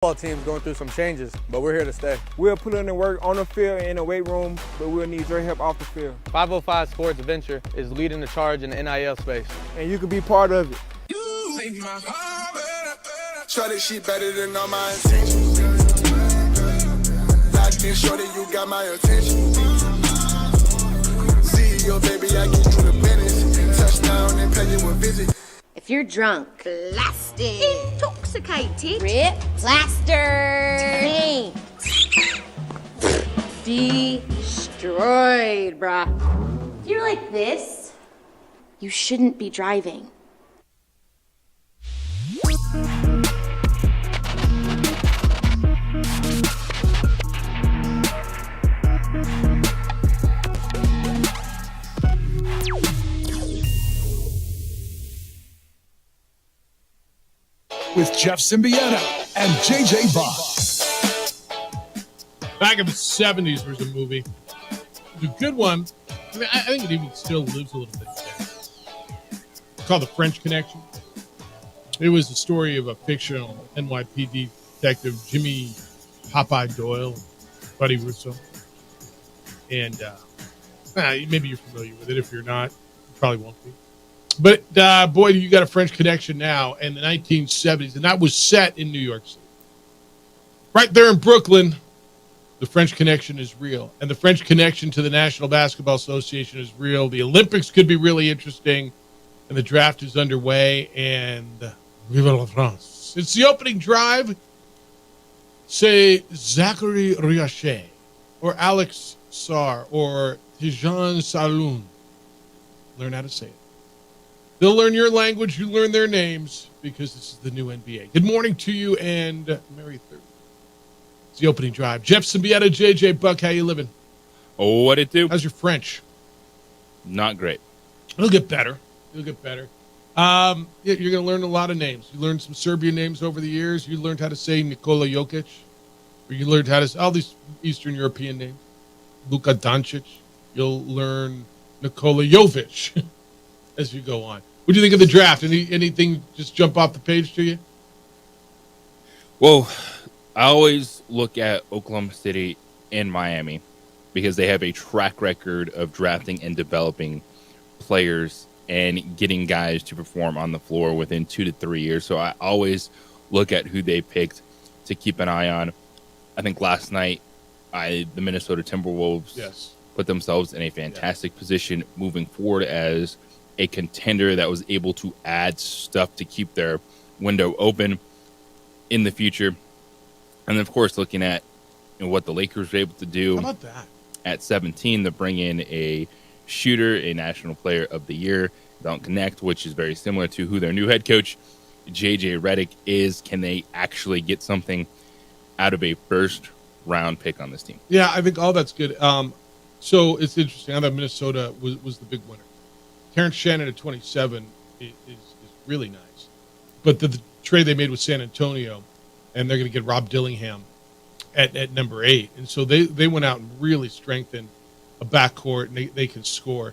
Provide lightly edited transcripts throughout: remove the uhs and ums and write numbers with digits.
Football team's going through some changes, but we're here to stay. We'll put in the work on the field and in the weight room, but we'll need your help off the field. 505 Sports Venture is leading the charge in the NIL space. And you can be part of it. Shorty, she better than all my intentions. Locked in, shorty, you got my attention. CEO, baby, I get you the business. Touchdown and pay you a visit. If you're drunk, blasted, intoxicated, rip, plastered, destroyed, bruh. If you're like this, you shouldn't be driving. With Jeff Symbieta and JJ Buck. Back in the 70s, there's a movie. It was a good one. I mean, I think it even still lives a little bit today. It's called The French Connection. It was the story of a fictional NYPD detective, Jimmy Popeye Doyle, Buddy Russo. And maybe you're familiar with it. If you're not, you probably won't be. But, boy, you got a French Connection now in the 1970s, and that was set in New York City. Right there in Brooklyn, the French Connection is real. And the French Connection to the National Basketball Association is real. The Olympics could be really interesting, and the draft is underway, and vive la France. It's the opening drive. Say Zachary Riachet, or Alex Sarr, or Tijan Saloon. Learn how to say it. They'll learn your language, you learn their names, because this is the new NBA. Good morning to you, and Merry Thursday. It's the opening drive. Jeff Symbieta, JJ Buck, how you living? Oh, what it do? How's your French? Not great. It'll get better. You're going to learn a lot of names. You learned some Serbian names over the years. You learned how to say Nikola Jokic, or you learned how to say all these Eastern European names. Luka Doncic. You'll learn Nikola Jovic as you go on. What do you think of the draft? Anything just jump off the page to you? Well, I always look at Oklahoma City and Miami because they have a track record of drafting and developing players and getting guys to perform on the floor within 2 to 3 years. So I always look at who they picked to keep an eye on. I think last night, the Minnesota Timberwolves put themselves in a fantastic position moving forward as a contender that was able to add stuff to keep their window open in the future. And then, of course, looking at what the Lakers were able to do. How about that? At 17, to bring in a shooter, a National Player of the Year, Don't Connect, which is very similar to who their new head coach, J.J. Redick, is. Can they actually get something out of a first-round pick on this team? Yeah, I think all that's good. So it's interesting. I thought Minnesota was the big winner. Terrence Shannon at 27 is really nice. But the trade they made with San Antonio, and they're going to get Rob Dillingham at number 8. And so they went out and really strengthened a backcourt, and they can score.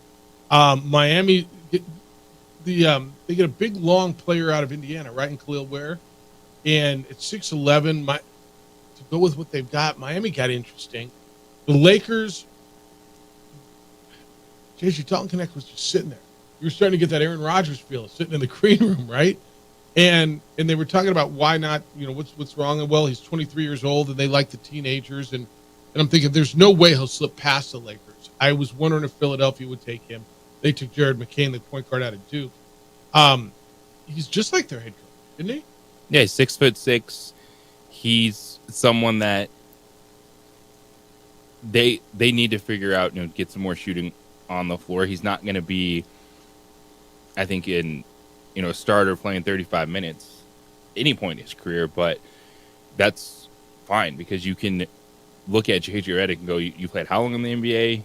Miami, they get a big, long player out of Indiana, right, in Khalil Ware. And at 6'11", to go with what they've got, Miami got interesting. The Lakers, JJ Dalton Connect was just sitting there. You were starting to get that Aaron Rodgers feel sitting in the green room, right? And they were talking about why not, what's wrong. And well, he's 23 years old and they like the teenagers. And I'm thinking there's no way he'll slip past the Lakers. I was wondering if Philadelphia would take him. They took Jared McCain, the point guard out of Duke. He's just like their head coach, isn't he? Yeah, he's 6'6". He's someone that they need to figure out, get some more shooting on the floor. He's not going to be, I think, a starter playing 35 minutes any point in his career, but that's fine because you can look at J.J. Redick and go, you played how long in the NBA,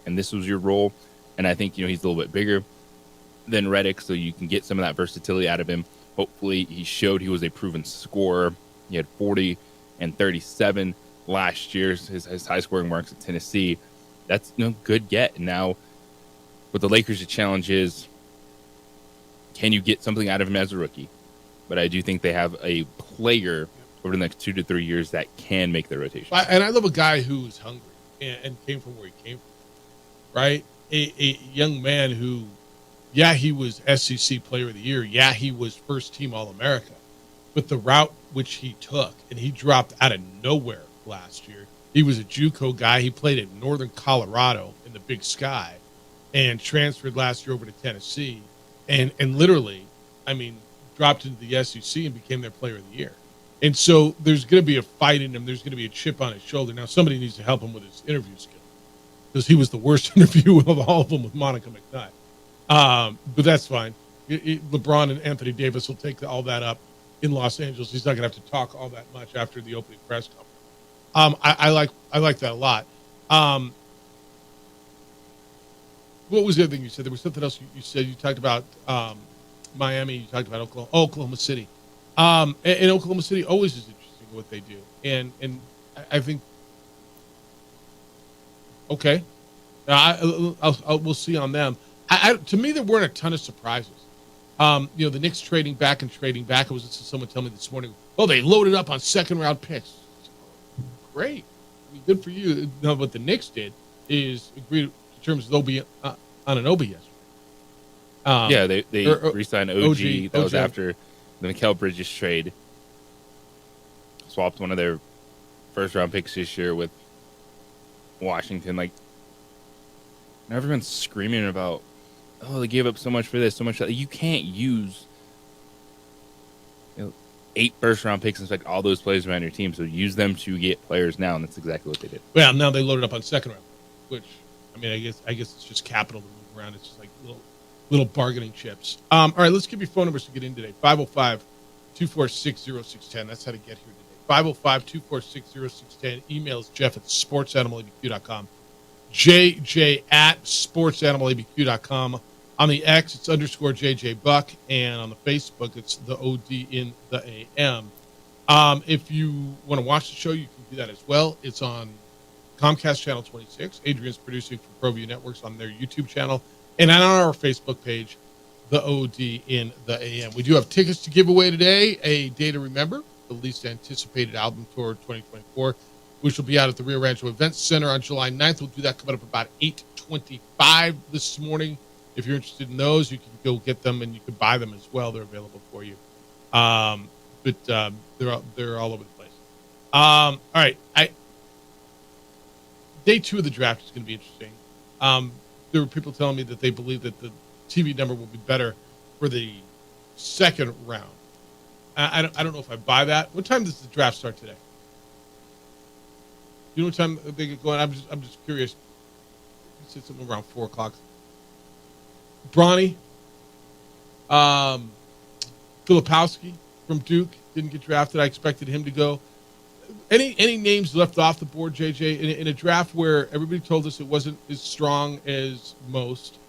and this was your role, and I think, he's a little bit bigger than Redick, so you can get some of that versatility out of him. Hopefully, he showed he was a proven scorer. He had 40 and 37 last year, his high-scoring marks at Tennessee. That's good get. Now, with the Lakers, the challenge is, can you get something out of him as a rookie? But I do think they have a player over the next 2 to 3 years that can make the rotation. And I love a guy who's hungry and came from where he came from, right? A young man who, yeah, he was SEC Player of the Year. Yeah, he was first team All-America. But the route which he took, and he dropped out of nowhere last year. He was a JUCO guy. He played at Northern Colorado in the Big Sky and transferred last year over to Tennessee. And literally, I mean, dropped into the SEC and became their Player of the Year. And so there's going to be a fight in him. There's going to be a chip on his shoulder. Now, somebody needs to help him with his interview skill because he was the worst interview of all of them with Monica McNutt. But that's fine. LeBron and Anthony Davis will take all that up in Los Angeles. He's not going to have to talk all that much after the opening press conference. I like that a lot. What was the other thing you said? There was something else you said. You talked about Miami. You talked about Oklahoma City. And Oklahoma City always is interesting what they do. And I think, okay, we'll see on them. To me, there weren't a ton of surprises. The Knicks trading back. I was listening to someone tell me this morning, they loaded up on second-round picks. Great. I mean, good for you. No, what the Knicks did is agree in terms of Anunoby yesterday. They re-signed OG. That was after the Mikal Bridges trade. Swapped one of their first-round picks this year with Washington. Like, everyone's screaming about, they gave up so much for this, so much for that. You can't use 8 first-round picks and expect all those players around your team. So use them to get players now, and that's exactly what they did. Well, now they loaded up on second round, which, I mean, I guess it's just capital to move around. It's just like little bargaining chips. All right, let's give you phone numbers to get in today. 505-246-0610. That's how to get here today. 505-246-0610. Email is jeff@sportsanimалabq.com. JJ at sportsanimалabq.com. On the X, it's _JJ Buck. And on the Facebook, it's the OD in the AM. If you want to watch the show, you can do that as well. It's on Comcast Channel 26. Adrian's producing for ProView Networks on their YouTube channel. And on our Facebook page, the OD in the AM. We do have tickets to give away today. A Day to Remember, the least anticipated album tour 2024, which will be out at the Rio Rancho Events Center on July 9th. We'll do that coming up about 8:25 this morning. If you're interested in those, you can go get them and you can buy them as well. They're available for you. But they're all over the place. All right. Day 2 of the draft is going to be interesting. There were people telling me that they believe that the TV number will be better for the second round. I don't know if I buy that. What time does the draft start today? You know what time they get going? I'm just curious. You said something around 4:00. Bronny, Filipowski from Duke didn't get drafted. I expected him to go. Any names left off the board, JJ, in a draft where everybody told us it wasn't as strong as most?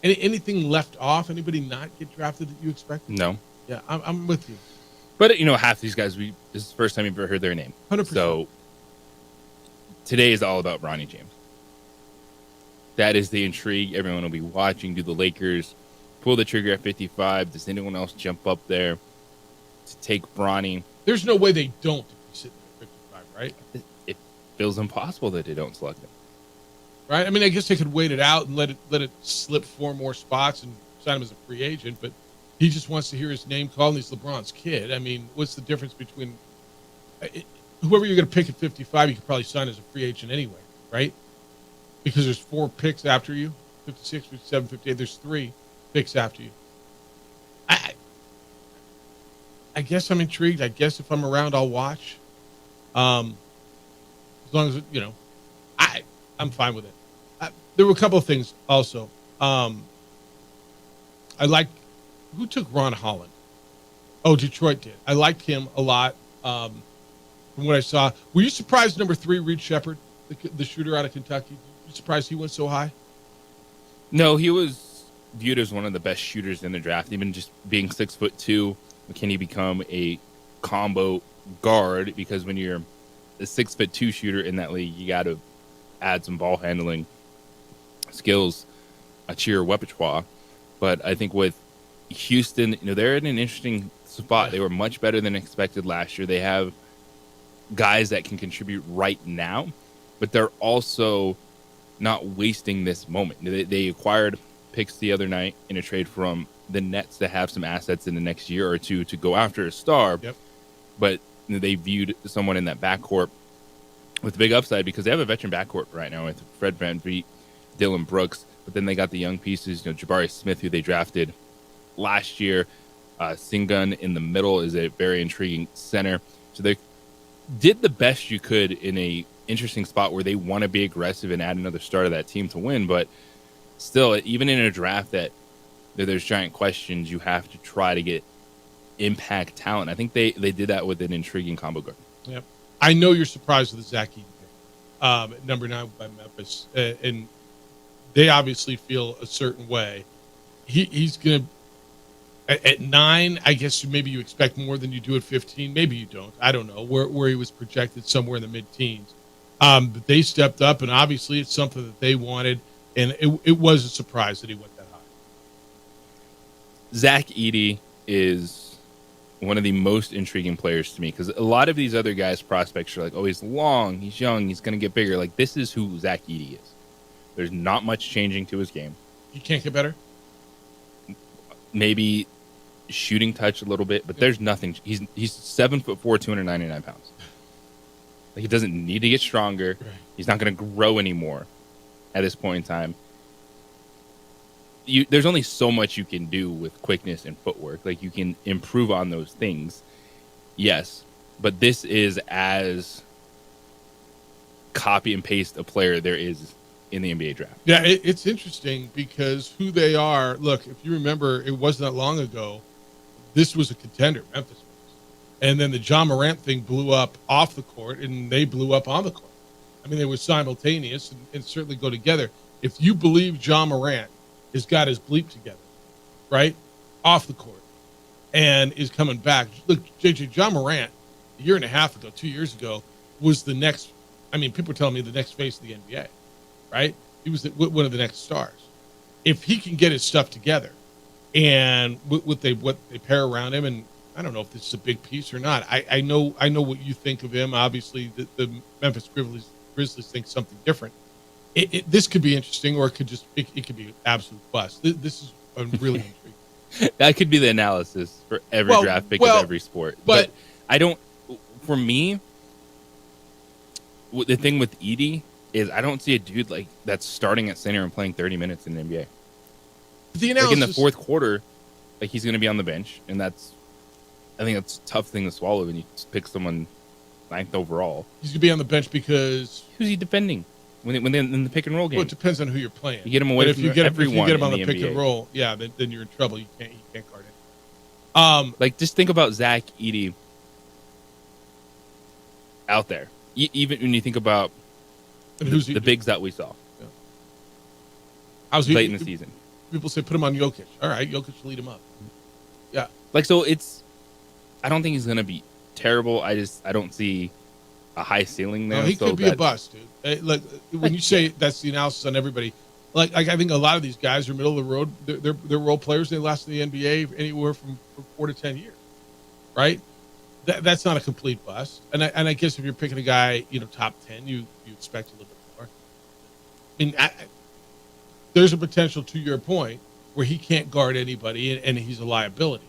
Anything left off? Anybody not get drafted that you expected? No. Yeah, I'm with you. But, half these guys, this is the first time you've ever heard their name. 100%. So today is all about Bronny James. That is the intrigue. Everyone will be watching. Do the Lakers pull the trigger at 55? Does anyone else jump up there to take Bronny? There's no way they don't sit there at 55, right? It feels impossible that they don't select him. Right? I mean, I guess they could wait it out and let it slip 4 more spots and sign him as a free agent, but he just wants to hear his name called, and he's LeBron's kid. I mean, what's the difference between whoever you're going to pick at 55, you could probably sign as a free agent anyway, right? Because there's 4 picks after you, 56, 57, 58. There's 3 picks after you. I guess I'm intrigued. I guess if I'm around, I'll watch. As long as, I'm fine with it. There were a couple of things also. I like, who took Ron Holland? Oh, Detroit did. I liked him a lot from what I saw. Were you surprised number 3, Reed Shepherd, the shooter out of Kentucky? Were you surprised he went so high? No, he was viewed as one of the best shooters in the draft. Even just being 6'2", can he become a combo guard? Because when you're a 6'2" shooter in that league, you got to add some ball handling skills to your repertoire. But I think with Houston, they're in an interesting spot. They were much better than expected last year. They have guys that can contribute right now, but they're also not wasting this moment. They acquired picks the other night in a trade from the Nets to have some assets in the next year or two to go after a star. Yep. But they viewed someone in that backcourt with big upside because they have a veteran backcourt right now with Fred VanVleet, Dylan Brooks, but then they got the young pieces, Jabari Smith, who they drafted last year. Singun in the middle is a very intriguing center. So they did the best you could in a interesting spot where they want to be aggressive and add another star to that team to win. But still, even in a draft that there's giant questions, you have to try to get impact talent. I think they did that with an intriguing combo guard. Yep. I know you're surprised with the Zach Edey pick, at number 9 by Memphis. And they obviously feel a certain way. He's going to, at 9, I guess maybe you expect more than you do at 15. Maybe you don't. I don't know where he was projected somewhere in the mid-teens. But they stepped up, and obviously it's something that they wanted, and it was a surprise that he went that high. Zach Edey is one of the most intriguing players to me because a lot of these other guys' prospects are like, oh, he's long, he's young, he's going to get bigger. Like, this is who Zach Edey is. There's not much changing to his game. He can't get better? Maybe shooting touch a little bit, but there's nothing. He's 7'4", 299 pounds. Like, he doesn't need to get stronger. Right. He's not going to grow anymore at this point in time. There's only so much you can do with quickness and footwork. Like, you can improve on those things, yes, but this is as copy and paste a player there is in the NBA draft. Yeah, it's interesting because who they are. Look, if you remember, it wasn't that long ago. This was a contender, Memphis was. And then the John Morant thing blew up off the court, and they blew up on the court. I mean, they were simultaneous and certainly go together. If you believe John Morant has got his bleep together, right, off the court, and is coming back. Look, JJ, John Morant, a year and a half ago, 2 years ago, was the next, I mean, people are telling me the next face of the NBA, right? He was one of the next stars. If he can get his stuff together and what they pair around him, and I don't know if this is a big piece or not. I know what you think of him. Obviously, the Memphis Grizzlies think something different. This could be interesting, or it could be an absolute bust. This is a really intriguing. That could be the analysis for every draft pick of every sport. But I don't. For me, the thing with Edey is I don't see a dude like that's starting at center and playing 30 minutes in the NBA. The analysis, like in the fourth quarter, like he's going to be on the bench, and I think that's a tough thing to swallow when you pick someone 9th overall. He's going to be on the bench because who's he defending? When they're in the pick and roll game, well, it depends on who you're playing. You get him away but from if you everyone. If you get him on the the pick NBA. and roll, yeah, then you're in trouble. You can't guard it. Like just think about Zach Edey out there. Even when you think about the bigs that we saw late in the season. People say put him on Jokic. All right, Jokic lead him up. Yeah, like so I don't think he's gonna be terrible. I don't see a high ceiling there. No, he could be a bust, dude. Like when you say that's the analysis on everybody, like I think a lot of these guys are middle of the road. They're role players. They last in the NBA anywhere from 4 to 10 years, right? That's not a complete bust. And I guess if you're picking a guy, top 10, you expect a little bit more. I mean, there's a potential, to your point, where he can't guard anybody and he's a liability,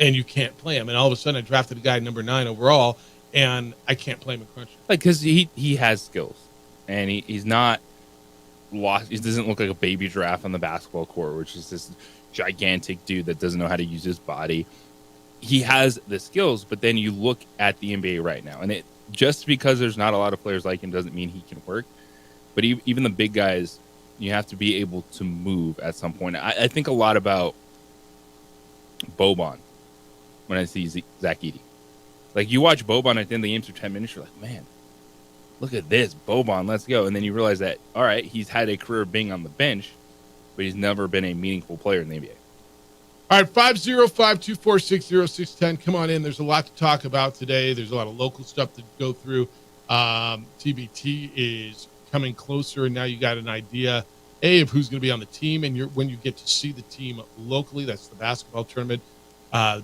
and you can't play him. And all of a sudden, I drafted a guy number 9 overall, and I can't play him in crunch. Like because he has skills, and he's not lost. He doesn't look like a baby giraffe on the basketball court, which is this gigantic dude that doesn't know how to use his body. He has the skills, but then you look at the NBA right now, and just because there's not a lot of players like him doesn't mean he can work. But even the big guys, you have to be able to move at some point. I think a lot about Boban when I see Zach Edey. Like, you watch Boban at the end of the games for 10 minutes, you're like, man, look at this, Boban, let's go. And then you realize that, all right, he's had a career being on the bench, but he's never been a meaningful player in the NBA. All right, 505-246-0610. Come on in. There's a lot to talk about today. There's a lot of local stuff to go through. TBT is coming closer, and now you got an idea, of who's going to be on the team, and when you get to see the team locally. That's the basketball tournament.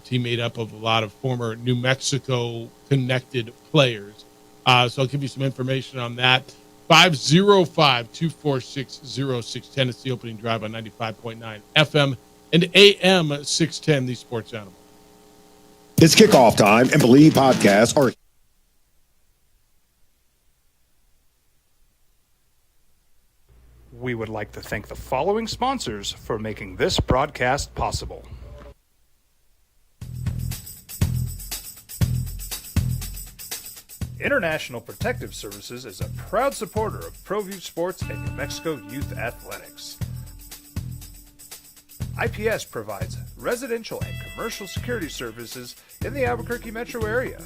team made up of a lot of former New Mexico connected players. So I'll give you some information on that. 505-246-0610. It's the opening drive on 95.9 FM and AM 610, the Sports Animal. It's kickoff time, and Believe podcasts are. We would like to thank the following sponsors for making this broadcast possible. International Protective Services is a proud supporter of ProView Sports and New Mexico Youth Athletics. IPS provides residential and commercial security services in the Albuquerque metro area.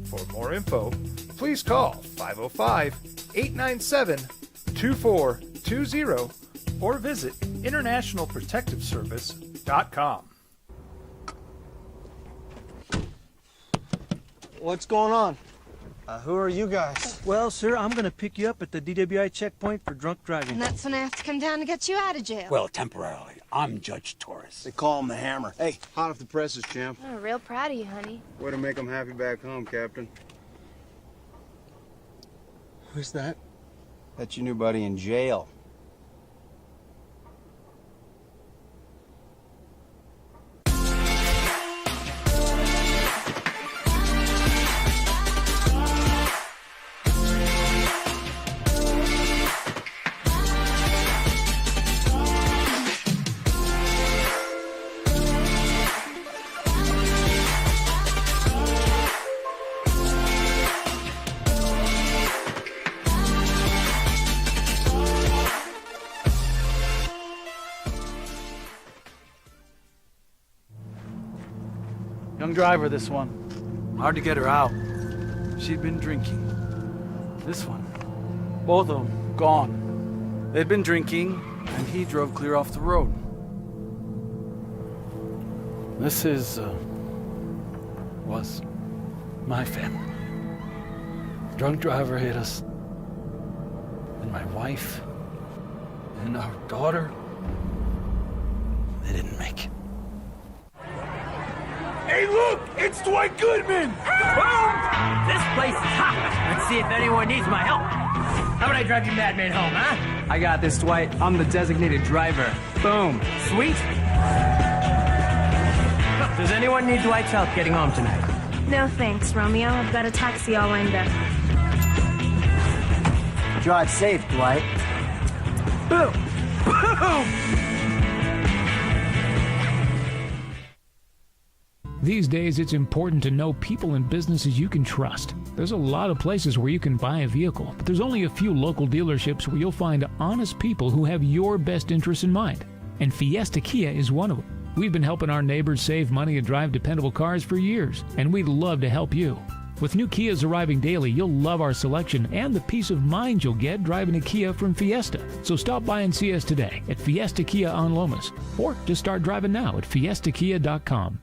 For more info, please call 505-897-2420 or visit internationalprotectiveservice.com. What's going on? Who are you guys? Well, sir, I'm going to pick you up at the DWI checkpoint for drunk driving. And that's when I have to come down to get you out of jail. Well, temporarily. I'm Judge Torres. They call him the Hammer. Hey, hot off the presses, champ. I'm real proud of you, honey. Way to make them happy back home, Captain. Who's that? That's your new buddy in jail. Young driver, this one. Hard to get her out. She'd been drinking. This one. Both of them gone. They'd been drinking, and he drove clear off the road. This was my family. Drunk driver hit us. And my wife and our daughter, they didn't make it. Hey, look! It's Dwight Goodman! Boom! This place is hot. Let's see if anyone needs my help. How about I drive you madman home, huh? I got this, Dwight. I'm the designated driver. Boom. Sweet. Does anyone need Dwight's help getting home tonight? No thanks, Romeo. I've got a taxi all lined up. Drive safe, Dwight. Boom! Boom! These days, it's important to know people and businesses you can trust. There's a lot of places where you can buy a vehicle, but there's only a few local dealerships where you'll find honest people who have your best interests in mind. And Fiesta Kia is one of them. We've been helping our neighbors save money and drive dependable cars for years, and we'd love to help you. With new Kias arriving daily, you'll love our selection and the peace of mind you'll get driving a Kia from Fiesta. So stop by and see us today at Fiesta Kia on Lomas, or just start driving now at fiestakia.com.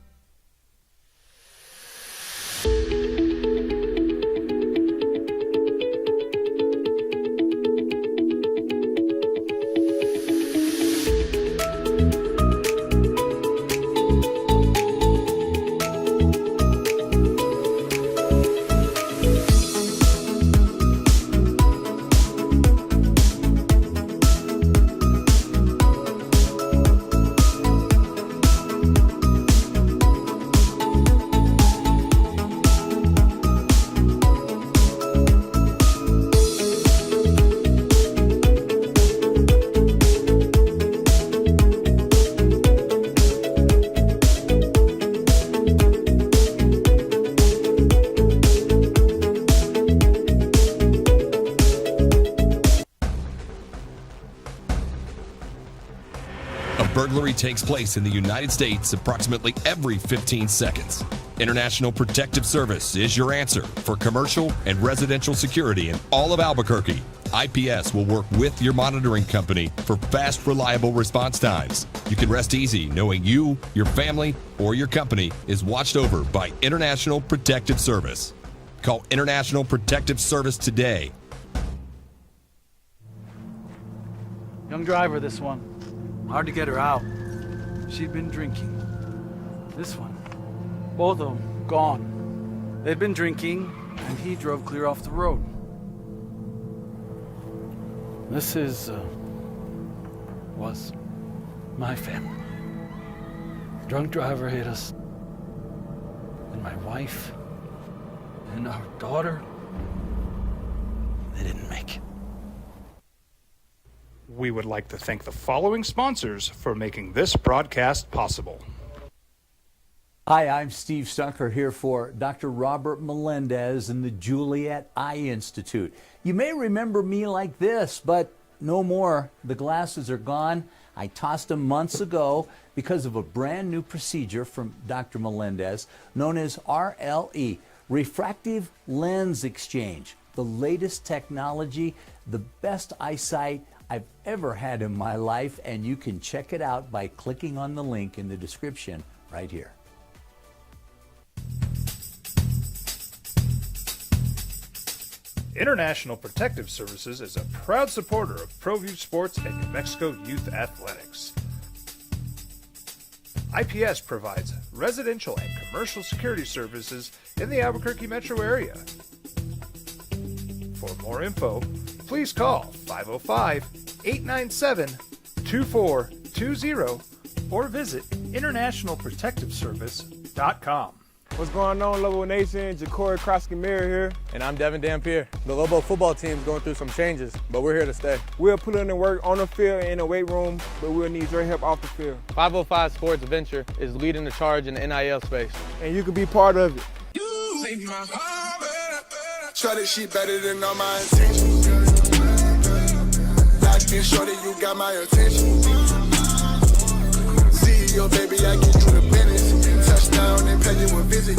Burglary takes place in the United States approximately every 15 seconds. International Protective Service is your answer for commercial and residential security in all of Albuquerque. IPS will work with your monitoring company for fast, reliable response times. You can rest easy knowing you, your family, or your company is watched over by International Protective Service. Call International Protective Service today. Young driver, this one. Hard to get her out. She'd been drinking. This one. Both of them gone. They'd been drinking, and he drove clear off the road. This was my family. Drunk driver hit us. And my wife and our daughter, they didn't make it. We would like to thank the following sponsors for making this broadcast possible. Hi, I'm Steve Stucker here for Dr. Robert Melendez and the Juliet Eye Institute. You may remember me like this, but no more. The glasses are gone. I tossed them months ago because of a brand new procedure from Dr. Melendez known as RLE, Refractive Lens Exchange. The latest technology, the best eyesight I've ever had in my life, and you can check it out by clicking on the link in the description right here. International Protective Services is a proud supporter of ProView Sports and New Mexico Youth Athletics. IPS provides residential and commercial security services in the Albuquerque metro area. For more info, please call 505-897-2420 or visit internationalprotectiveservice.com. What's going on, Lobo Nation? Ja'Cory Krosky-Miller here. And I'm Devin Dampier. The Lobo football team's going through some changes, but we're here to stay. We'll put in the work on the field and in the weight room, but we'll need your help off the field. 505 Sports Venture is leading the charge in the NIL space. And you can be part of it. Shorty, she better than all my intentions. Locked in, shorty, you got my attention. CEO, baby, I get you the business. Touchdown and pay you a visit.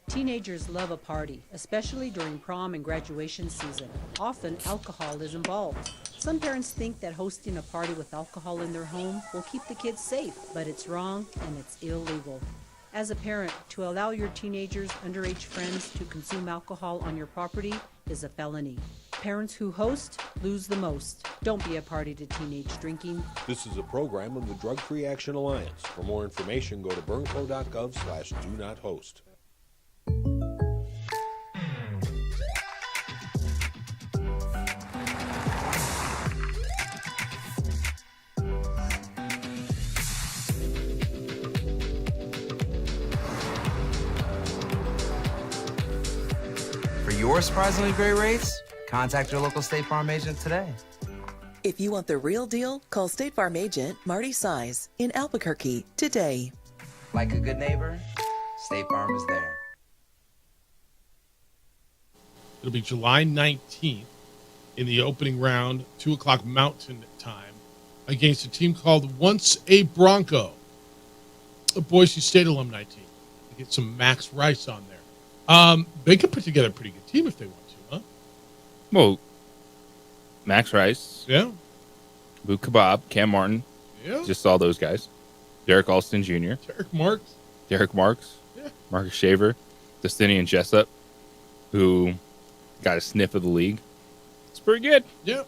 Teenagers love a party, especially during prom and graduation season. Often, alcohol is involved. Some parents think that hosting a party with alcohol in their home will keep the kids safe, but it's wrong and it's illegal. As a parent, to allow your teenagers' underage friends to consume alcohol on your property is a felony. Parents who host lose the most. Don't be a party to teenage drinking. This is a program of the Drug Free Action Alliance. For more information, go to burnco.gov/do-not-host. For your surprisingly great rates, contact your local State Farm agent today. If you want the real deal, call State Farm agent Marty Size in Albuquerque today. Like a good neighbor, State Farm is there. It'll be July 19th in the opening round, 2 o'clock Mountain Time, against a team called Once a Bronco, a Boise State alumni team. You get some Max Rice on there. They could put together a pretty good team if they want to, huh? Well, Max Rice. Yeah. Luke Kebab, Cam Martin. Yeah. Just saw those guys. Derek Alston Jr. Derek Marks. Yeah. Marcus Shaver. Justinian Jessup, who got a sniff of the league. It's pretty good. Yep.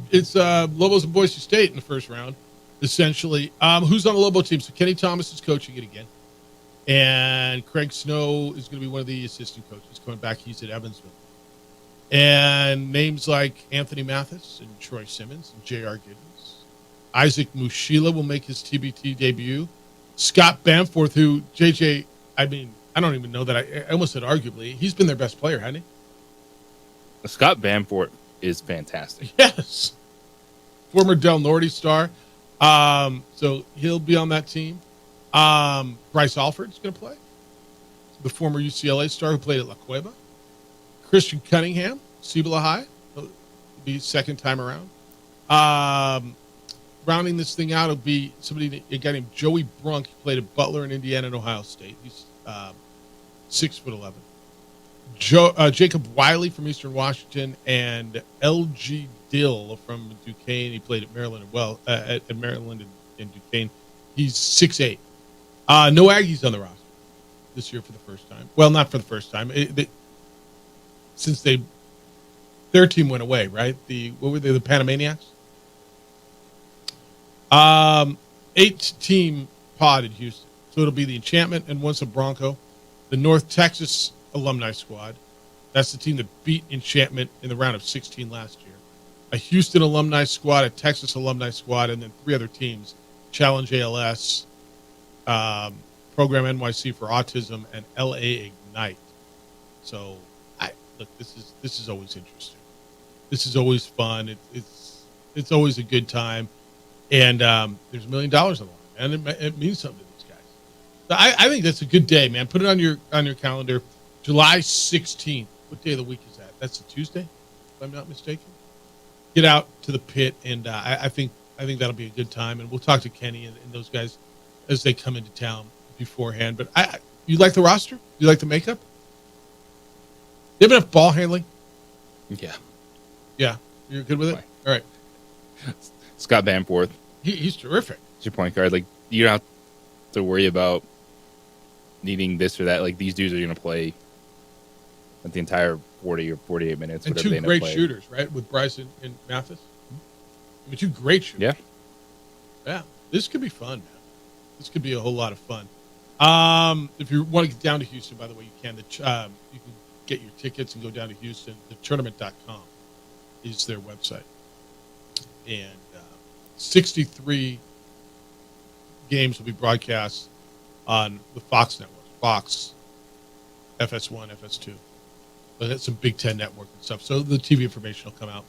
It's Lobos and Boise State in the first round, essentially. Who's on the Lobo team? So Kenny Thomas is coaching it again. And Craig Snow is going to be one of the assistant coaches coming back. He's at Evansville. And names like Anthony Mathis and Troy Simmons and J.R. Giddens. Isaac Mushila will make his TBT debut. Scott Bamforth, who, JJ, I don't even know that. I almost said arguably. He's been their best player, hasn't he? Scott Bamforth is fantastic. Yes. Former Del Norte star. So he'll be on that team. Bryce Alford's going to play. The former UCLA star who played at La Cueva. Christian Cunningham, Cibola High. It'll be second time around. Rounding this thing out will be a guy named Joey Brunk. He played at Butler in Indiana and Ohio State. He's 6'11". Jacob Wiley from Eastern Washington and L.G. Dill from Duquesne. He played at Maryland at Maryland and Duquesne. He's 6'8". No Aggies on the roster this year for the first time. Well, not for the first time. Since their team went away, right? What were they? The Panamaniacs. 8-team pod in Houston. So it'll be the Enchantment and once a Bronco, the North Texas Alumni Squad. That's the team that beat Enchantment in the round of 16 last year. A Houston Alumni Squad, a Texas Alumni Squad, and then 3 other teams: Challenge ALS, Program NYC for Autism, and LA Ignite. So, look, this is always interesting. This is always fun. It's always a good time, and there's $1 million on the line, and it means something to these guys. So I think that's a good day, man. Put it on your calendar. July 16th. What day of the week is that? That's a Tuesday, if I'm not mistaken. Get out to the pit, and I think that'll be a good time. And we'll talk to Kenny and those guys as they come into town beforehand. But you like the roster? You like the makeup? You have enough ball handling? Yeah. Yeah. You're good with it? All right. Scott Bamforth. He's terrific. He's your point guard. Like, you don't have to worry about needing this or that. Like, these dudes are going to play at the entire 40 or 48 minutes. And 2 great shooters, right? With Bryce and Mathis. I mean, 2 great shooters. Yeah. Yeah. This could be fun, man. This could be a whole lot of fun. If you want to get down to Houston, by the way, you can. You can get your tickets and go down to Houston. TheTournament.com is their website. And 63 games will be broadcast on the Fox network. Fox, FS1, FS2. But that's some Big Ten network and stuff. So the TV information will come out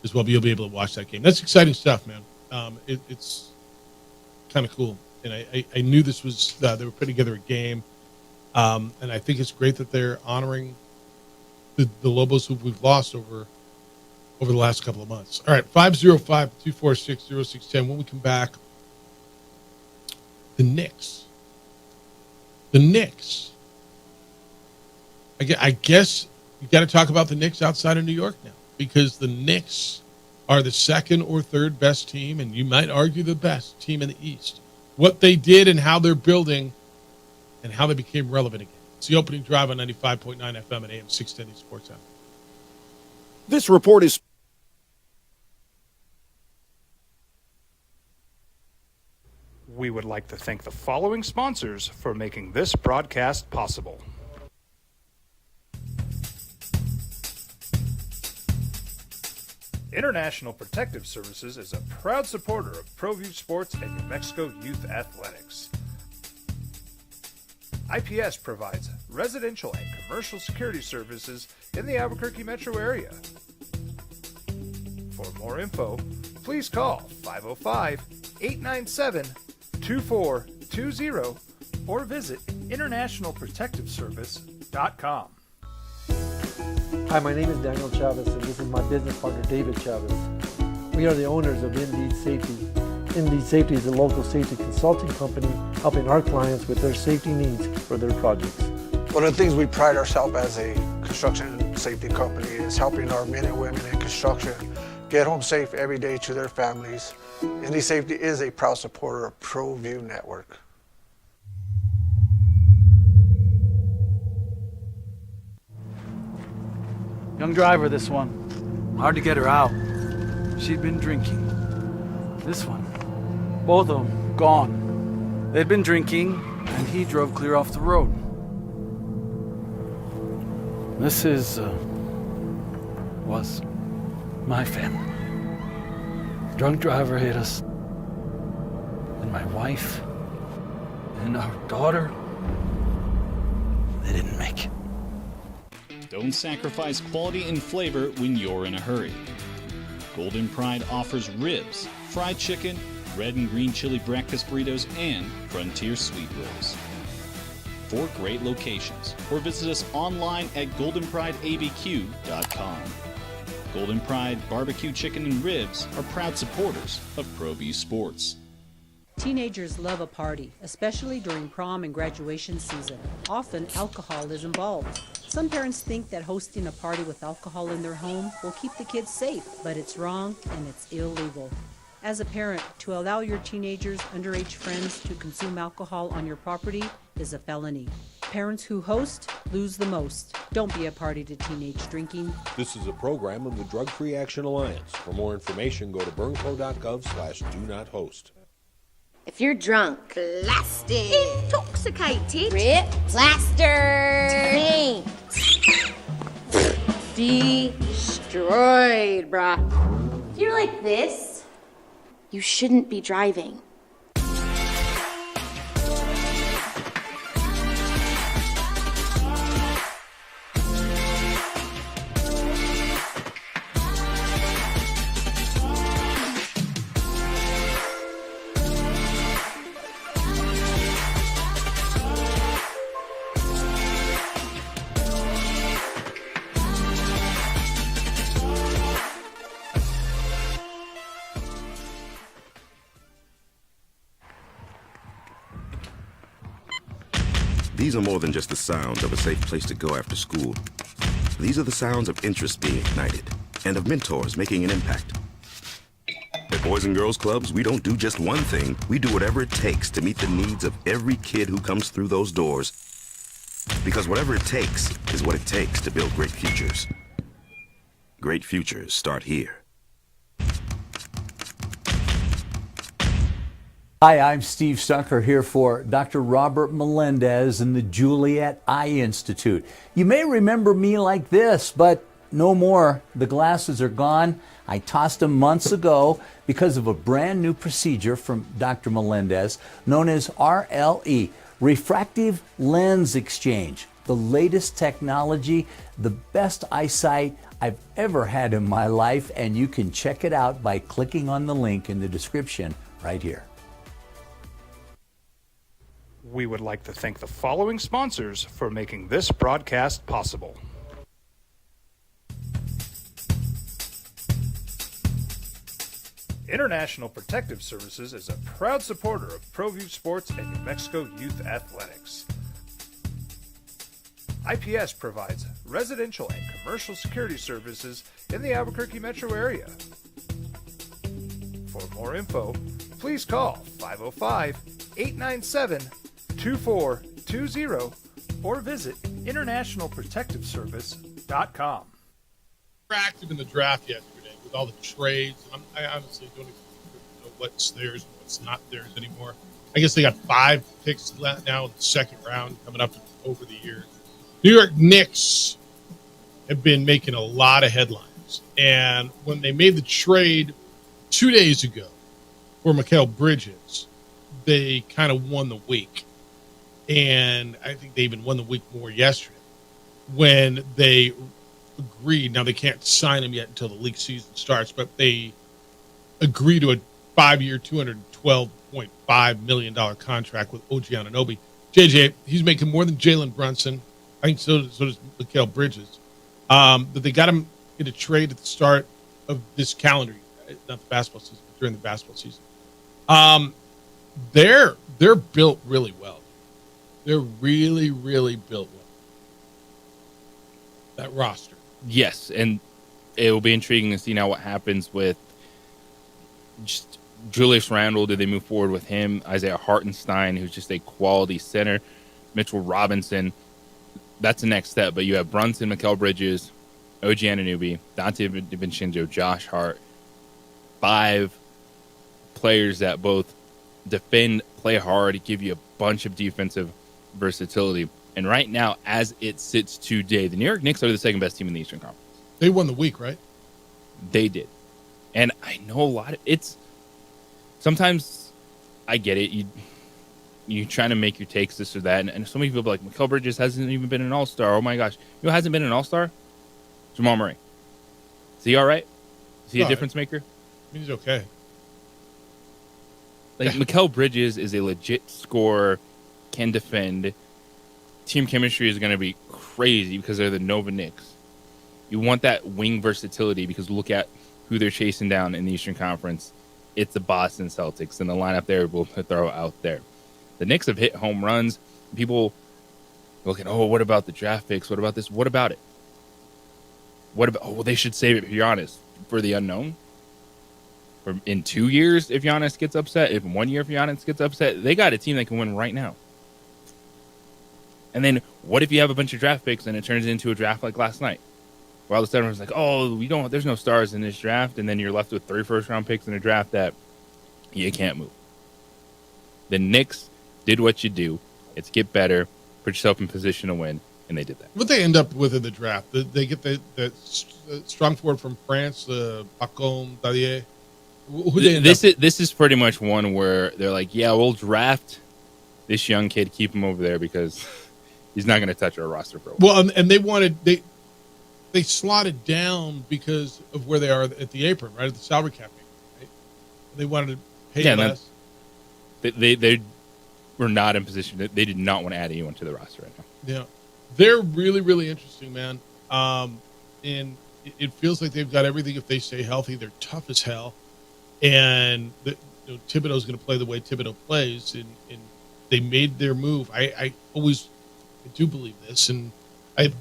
as well. But you'll be able to watch that game. That's exciting stuff, man. It's kind of cool. And I knew this was, they were putting together a game. And I think it's great that they're honoring the Lobos who we've lost over the last couple of months. All right, 505-246-0610. When we come back, the Knicks. I guess you got to talk about the Knicks outside of New York now, because the Knicks are the second or third best team, and you might argue the best team in the East. What they did and how they're building and how they became relevant again. It's the opening drive on 95.9 FM and AM 610 Sports Hour. This report is... We would like to thank the following sponsors for making this broadcast possible. International Protective Services is a proud supporter of ProView Sports and New Mexico Youth Athletics. IPS provides residential and commercial security services in the Albuquerque metro area. For more info, please call 505-897-2420 or visit internationalprotectiveservice.com. Hi, my name is Daniel Chavez, and this is my business partner, David Chavez. We are the owners of Indeed Safety. Indeed Safety is a local safety consulting company helping our clients with their safety needs for their projects. One of the things we pride ourselves as a construction safety company is helping our men and women in construction get home safe every day to their families. Indeed Safety is a proud supporter of ProView Network. Young driver, this one. Hard to get her out. She'd been drinking. This one. Both of them gone. They'd been drinking, and he drove clear off the road. This was my family. Drunk driver hit us. And my wife and our daughter, they didn't make it. Don't sacrifice quality and flavor when you're in a hurry. Golden Pride offers ribs, fried chicken, red and green chili breakfast burritos, and Frontier sweet rolls. 4 great locations, or visit us online at goldenprideabq.com. Golden Pride Barbecue Chicken and Ribs are proud supporters of ProView Sports. Teenagers love a party, especially during prom and graduation season. Often, alcohol is involved. Some parents think that hosting a party with alcohol in their home will keep the kids safe, but it's wrong and it's illegal. As a parent, to allow your teenagers' underage friends to consume alcohol on your property is a felony. Parents who host lose the most. Don't be a party to teenage drinking. This is a program of the Drug Free Action Alliance. For more information, go to burnco.gov/do-not-host. If you're drunk, blasted, intoxicated, rip, plastered, destroyed, bruh. If you're like this, you shouldn't be driving. These are more than just the sounds of a safe place to go after school. These are the sounds of interest being ignited and of mentors making an impact. At Boys and Girls Clubs, we don't do just one thing. We do whatever it takes to meet the needs of every kid who comes through those doors. Because whatever it takes is what it takes to build great futures. Great futures start here. Hi, I'm Steve Stucker here for Dr. Robert Melendez and the Juliet Eye Institute. You may remember me like this, but no more. The glasses are gone. I tossed them months ago because of a brand new procedure from Dr. Melendez known as RLE, Refractive Lens Exchange. The latest technology, the best eyesight I've ever had in my life, and you can check it out by clicking on the link in the description right here. We would like to thank the following sponsors for making this broadcast possible. International Protective Services is a proud supporter of ProView Sports and New Mexico Youth Athletics. IPS provides residential and commercial security services in the Albuquerque metro area. For more info, please call 505-897-2420 or visit internationalprotectiveservice.com. We're active in the draft yesterday with all the trades. I honestly don't even know what's theirs and what's not theirs anymore. I guess they got 5 picks now in the second round coming up over the years. New York Knicks have been making a lot of headlines. And when they made the trade 2 days ago for Mikal Bridges, they kind of won the week. And I think they even won the week more yesterday when they agreed. Now, they can't sign him yet until the league season starts, but they agreed to a 5-year, $212.5 million contract with OG Anunoby. JJ, he's making more than Jalen Brunson. I think so does Mikal Bridges. But they got him in a trade at the start of this calendar year, not the basketball season, but during the basketball season. They're built really well. They're really, really built well. That roster. Yes, and it will be intriguing to see now what happens with just Julius Randle. Do they move forward with him? Isaiah Hartenstein, who's just a quality center. Mitchell Robinson. That's the next step. But you have Brunson, Mikal Bridges, OG Anunoby, Dante DiVincenzo, Josh Hart. 5 players that both defend, play hard, give you a bunch of defensive versatility. And right now, as it sits today, the New York Knicks are the second best team in the Eastern Conference. They won the week, right? They did. And I know a lot of it's sometimes I get it. You trying to make your takes this or that, and so many people are like, Mikal Bridges hasn't even been an all-star. Oh my gosh. You know who hasn't been an all-star? Jamal Murray. Is he all right? Is he a difference maker? He's okay. Like Mikal Bridges is a legit scorer, can defend. team chemistry is going to be crazy because they're the Nova Knicks. You want that wing versatility because look at who they're chasing down in the Eastern Conference. It's the Boston Celtics, and the lineup they're able to throw out there. The Knicks have hit home runs. People look at, oh, what about the draft picks? What about this? What about it? What about, oh, well, they should save it for Giannis for the unknown. In 2 years, if Giannis gets upset, if 1 year if Giannis gets upset, they got a team that can win right now. And then what if you have a bunch of draft picks and it turns into a draft like last night? Where all of a sudden it's like, oh, there's no stars in this draft, and then you're left with 3 first-round picks in a draft that you can't move. The Knicks did what you do. It's get better, put yourself in position to win, and they did that. What they end up with in the draft, they get the strong forward from France, Pacom Dadier. This is pretty much one where they're like, yeah, we'll draft this young kid, keep him over there because he's not going to touch our roster for a while. Well, and they slotted down because of where they are at the apron, right, at the salary cap, right? They wanted to pay less. They were not in position. They did not want to add anyone to the roster right now. Yeah, they're really, really interesting, man. And it feels like they've got everything if they stay healthy. They're tough as hell. And Thibodeau's going to play the way Thibodeau plays, and they made their move. I do believe this, and I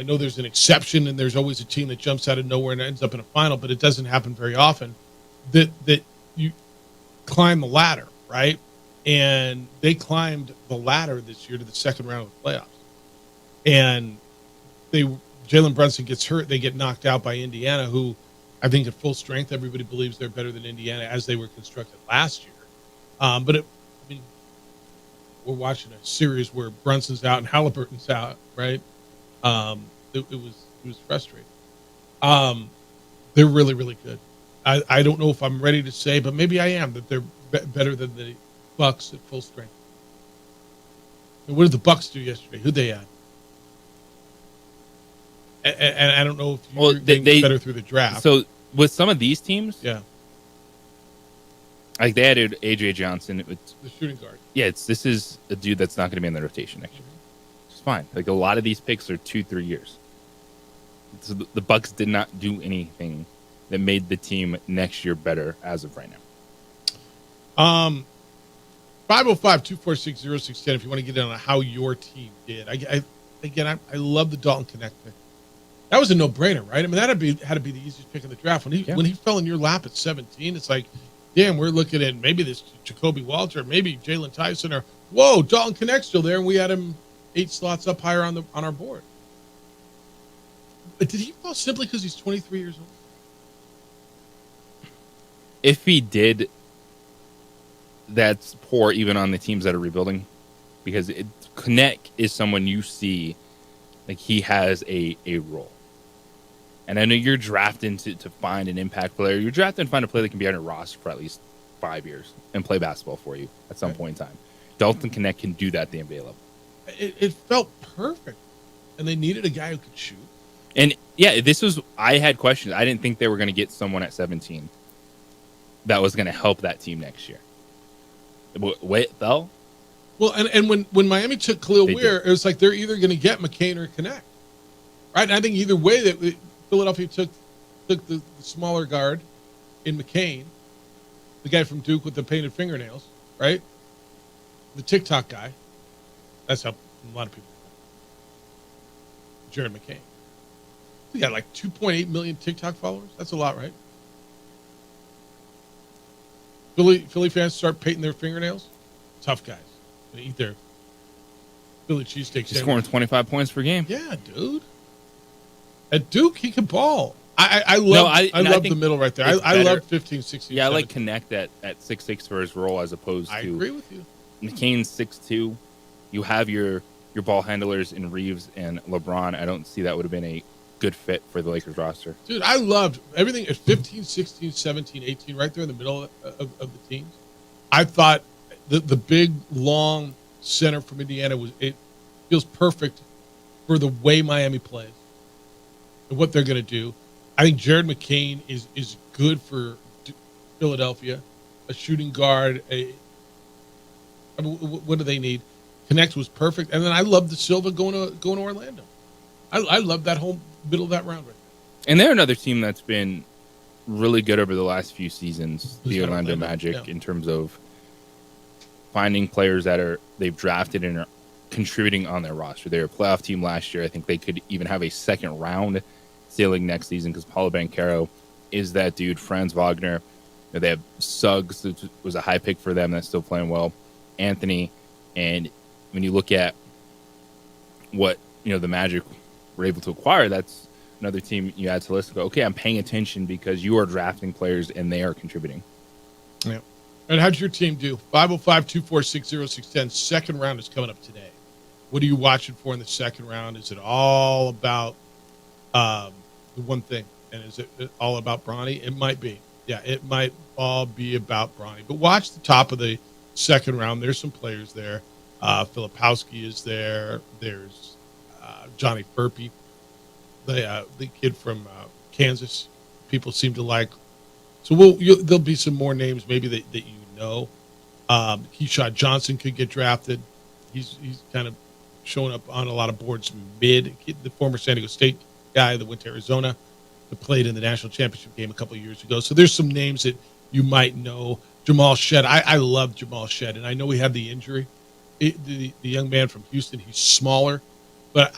know there's an exception, and there's always a team that jumps out of nowhere and ends up in a final, but it doesn't happen very often. That you climb the ladder, right? And they climbed the ladder this year to the second round of the playoffs, and Jalen Brunson gets hurt. They get knocked out by Indiana, who I think at full strength, everybody believes they're better than Indiana as they were constructed last year. But we're watching a series where Brunson's out and Halliburton's out, right? It was frustrating. They're really, really good. I don't know if I'm ready to say, but maybe I am, that they're better than the Bucks at full strength. And what did the Bucks do yesterday? Who'd they add? And I don't know if you're getting better through the draft. So with some of these teams, yeah, like they added A.J. Johnson, the shooting guard. Yeah, this is a dude that's not going to be in the rotation next year. It's fine. Like a lot of these picks are 2-3 years. So the Bucks did not do anything that made the team next year better as of right now. 505-246-0610 if you want to get in on how your team did. I love the Dalton Connect pick. That was a no-brainer, right? I mean, that had to be the easiest pick of the draft. When he fell in your lap at 17, it's like, damn, we're looking at maybe this Jacoby Walter, maybe Jalen Tyson, or whoa, Dalton Connect's still there, and we had him 8 slots up higher on our board. But did he fall simply because he's 23 years old? If he did, that's poor even on the teams that are rebuilding, because Connect is someone you see like he has a role. And I know you're drafting to find an impact player. You're drafting to find a player that can be on your roster for at least 5 years and play basketball for you at some point in time. Dalton Connect can do that at the NBA level. It felt perfect. And they needed a guy who could shoot. And, yeah, I had questions. I didn't think they were going to get someone at 17 that was going to help that team next year. Wait, though? Well, and when Miami took Khalil Weir, it was like they're either going to get McCain or Connect. Right? And I think either way that Philadelphia took the smaller guard in McCain, the guy from Duke with the painted fingernails, right? The TikTok guy. That's how a lot of people know. Jared McCain. He got like 2.8 million TikTok followers. That's a lot, right? Philly fans start painting their fingernails. Tough guys. They eat their Philly cheesesteak. He's scoring 25 points per game. Yeah, dude. At Duke, he can ball. I love the middle right there. I love 15, 16, Yeah, 17. I like Connect at 6'6" for his role as opposed to... I agree with you. McCain's 6'2". You have your ball handlers in Reeves and LeBron. I don't see that would have been a good fit for the Lakers roster. Dude, I loved everything at 15, 16, 17, 18, right there in the middle of the teams. I thought the big, long center from Indiana it feels perfect for the way Miami plays and what they're going to do. I think Jared McCain is good for Philadelphia, a shooting guard. What do they need? connect was perfect. And then I love the Silva going to Orlando. I love that whole middle of that round right there. And they're another team that's been really good over the last few seasons, the Orlando Magic, in terms of finding players that they've drafted and are contributing on their roster. They were a playoff team last year. I think they could even have a second round ceiling next season because Paulo Banchero is that dude. Franz Wagner. They have Suggs, that was a high pick for them, that's still playing well. Anthony. And when you look at what the Magic were able to acquire, that's another team you add to the list and go, okay, I'm paying attention because you are drafting players and they are contributing. Yeah. And how'd your team do? 505-246-0610. Second round is coming up today. What are you watching for in the second round? Is it all about the one thing? And is it all about Bronny? It might be. Yeah, it might all be about Bronny. But watch the top of the second round. There's some players there. Filipowski is there. There's Johnny Furpey, the kid from Kansas. People seem to like. So there'll be some more names maybe that you know. Keyshawn Johnson could get drafted. He's kind of showing up on a lot of boards mid. The former San Diego State guy that went to Arizona, that played in the national championship game a couple of years ago. So there's some names that you might know. Jamal Shedd. I love Jamal Shedd, and I know he had the injury. The young man from Houston, he's smaller. But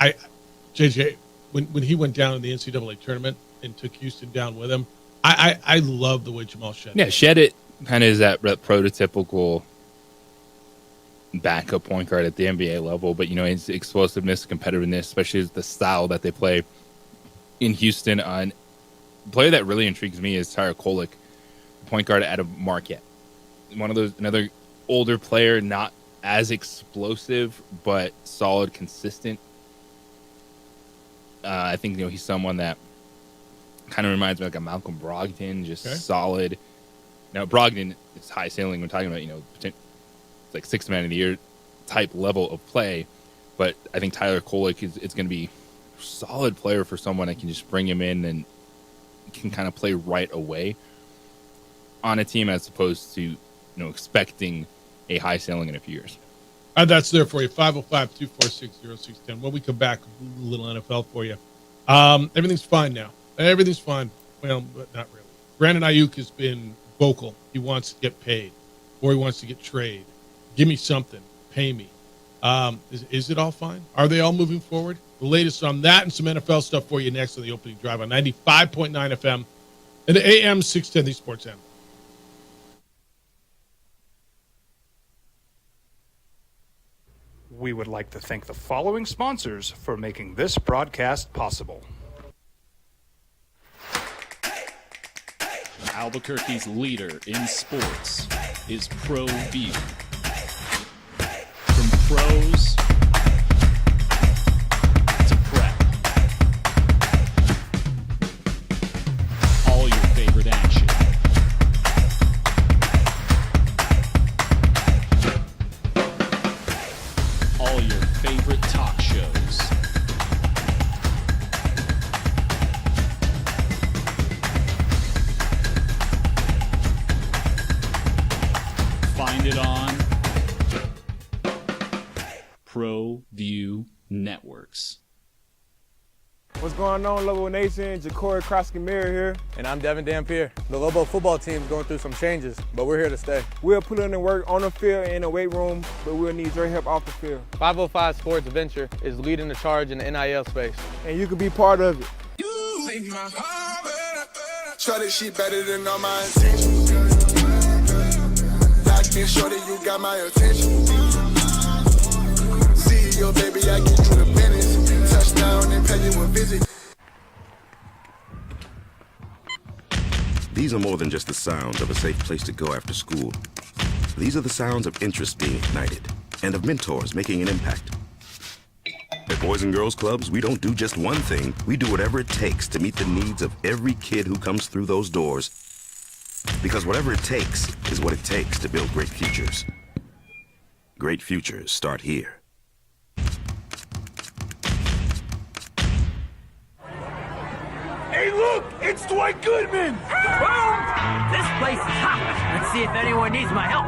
JJ, when he went down in the NCAA tournament and took Houston down with him, I love the way Jamal Shedd. Yeah, Shedd it kind of is that prototypical backup point guard at the NBA level, but his explosiveness, competitiveness, especially the style that they play in Houston. A player that really intrigues me is Tyler Kolek, point guard out of Marquette. Another older player, not as explosive but solid, consistent. I think he's someone that kind of reminds me like a Malcolm Brogdon, just solid. Now Brogdon is high ceiling. We're talking about it's like sixth man of the year type level of play, but I think Tyler Kolek is going to be a solid player for someone that can just bring him in and can kind of play right away on a team as opposed to expecting a high ceiling in a few years. That's there for you. 505-246-0610. When we come back, a little NFL for you. Everything's fine now. Everything's fine. Well, but not really. Brandon Ayuk has been vocal. He wants to get paid, or he wants to get traded. Give me something. Pay me. Is it all fine? Are they all moving forward? The latest on that and some NFL stuff for you next on the opening drive on 95.9 FM and the AM 610, the Sports Animal. We would like to thank the following sponsors for making this broadcast possible. Albuquerque's leader in sports is ProView. From pros to prep, all your favorite action. All your favorite talk shows. Find it on ProView Networks. What's going on, Lobo Nation? Ja'Cory Krosky-Miller here. And I'm Devin Dampier. The Lobo football team's going through some changes, but we're here to stay. We'll put in the work on the field and in the weight room, but we'll need your help off the field. 505 Sports Venture is leading the charge in the NIL space. And you can be part of it. Shorty, she better than all my intentions. Locked in, shorty, you got my attention. CEO, baby, I get you the business. Touchdown and pay you a visit. These are more than just the sounds of a safe place to go after school. These are the sounds of interest being ignited and of mentors making an impact. At Boys and Girls Clubs, we don't do just one thing. We do whatever it takes to meet the needs of every kid who comes through those doors. Because whatever it takes is what it takes to build great futures. Great futures start here. Hey, look! It's Dwight Goodman! Boom! This place is hot. Let's see if anyone needs my help.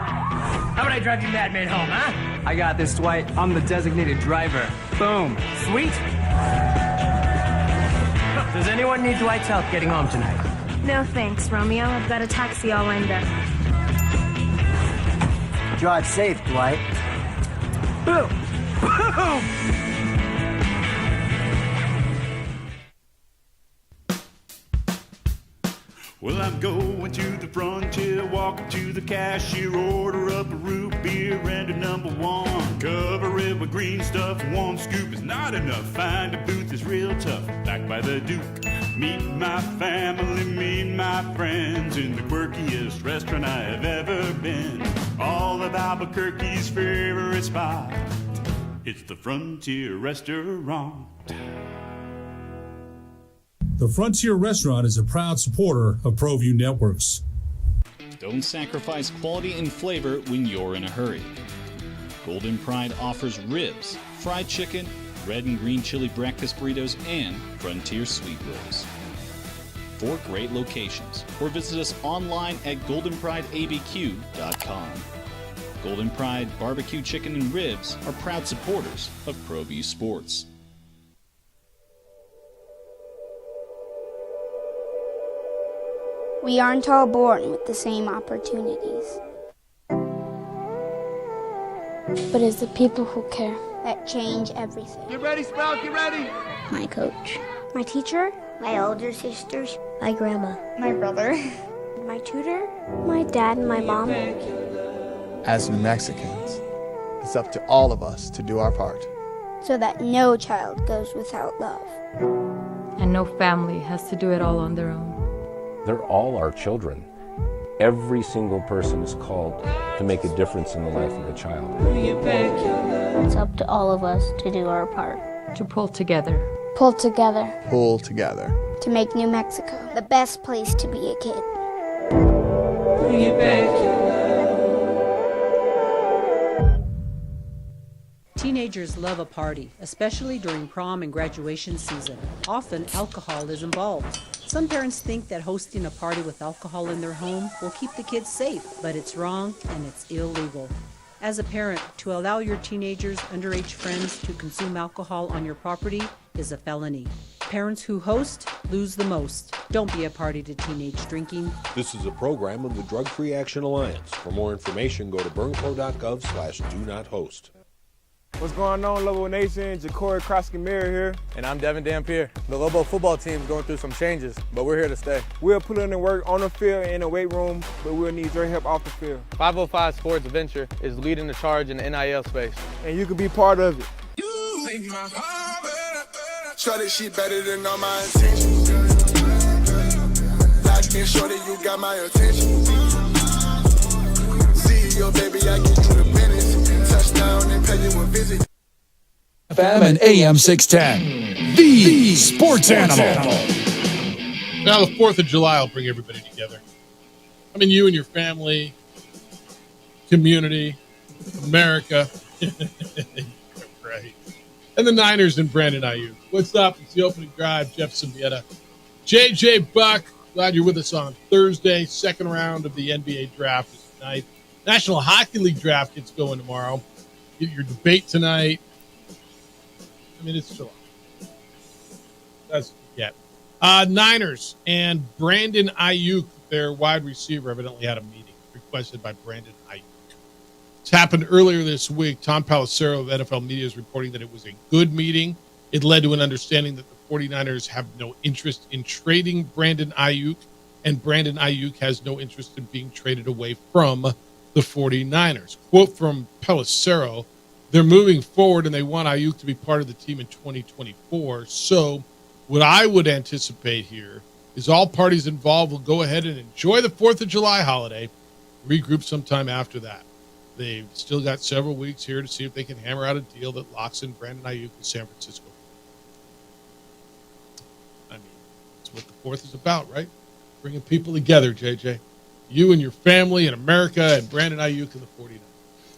How about I drive you madman home, huh? I got this, Dwight. I'm the designated driver. Boom. Sweet. Does anyone need Dwight's help getting home tonight? No thanks, Romeo. I've got a taxi all lined up. Drive safe, Dwight. Boom. Boom. Well, I'm going to the frontier, walking to the cashier, order up a root beer and a number one. Cover it with green stuff, one scoop is not enough. Find a booth is real tough, back by the Duke. Meet my family, meet my friends in the quirkiest restaurant I have ever been. All of Albuquerque's favorite spot, it's the Frontier Restaurant. The Frontier Restaurant is a proud supporter of ProView Networks. Don't sacrifice quality and flavor when you're in a hurry. Golden Pride offers ribs, fried chicken, red and green chili breakfast burritos, and Frontier sweet rolls. 4 great locations, or visit us online at goldenprideabq.com. Golden Pride Barbecue Chicken and Ribs are proud supporters of ProView Sports. We aren't all born with the same opportunities. But it's the people who care that change everything. Get ready, Sprout, get ready! My coach, my teacher, my older sisters, my grandma, my brother, my tutor, my dad, and my mom. As New Mexicans, it's up to all of us to do our part. So that no child goes without love. And no family has to do it all on their own. They're all our children. Every single person is called to make a difference in the life of a child. It's up to all of us to do our part. To pull together. Pull together. Pull together. To make New Mexico the best place to be a kid. Teenagers love a party, especially during prom and graduation season. Often, alcohol is involved. Some parents think that hosting a party with alcohol in their home will keep the kids safe, but it's wrong and it's illegal. As a parent, to allow your teenagers' underage friends to consume alcohol on your property is a felony. Parents who host lose the most. Don't be a party to teenage drinking. This is a program of the Drug Free Action Alliance. For more information, go to burnco.gov/do-not-host. What's going on, Lobo Nation? Ja'Cory Krosky-Miller here. And I'm Devin Dampier. The Lobo football team's going through some changes, but we're here to stay. We'll put in the work on the field and in the weight room, but we'll need your help off the field. 505 Sports Venture is leading the charge in the NIL space. And you can be part of it. Shorty, she better than all my intentions. Like me, shorty, you got my attention. CEO, baby, I get you the business. Touchdown and pay you a visit. FM and AM 610, the sports animal. Now, the 4th of July will bring everybody together. I mean, you and your family, community, America. Right. And the Niners and Brandon Ayuk. What's up? It's the opening drive. Jeff Symbieta. JJ Buck. Glad you're with us on Thursday. Second round of the NBA draft is tonight. National Hockey League draft gets going tomorrow. Get your debate tonight. I mean, it's July. That's what you get. Niners and Brandon Ayuk, their wide receiver, evidently had a meeting requested by Brandon Ayuk. It's happened earlier this week. Tom Pelissero of NFL Media is reporting that it was a good meeting. It led to an understanding that the 49ers have no interest in trading Brandon Ayuk, and Brandon Ayuk has no interest in being traded away from the 49ers. Quote from Pelissero, they're moving forward and they want Ayuk to be part of the team in 2024. So what I would anticipate here is all parties involved will go ahead and enjoy the 4th of July holiday, regroup sometime after that. They've still got several weeks here to see if they can hammer out a deal that locks in Brandon Ayuk in San Francisco. I mean, that's what the 4th is about, right? Bringing people together, JJ. You and your family and America and Brandon Ayuk and the 49ers.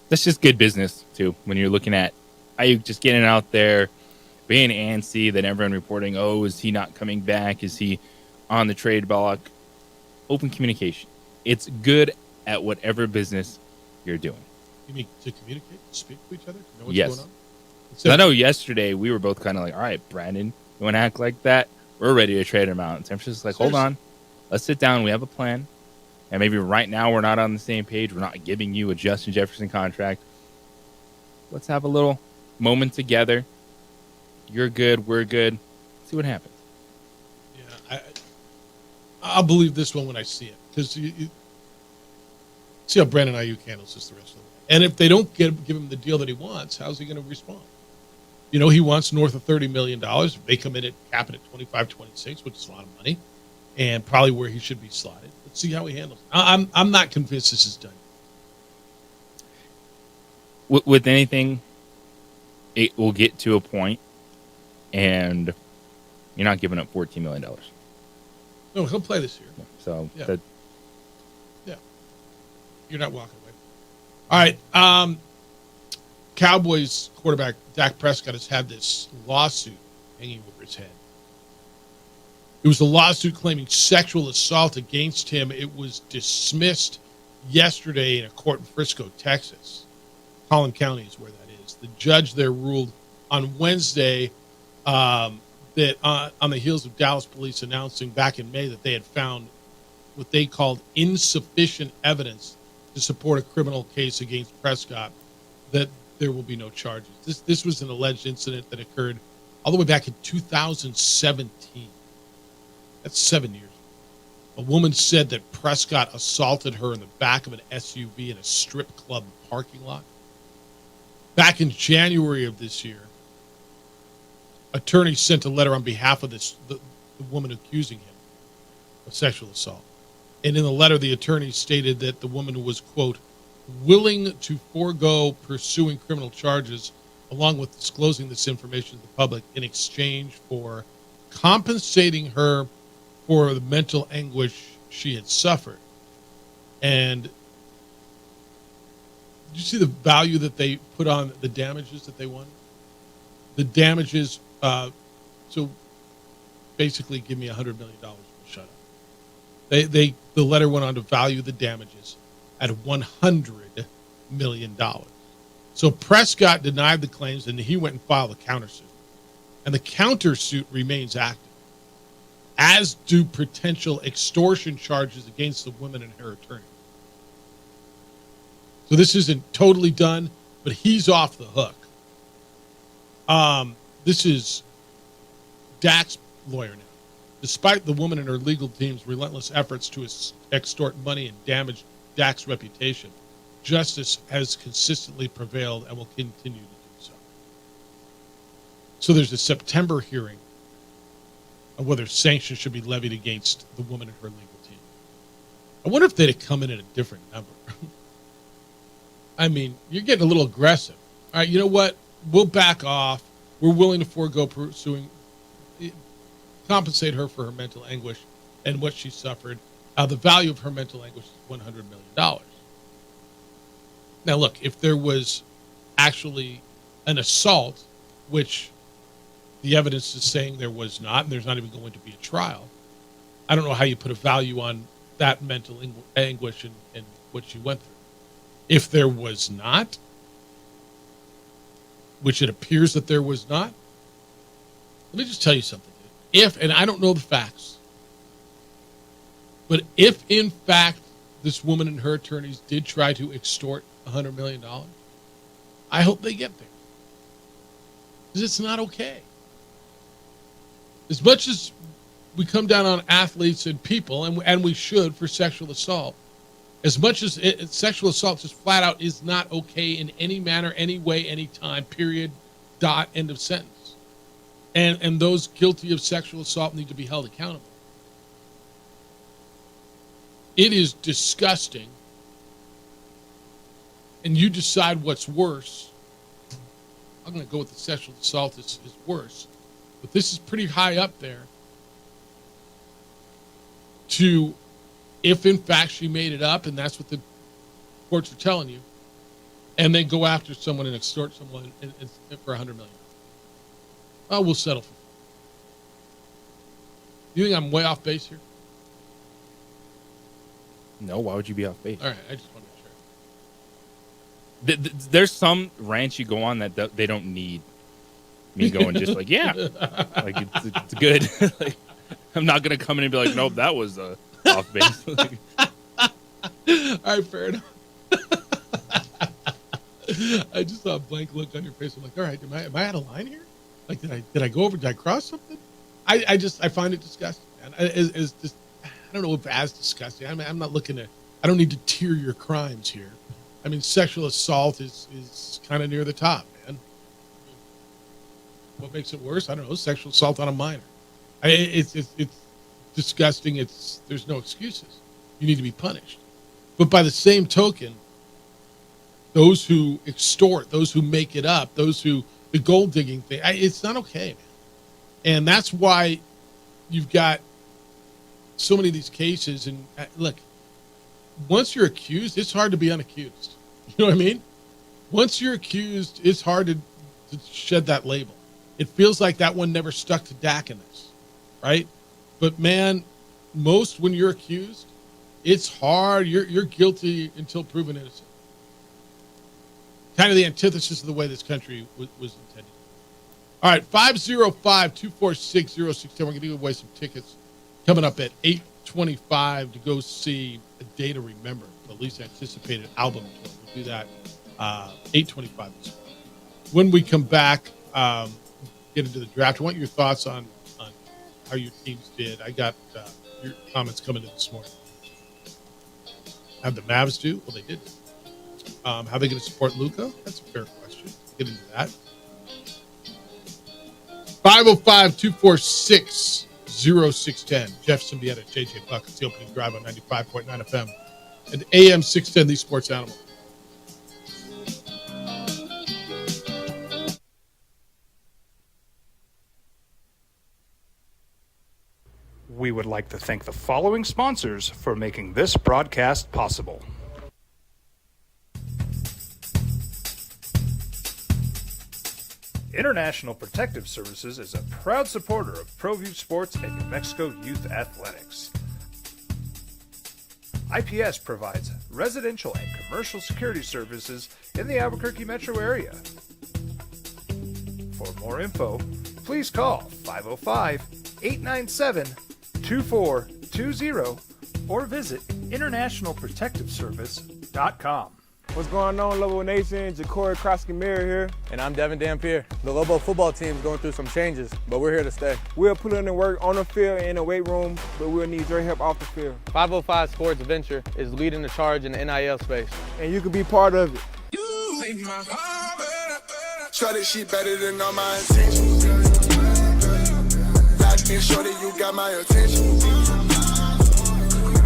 That's just good business, too, when you're looking at Ayuk just getting out there, being antsy, then everyone reporting, oh, is he not coming back? Is he on the trade block? Open communication. It's good at whatever business you're doing. You mean to communicate, to speak to each other, to know what's Yes. going on? So I know yesterday we were both kind of like, all right, Brandon, you want to act like that? We're ready to trade him out. And Sam's just like, hold on. Let's sit down. We have a plan. And maybe right now we're not on the same page. We're not giving you a Justin Jefferson contract. Let's have a little moment together. You're good. We're good. See what happens. Yeah, I'll believe this one when I see it. Because you see how Brandon Ayuk handles this the rest of the way. And if they don't give him the deal that he wants, how's he going to respond? You know, he wants north of $30 million. They come in at cap it at 25-26, which is a lot of money, and probably where he should be slotted. Let's see how he handles it. I'm not convinced this is done. With anything, it will get to a point, and you're not giving up $14 million. No, he'll play this year. So Yeah. You're not walking away. All right. Cowboys quarterback Dak Prescott has had this lawsuit hanging over his head. It was a lawsuit claiming sexual assault against him. It was dismissed yesterday in a court in Frisco, Texas. Collin County is where that is. The judge there ruled on Wednesday that on the heels of Dallas police announcing back in May that they had found what they called insufficient evidence to support a criminal case against Prescott, that there will be no charges. This was an alleged incident that occurred all the way back in 2017. That's 7 years. A woman said that Prescott assaulted her in the back of an SUV in a strip club parking lot. Back in January of this year, attorneys sent a letter on behalf of the woman accusing him of sexual assault. And in the letter, the attorney stated that the woman was, quote, willing to forego pursuing criminal charges along with disclosing this information to the public in exchange for compensating her for the mental anguish she had suffered. And did you see the value that they put on the damages that they wanted? The damages, so basically give me $100 million. Shut up. The letter went on to value the damages at $100 million. So Prescott denied the claims, and he went and filed a countersuit. And the countersuit remains active, as do potential extortion charges against the woman and her attorney. So this isn't totally done, but he's off the hook. This is Dak's lawyer now. Despite the woman and her legal team's relentless efforts to extort money and damage Dak's reputation, justice has consistently prevailed and will continue to do so. So there's a September hearing of whether sanctions should be levied against the woman and her legal team. I wonder if they'd have come in at a different number. I mean, you're getting a little aggressive. All right, you know what? We'll back off. We're willing to forego compensate her for her mental anguish and what she suffered. The value of her mental anguish is $100 million. Now, look, if there was actually an assault, which the evidence is saying there was not, and there's not even going to be a trial, I don't know how you put a value on that mental anguish and what she went through. If there was not, which it appears that there was not, let me just tell you something. If, and I don't know the facts, but if in fact this woman and her attorneys did try to extort $100 million, I hope they get there. Because it's not okay. As much as we come down on athletes and people, and we should for sexual assault, as much as sexual assault just flat out is not okay in any manner, any way, any time, period, dot, end of sentence. And those guilty of sexual assault need to be held accountable. It is disgusting. And you decide what's worse. I'm going to go with the sexual assault is worse. But this is pretty high up there. To, if in fact she made it up, and that's what the courts are telling you, and then go after someone and extort someone for $100 million. Oh, we'll settle for it. You think I'm way off base here? No, why would you be off base? All right, I just want to make There's some rants you go on that they don't need me going just like, yeah, like it's good. Like, I'm not gonna come in and be like, nope, that was off base. Like, all right, fair enough. I just saw a blank look on your face. I'm like, all right, am I out of line here? Like, did I go over? Did I cross something? I find it disgusting, man. It's just, I don't know if as disgusting. I mean, I'm not looking at. I don't need to tier your crimes here. I mean, sexual assault is kind of near the top, man. What makes it worse? I don't know. Sexual assault on a minor. It's disgusting. There's no excuses. You need to be punished. But by the same token, those who extort, those who make it up, the gold digging thing, it's not okay, man. And that's why you've got so many of these cases. And look, once you're accused, it's hard to be unaccused. You know what I mean? Once you're accused, it's hard to shed that label. It feels like that one never stuck to Dak in this, right? But man, most when you're accused, it's hard. You're guilty until proven innocent. Kind of the antithesis of the way this country was intended. All right, 505-246-0610. We're going to give away some tickets coming up at 8:25 to go see A Day to Remember, the least anticipated album tour. We'll do that 8:25 this morning. When we come back, get into the draft. I want your thoughts on how your teams did. I got your comments coming in this morning. How'd the Mavs do? Well, they did. How are they going to support Luka? That's a fair question. Get into that. 505-246-0610. Jeff Symbieta, JJ Buck. It's the opening drive on 95.9 FM and AM 610, the Sports Animal. We would like to thank the following sponsors for making this broadcast possible. International Protective Services is a proud supporter of ProView Sports and New Mexico Youth Athletics. IPS provides residential and commercial security services in the Albuquerque metro area. For more info, please call 505-897-2420 or visit internationalprotectiveservice.com. What's going on, Lobo Nation? Ja'Cory Krosky-Miller here. And I'm Devin Dampier. The Lobo football team's going through some changes, but we're here to stay. We'll put in the work on the field and in the weight room, but we'll need your help off the field. 505 Sports Venture is leading the charge in the NIL space. And you can be part of it. Shorty, she better than all my intentions. Locked in, shorty, you got my attention.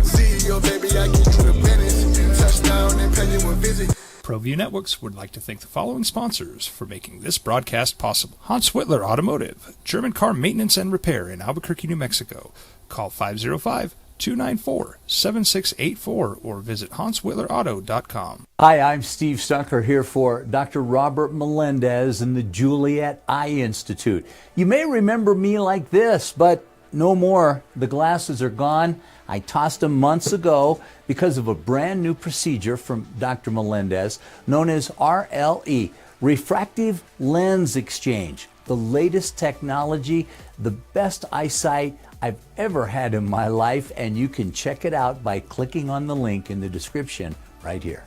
CEO, baby, I get you the business. Touchdown and pay you a visit. ProView Networks would like to thank the following sponsors for making this broadcast possible. Hans Whitler Automotive, German car maintenance and repair in Albuquerque, New Mexico. Call 505-294-7684 or visit HansWhitlerAuto.com. Hi, I'm Steve Stunker here for Dr. Robert Melendez and the Juliet Eye Institute. You may remember me like this, but no more. The glasses are gone. I tossed them months ago because of a brand new procedure from Dr. Melendez known as RLE, Refractive Lens Exchange. The latest technology, the best eyesight I've ever had in my life, and you can check it out by clicking on the link in the description right here.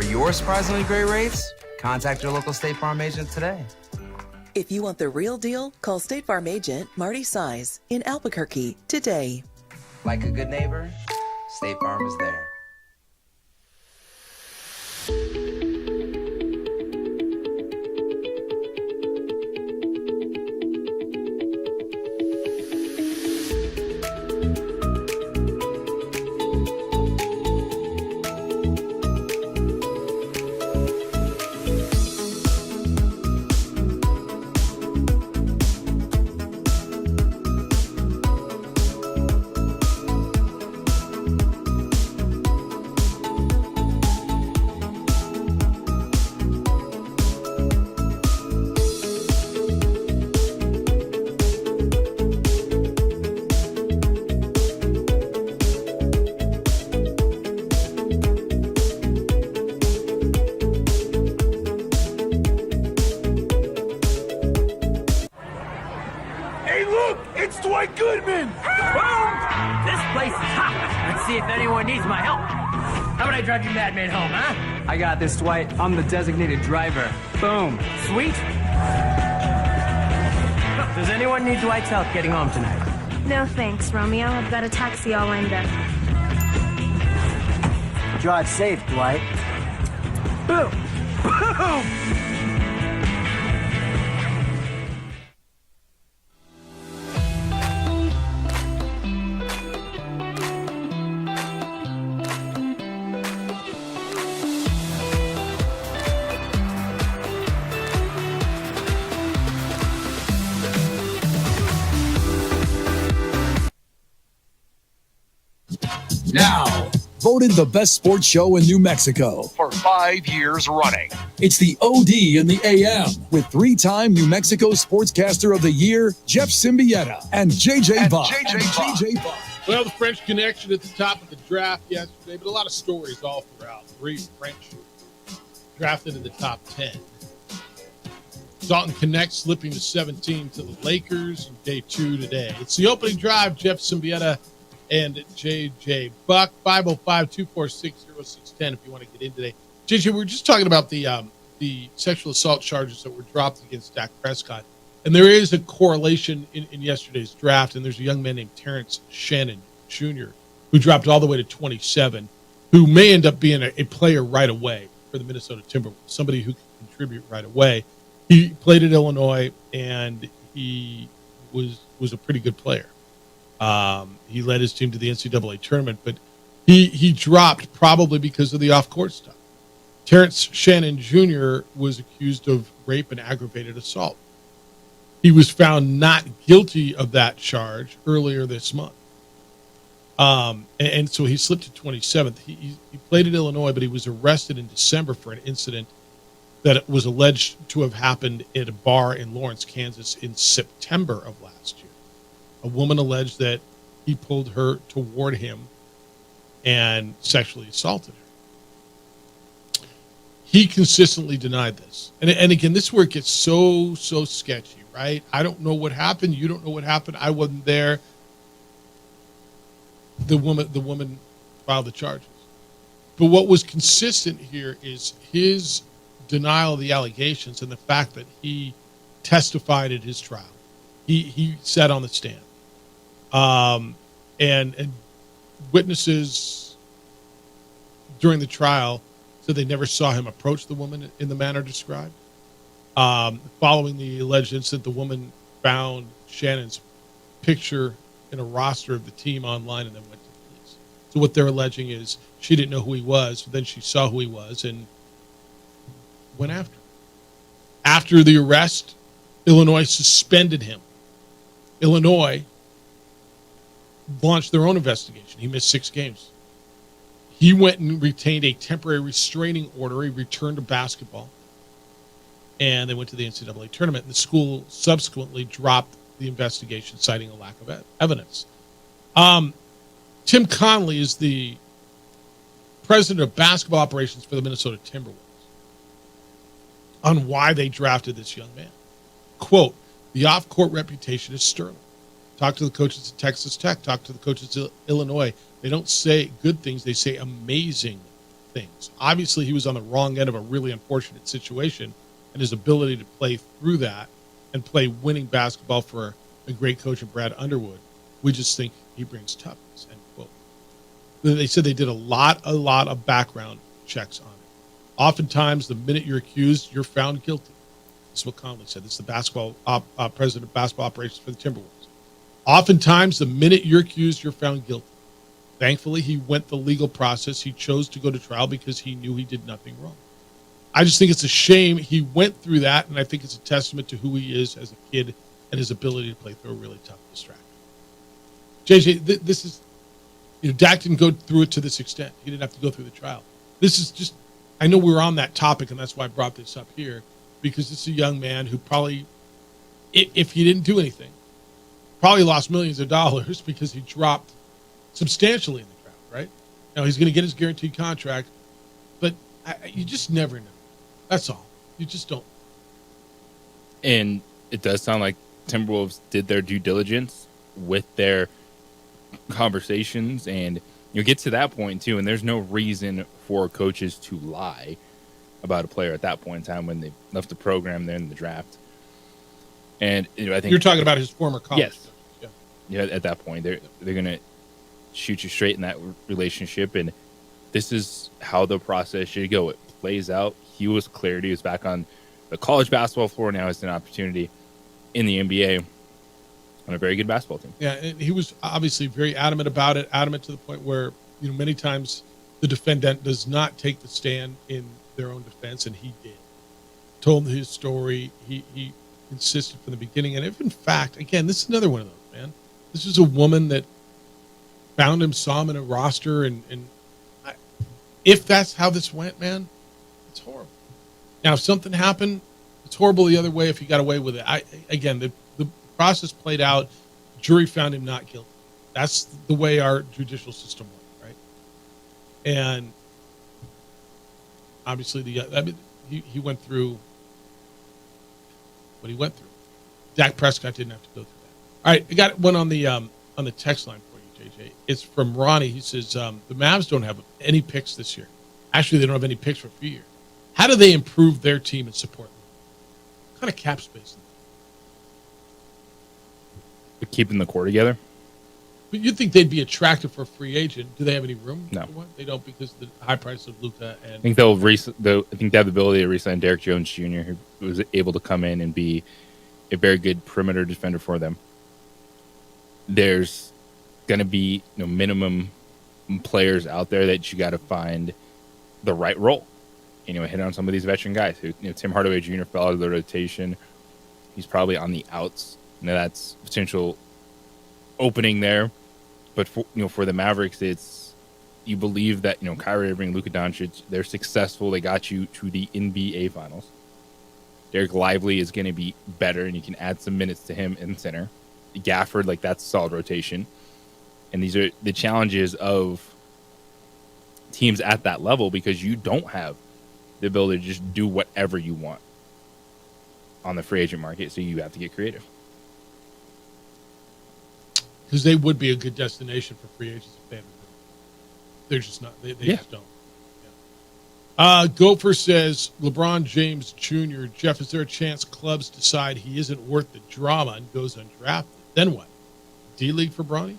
Your surprisingly great rates? Contact your local State Farm agent today. If you want the real deal, call State Farm agent Marty Size in Albuquerque today. Like a good neighbor, State Farm is there. and see if anyone needs my help. How about I drive you madman home, huh? I got this, Dwight. I'm the designated driver. Boom. Sweet. Does anyone need Dwight's help getting home tonight? No thanks, Romeo. I've got a taxi all lined up. Drive safe, Dwight. Boom. Boom. Now, voted the best sports show in New Mexico for 5 years running. It's the OD in the AM with 3-time New Mexico Sportscaster of the Year, Jeff Symbieta and JJ Buck. Well, the French Connection at the top of the draft yesterday, but a lot of stories all throughout. 3 French drafted in the top 10. Dalton Connect slipping to 17 to the Lakers in day 2 today. It's the opening drive, Jeff Symbieta and JJ Buck. 505-246-0610 if you want to get in today. JJ, we were just talking about the sexual assault charges that were dropped against Dak Prescott. And there is a correlation in yesterday's draft, and there's a young man named Terrence Shannon Jr. who dropped all the way to 27, who may end up being a player right away for the Minnesota Timberwolves, somebody who can contribute right away. He played at Illinois, and he was a pretty good player. He led his team to the NCAA tournament, but he dropped probably because of the off-court stuff. Terrence Shannon Jr. was accused of rape and aggravated assault. He was found not guilty of that charge earlier this month. And so he slipped to 27th. He played at Illinois, but he was arrested in December for an incident that was alleged to have happened at a bar in Lawrence, Kansas in September of last year. A woman alleged that he pulled her toward him and sexually assaulted her. He consistently denied this. And again, this is where it gets so sketchy, right? I don't know what happened. You don't know what happened. I wasn't there. The woman filed the charges. But what was consistent here is his denial of the allegations and the fact that he testified at his trial. He sat on the stand. And witnesses during the trial said they never saw him approach the woman in the manner described. Following the alleged incident, the woman found Shannon's picture in a roster of the team online and then went to the police. So what they're alleging is she didn't know who he was, but then she saw who he was and went after him. After the arrest, Illinois suspended him. Illinois launched their own investigation. He missed 6 games. He went and retained a temporary restraining order. He returned to basketball. And they went to the NCAA tournament. And the school subsequently dropped the investigation, citing a lack of evidence. Tim Conley is the president of basketball operations for the Minnesota Timberwolves on why they drafted this young man. Quote, the off-court reputation is sterling. Talk to the coaches at Texas Tech. Talk to the coaches at Illinois. They don't say good things. They say amazing things. Obviously, he was on the wrong end of a really unfortunate situation, and his ability to play through that and play winning basketball for a great coach in Brad Underwood, we just think he brings toughness, end quote. They said they did a lot of background checks on it. Oftentimes, the minute you're accused, you're found guilty. This is what Conley said. This is the basketball president of basketball operations for the Timberwolves. Oftentimes, the minute you're accused, you're found guilty. Thankfully, he went the legal process. He chose to go to trial because he knew he did nothing wrong. I just think it's a shame he went through that, and I think it's a testament to who he is as a kid and his ability to play through a really tough distraction. JJ, this is, Dak didn't go through it to this extent. He didn't have to go through the trial. This is just, I know we're on that topic, and that's why I brought this up here, because it's a young man who probably, if he didn't do anything, probably lost millions of dollars because he dropped substantially in the draft, right? Now he's going to get his guaranteed contract, but you just never know. That's all. You just don't. And it does sound like Timberwolves did their due diligence with their conversations and You get to that point too, and there's no reason for coaches to lie about a player at that point in time when they left the program there in the draft. And I think you're talking about his former college. Yes. Yeah. At that point, they're gonna shoot you straight in that relationship, and this is how the process should go. It plays out. He was cleared. He was back on the college basketball floor. Now it's an opportunity in the NBA on a very good basketball team. Yeah, and he was obviously very adamant about it, adamant to the point where, many times the defendant does not take the stand in their own defense, and he did. Told his story. He insisted from the beginning. And if, in fact, again, this is another one of those, man. This is a woman that found him, saw him in a roster, and if that's how this went, man, it's horrible. Now, if something happened, it's horrible the other way if he got away with it. Again, the process played out. Jury found him not guilty. That's the way our judicial system works, right? And obviously, he went through what he went through. Dak Prescott didn't have to go through that. All right, I got one on the text line for you, JJ. It's from Ronnie. He says the Mavs don't have any picks this year. Actually, they don't have any picks for a few years. How do they improve their team and support them? What kind of cap space? Keeping the core together. But you'd think they'd be attractive for a free agent. Do they have any room? No, they don't, because of the high price of Luka. And I think they have the ability to re-sign Derek Jones Jr., who was able to come in and be a very good perimeter defender for them. There's going to be minimum players out there that you got to find the right role. Hit on some of these veteran guys. Tim Hardaway Jr. fell out of the rotation. He's probably on the outs. That's potential opening there. But for the Mavericks, it's you believe that Kyrie Irving, Luka Doncic, they're successful. They got you to the NBA Finals. Derek Lively is going to be better, and you can add some minutes to him in center. Gafford, that's a solid rotation. And these are the challenges of teams at that level, because you don't have the ability to just do whatever you want on the free agent market, so you have to get creative. Because they would be a good destination for free agents if they had. They're just not. They just don't. Yeah. Gopher says, LeBron James Jr., Jeff, is there a chance clubs decide he isn't worth the drama and goes undrafted? Then what? D-League for Bronny?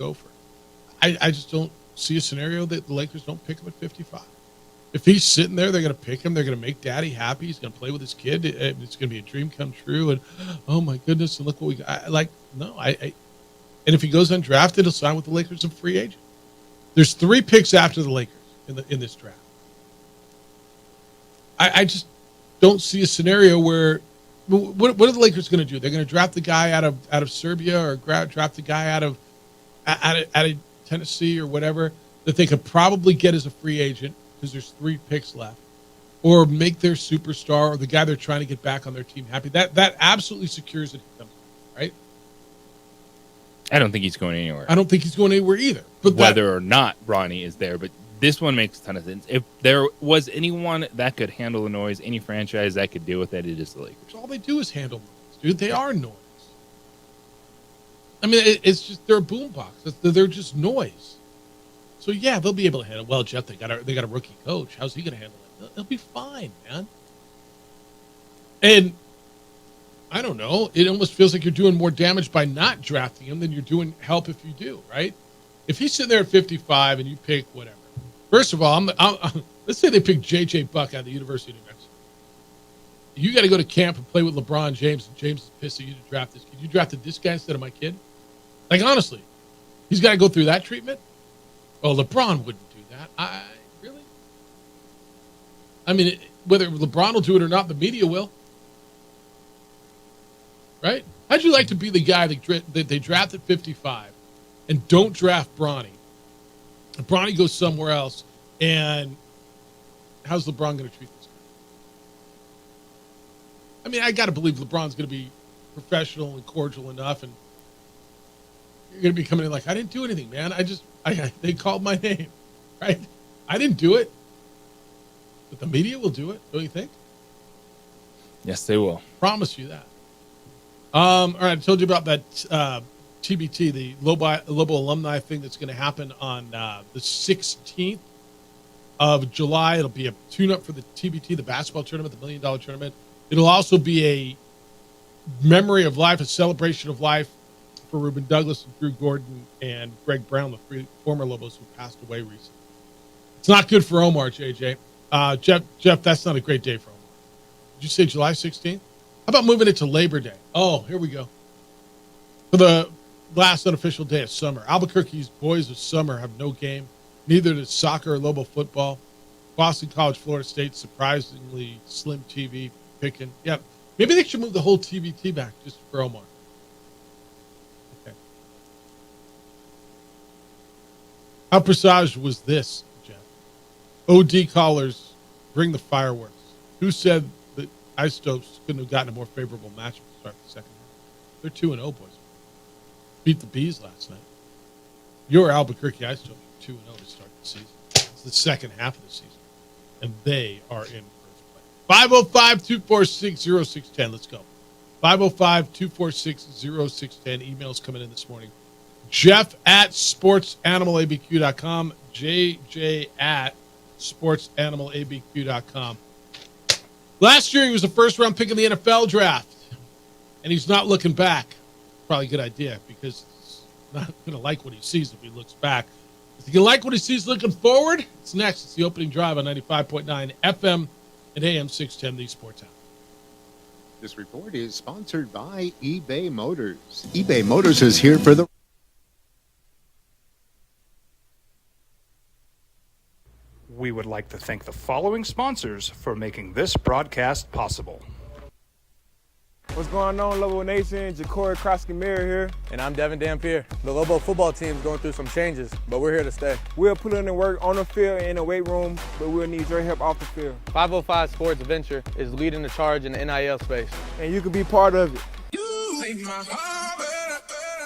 Gopher. I just don't see a scenario that the Lakers don't pick him at 55. If he's sitting there, they're going to pick him. They're going to make daddy happy. He's going to play with his kid. It's going to be a dream come true. And, oh, my goodness, and look what we got. And if he goes undrafted, he'll sign with the Lakers as a free agent. There's 3 picks after the Lakers in this draft. I just don't see a scenario where what are the Lakers going to do? They're going to draft the guy out of Serbia, or draft the guy out of Tennessee or whatever that they could probably get as a free agent, because there's 3 picks left, or make their superstar or the guy they're trying to get back on their team happy. That absolutely secures it, right? I don't think he's going anywhere. I don't think he's going anywhere either. But whether or not Bronny is there, but this one makes a ton of sense. If there was anyone that could handle the noise, any franchise that could deal with it, it is the Lakers. All they do is handle noise, dude. They are noise. I mean, it's just, they're a boombox. They're just noise. So yeah, they'll be able to handle it. Well, Jeff, they got a rookie coach. How's he going to handle it? They'll be fine, man. And I don't know. It almost feels like you're doing more damage by not drafting him than you're doing help if you do, right? If he's sitting there at 55 and you pick whatever. First of all, let's say they pick J.J. Buck out of the University of New Mexico. You got to go to camp and play with LeBron James, and James is pissed at you to draft this kid. You drafted this guy instead of my kid? Honestly, he's got to go through that treatment? Oh, LeBron wouldn't do that. Really? I mean, whether LeBron will do it or not, the media will. Right? How'd you like to be the guy that they draft at 55 and don't draft Bronny? And Bronny goes somewhere else, and how's LeBron going to treat this guy? I mean, I got to believe LeBron's going to be professional and cordial enough, and you're going to be coming in like, I didn't do anything, man. They called my name, right? I didn't do it. But the media will do it, don't you think? Yes, they will. Promise you that. All right, I told you about that TBT, the Lobo alumni thing that's going to happen on the 16th of July. It'll be a tune-up for the TBT, the basketball tournament, the $1 million tournament. It'll also be a memory of life, a celebration of life for Reuben Douglas and Drew Gordon and Greg Brown, the three former Lobos who passed away recently. It's not good for Omar, JJ. Jeff, that's not a great day for Omar. Did you say July 16th? How about moving it to Labor Day? Oh, here we go. For the last unofficial day of summer. Albuquerque's Boys of Summer have no game. Neither does soccer or Lobo football. Boston College, Florida State, surprisingly slim TV picking. Yeah, maybe they should move the whole TBT back just for Omar. Okay. How presaged was this, Jeff? OD callers bring the fireworks. Who said that Isotopes couldn't have gotten a more favorable matchup to start the second half? They're 2-0, boys. Beat the Bees last night. Your Albuquerque Isotopes are 2-0 to start the season. It's the second half of the season. And they are in first place. 505-246-0610. Let's go. 505-246-0610. Emails coming in this morning. Jeff at sportsanimалabq.com. JJ at sportsanimалabq.com. Last year, he was the first-round pick in the NFL draft. And he's not looking back. Probably a good idea because he's not going to like what he sees if he looks back. If you like what he sees looking forward, it's next. It's the opening drive on 95.9 FM and AM 610, the Sports Hour. This report is sponsored by eBay Motors. eBay Motors is here for the... We would like to thank the following sponsors for making this broadcast possible. What's going on, Lobo Nation? Ja'Cory Krosky-Miller here. And I'm Devin Dampier. The Lobo football team is going through some changes, but we're here to stay. We'll put in the work on the field and in the weight room, but we'll need your help off the field. 505 Sports Venture is leading the charge in the NIL space. And you can be part of it.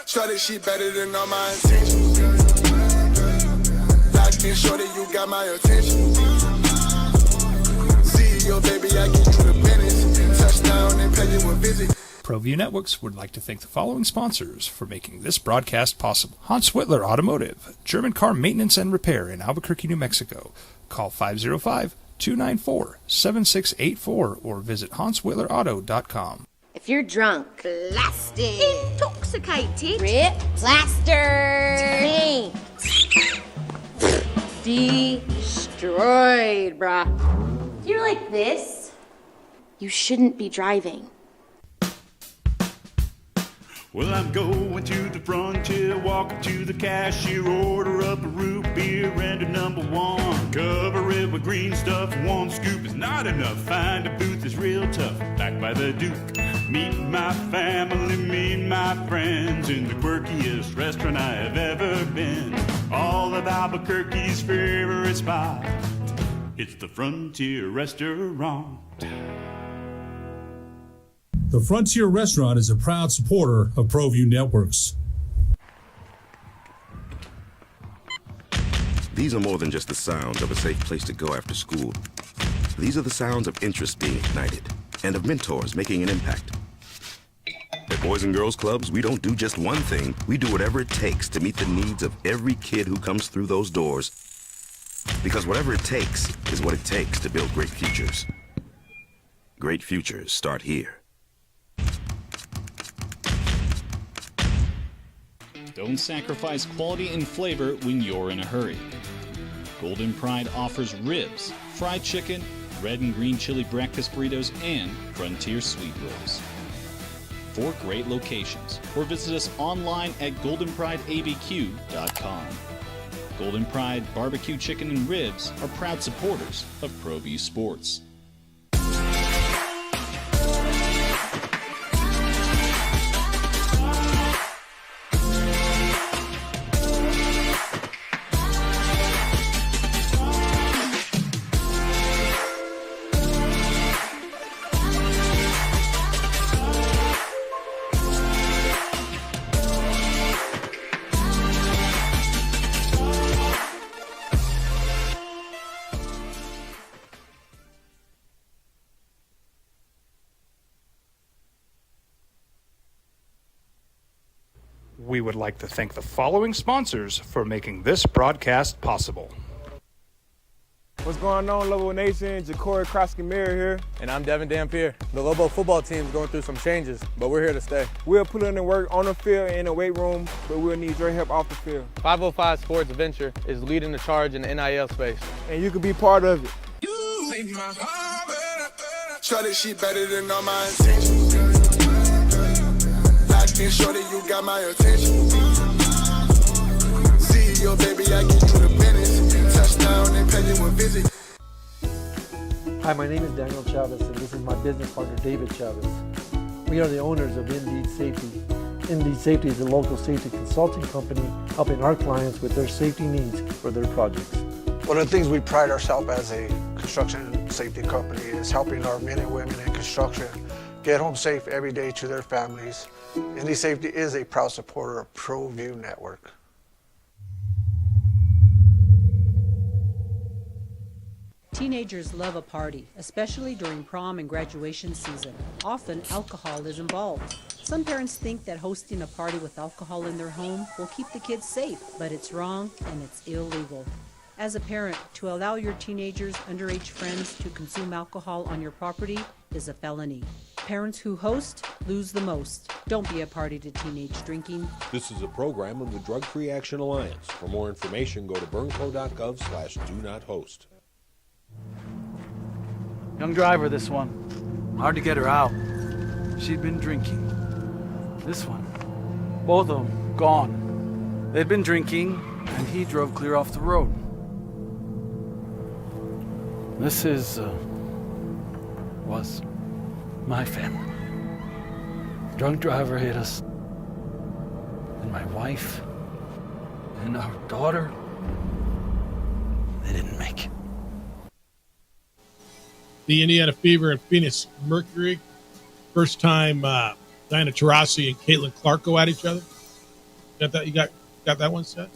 Shorty, she better than all my intentions. Locked in, shorty, you got my attention. CEO, baby, I get you the business. Touchdown and pay you a visit. ProView Networks would like to thank the following sponsors for making this broadcast possible. Hans Whitler Automotive, German car maintenance and repair in Albuquerque, New Mexico. Call 505-294-7684 or visit HansWhitlerAuto.com. If you're drunk, blasted, intoxicated, ripped, plastered, destroyed, bruh. If you're like this, you shouldn't be driving. Well, I'm going to the frontier, walking to the cashier, order up a root beer and a number one. Cover it with green stuff, one scoop is not enough. Find a booth is real tough, back by the Duke. Meet my family, meet my friends in the quirkiest restaurant I have ever been. All of Albuquerque's favorite spot, it's the Frontier Restaurant. The Frontier Restaurant is a proud supporter of ProView Networks. These are more than just the sounds of a safe place to go after school. These are the sounds of interest being ignited and of mentors making an impact. At Boys and Girls Clubs, we don't do just one thing. We do whatever it takes to meet the needs of every kid who comes through those doors. Because whatever it takes is what it takes to build great futures. Great futures start here. Don't sacrifice quality and flavor when you're in a hurry. Golden Pride offers ribs, fried chicken, red and green chili breakfast burritos, and Frontier sweet rolls. 4 great locations, or visit us online at goldenprideabq.com. Golden Pride Barbecue Chicken and Ribs are proud supporters of ProView Sports. we would like to thank the following sponsors for making this broadcast possible. What's going on, Lobo Nation? Ja'Cory Krosky-Miller here. And I'm Devin Dampier. The Lobo football team is going through some changes, but we're here to stay. We'll put in the work on the field and in the weight room, but we'll need your help off the field. 505 Sports Venture is leading the charge in the NIL space. And you can be part of it. Shorty, she better than all my intentions. Locked in, shorty, you got my attention. CEO, baby, I get you the business. Touchdown and pay you a visit. Hi, my name is Daniel Chavez, and this is my business partner, David Chavez. We are the owners of Indeed Safety. Indeed Safety is a local safety consulting company helping our clients with their safety needs for their projects. One of the things we pride ourselves as a construction safety company is helping our men and women in construction get home safe every day to their families. Indeed Safety is a proud supporter of ProView Network. Teenagers love a party, especially during prom and graduation season. Often, alcohol is involved. Some parents think that hosting a party with alcohol in their home will keep the kids safe, but it's wrong and it's illegal. As a parent, to allow your teenagers' underage friends to consume alcohol on your property is a felony. Parents who host lose the most. Don't be a party to teenage drinking. This is a program of the Drug Free Action Alliance. For more information, go to burnco.gov/do-not-host. Young driver, this one. Hard to get her out. She'd been drinking. This one. Both of them gone. They'd been drinking, and he drove clear off the road. This was my family. Drunk driver hit us. And my wife and our daughter, they didn't make it. The Indiana Fever and Phoenix Mercury. First time Diana Taurasi and Caitlin Clark go at each other. Got that? You got that one set?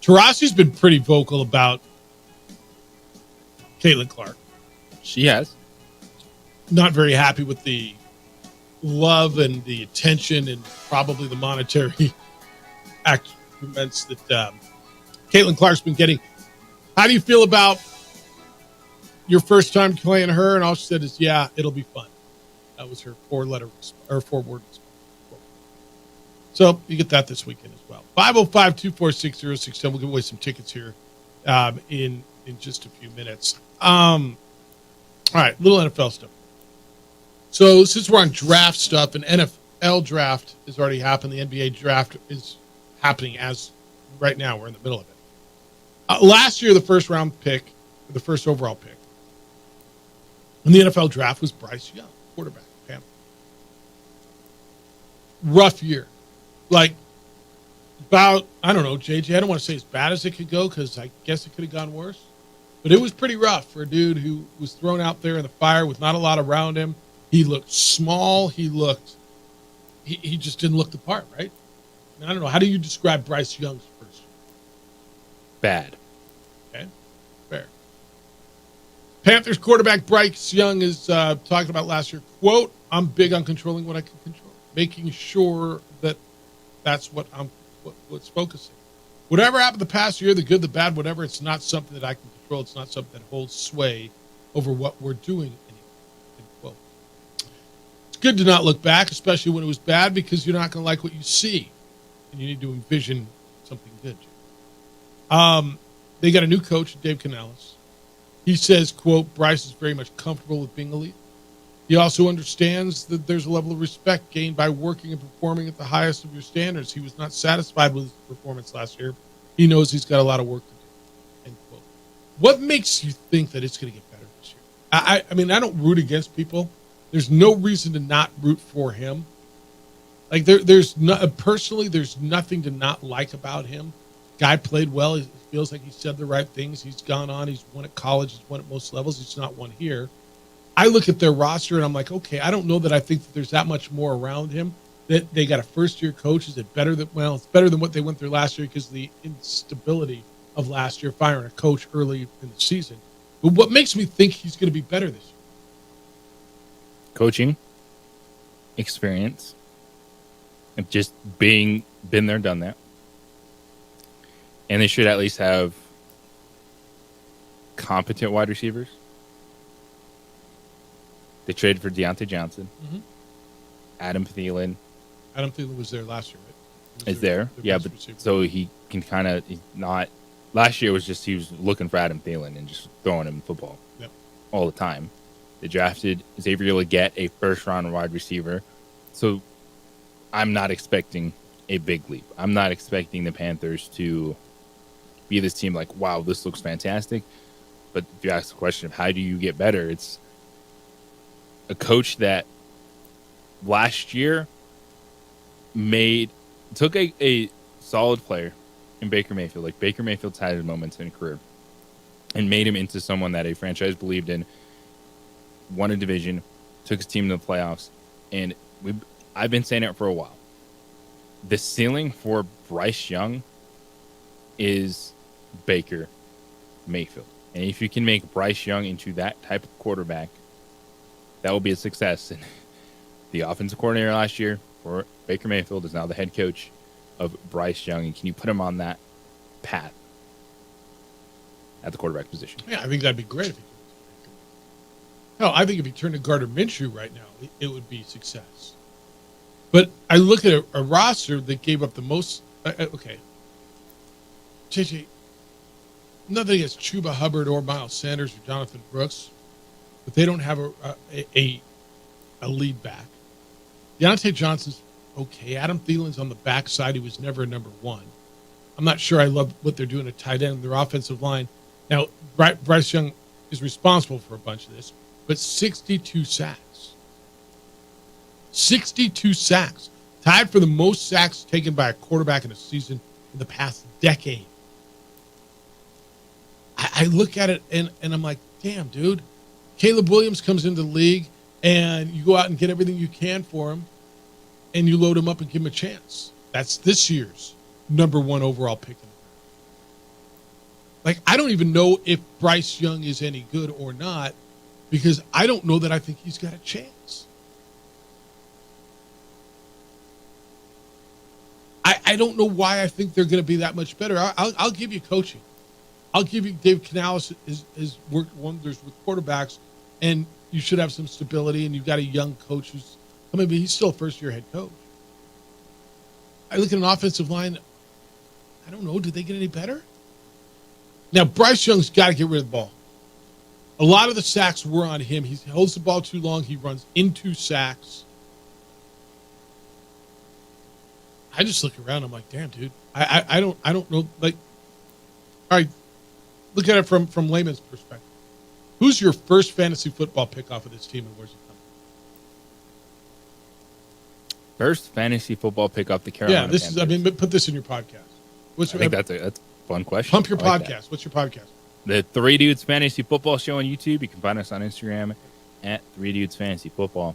Taurasi's been pretty vocal about Caitlin Clark. She has. Not very happy with the love and the attention and probably the monetary accumulations that Caitlin Clark's been getting. How do you feel about your first time playing her? And all she said is, yeah, it'll be fun. That was her four-word response. So you get that this weekend as well. 505-246-0610. We'll give away some tickets here in just a few minutes. All right, little NFL stuff. So since we're on draft stuff, an NFL draft has already happened. The NBA draft is happening as right now. We're in the middle of it. Last year, the first round pick, or the first overall pick, in the NFL draft was Bryce Young, quarterback. Panthers. Rough year. Like, about, I don't know, JJ, I don't want to say as bad as it could go because I guess it could have gone worse. But it was pretty rough for a dude who was thrown out there in the fire with not a lot around him. He looked small. He just didn't look the part, right? And I don't know. How do you describe Bryce Young's first year? Bad. Okay, fair. Panthers quarterback Bryce Young is talking about last year, quote, I'm big on controlling what I can control, making sure that that's what's focusing. Whatever happened the past year, the good, the bad, whatever, it's not something that I can control. It's not something that holds sway over what we're doing anymore. End quote. It's good to not look back, especially when it was bad, because you're not going to like what you see. And you need to envision something good. They got a new coach, Dave Canales. He says, quote, Bryce is very much comfortable with being elite. He also understands that there's a level of respect gained by working and performing at the highest of your standards. He was not satisfied with his performance last year. He knows he's got a lot of work to do. End quote. What makes you think that it's going to get better this year? I mean, I don't root against people. There's no reason to not root for him. Like there's nothing to not like about him. Guy played well. It feels like he said the right things. He's gone on. He's won at college. He's won at most levels. He's not won here. I look at their roster and I'm like, okay, I don't know that I think that there's that much more around him. That they got a first-year coach. Is it better than? Well, it's better than what they went through last year because of the instability of last year, firing a coach early in the season. But what makes me think he's going to be better this year? Coaching, experience, Just been there, done that. And they should at least have competent wide receivers. They traded for Deontay Johnson. Mhm. Adam Thielen. Adam Thielen was there last year, right? He was Is there? their Yeah, best but receiver. so he can kind of not. Last year was just he was looking for Adam Thielen and just throwing him football Yep. all the time. They drafted Xavier Legette, a first-round wide receiver. So I'm not expecting a big leap. I'm not expecting the Panthers to be this team like, wow, this looks fantastic. But if you ask the question of how do you get better, it's a coach that last year took a solid player in Baker Mayfield. Like Baker Mayfield's had his moments in a career and made him into someone that a franchise believed in, won a division, took his team to the playoffs. And I've been saying it for a while. The ceiling for Bryce Young is Baker Mayfield. And if you can make Bryce Young into that type of quarterback, that will be a success. And the offensive coordinator last year for Baker Mayfield is now the head coach of Bryce Young. And can you put him on that path at the quarterback position? Yeah, I think that'd be great if he could. No, I think if he turned to Gardner Minshew right now, it would be success. But I look at a roster that gave up the most. Okay. JJ, nothing against Chuba Hubbard or Miles Sanders or Jonathan Brooks, but they don't have a lead back. Deontay Johnson's okay. Adam Thielen's on the backside. He was never a number one. I'm not sure I love what they're doing at tight end, their offensive line. Now, Bryce Young is responsible for a bunch of this, but 62 sacks. 62 sacks. Tied for the most sacks taken by a quarterback in a season in the past decade. I look at it and I'm like, damn, dude. Caleb Williams comes into the league and you go out and get everything you can for him and you load him up and give him a chance. That's this year's number one overall pick. Like, I don't even know if Bryce Young is any good or not because I don't know that I think he's got a chance. I don't know why I think they're going to be that much better. I'll give you coaching. I'll give you Dave Canales has worked wonders with quarterbacks, and you should have some stability, and you've got a young coach who's, I mean, he's still a first-year head coach. I look at an offensive line, I don't know, did they get any better? Now, Bryce Young's got to get rid of the ball. A lot of the sacks were on him. He holds the ball too long. He runs into sacks. I just look around. I'm like, damn, dude. I don't know. Like, all right, look at it from layman's perspective. Who's your first fantasy football pick off of this team, and where's it coming? First fantasy football pick off the Carolina. Yeah, this Panthers. is. I mean, put this in your podcast. I think that's a fun question. Pump your I like podcast. that. What's your podcast? The Three Dudes Fantasy Football Show on YouTube. You can find us on Instagram at Three Dudes Fantasy Football.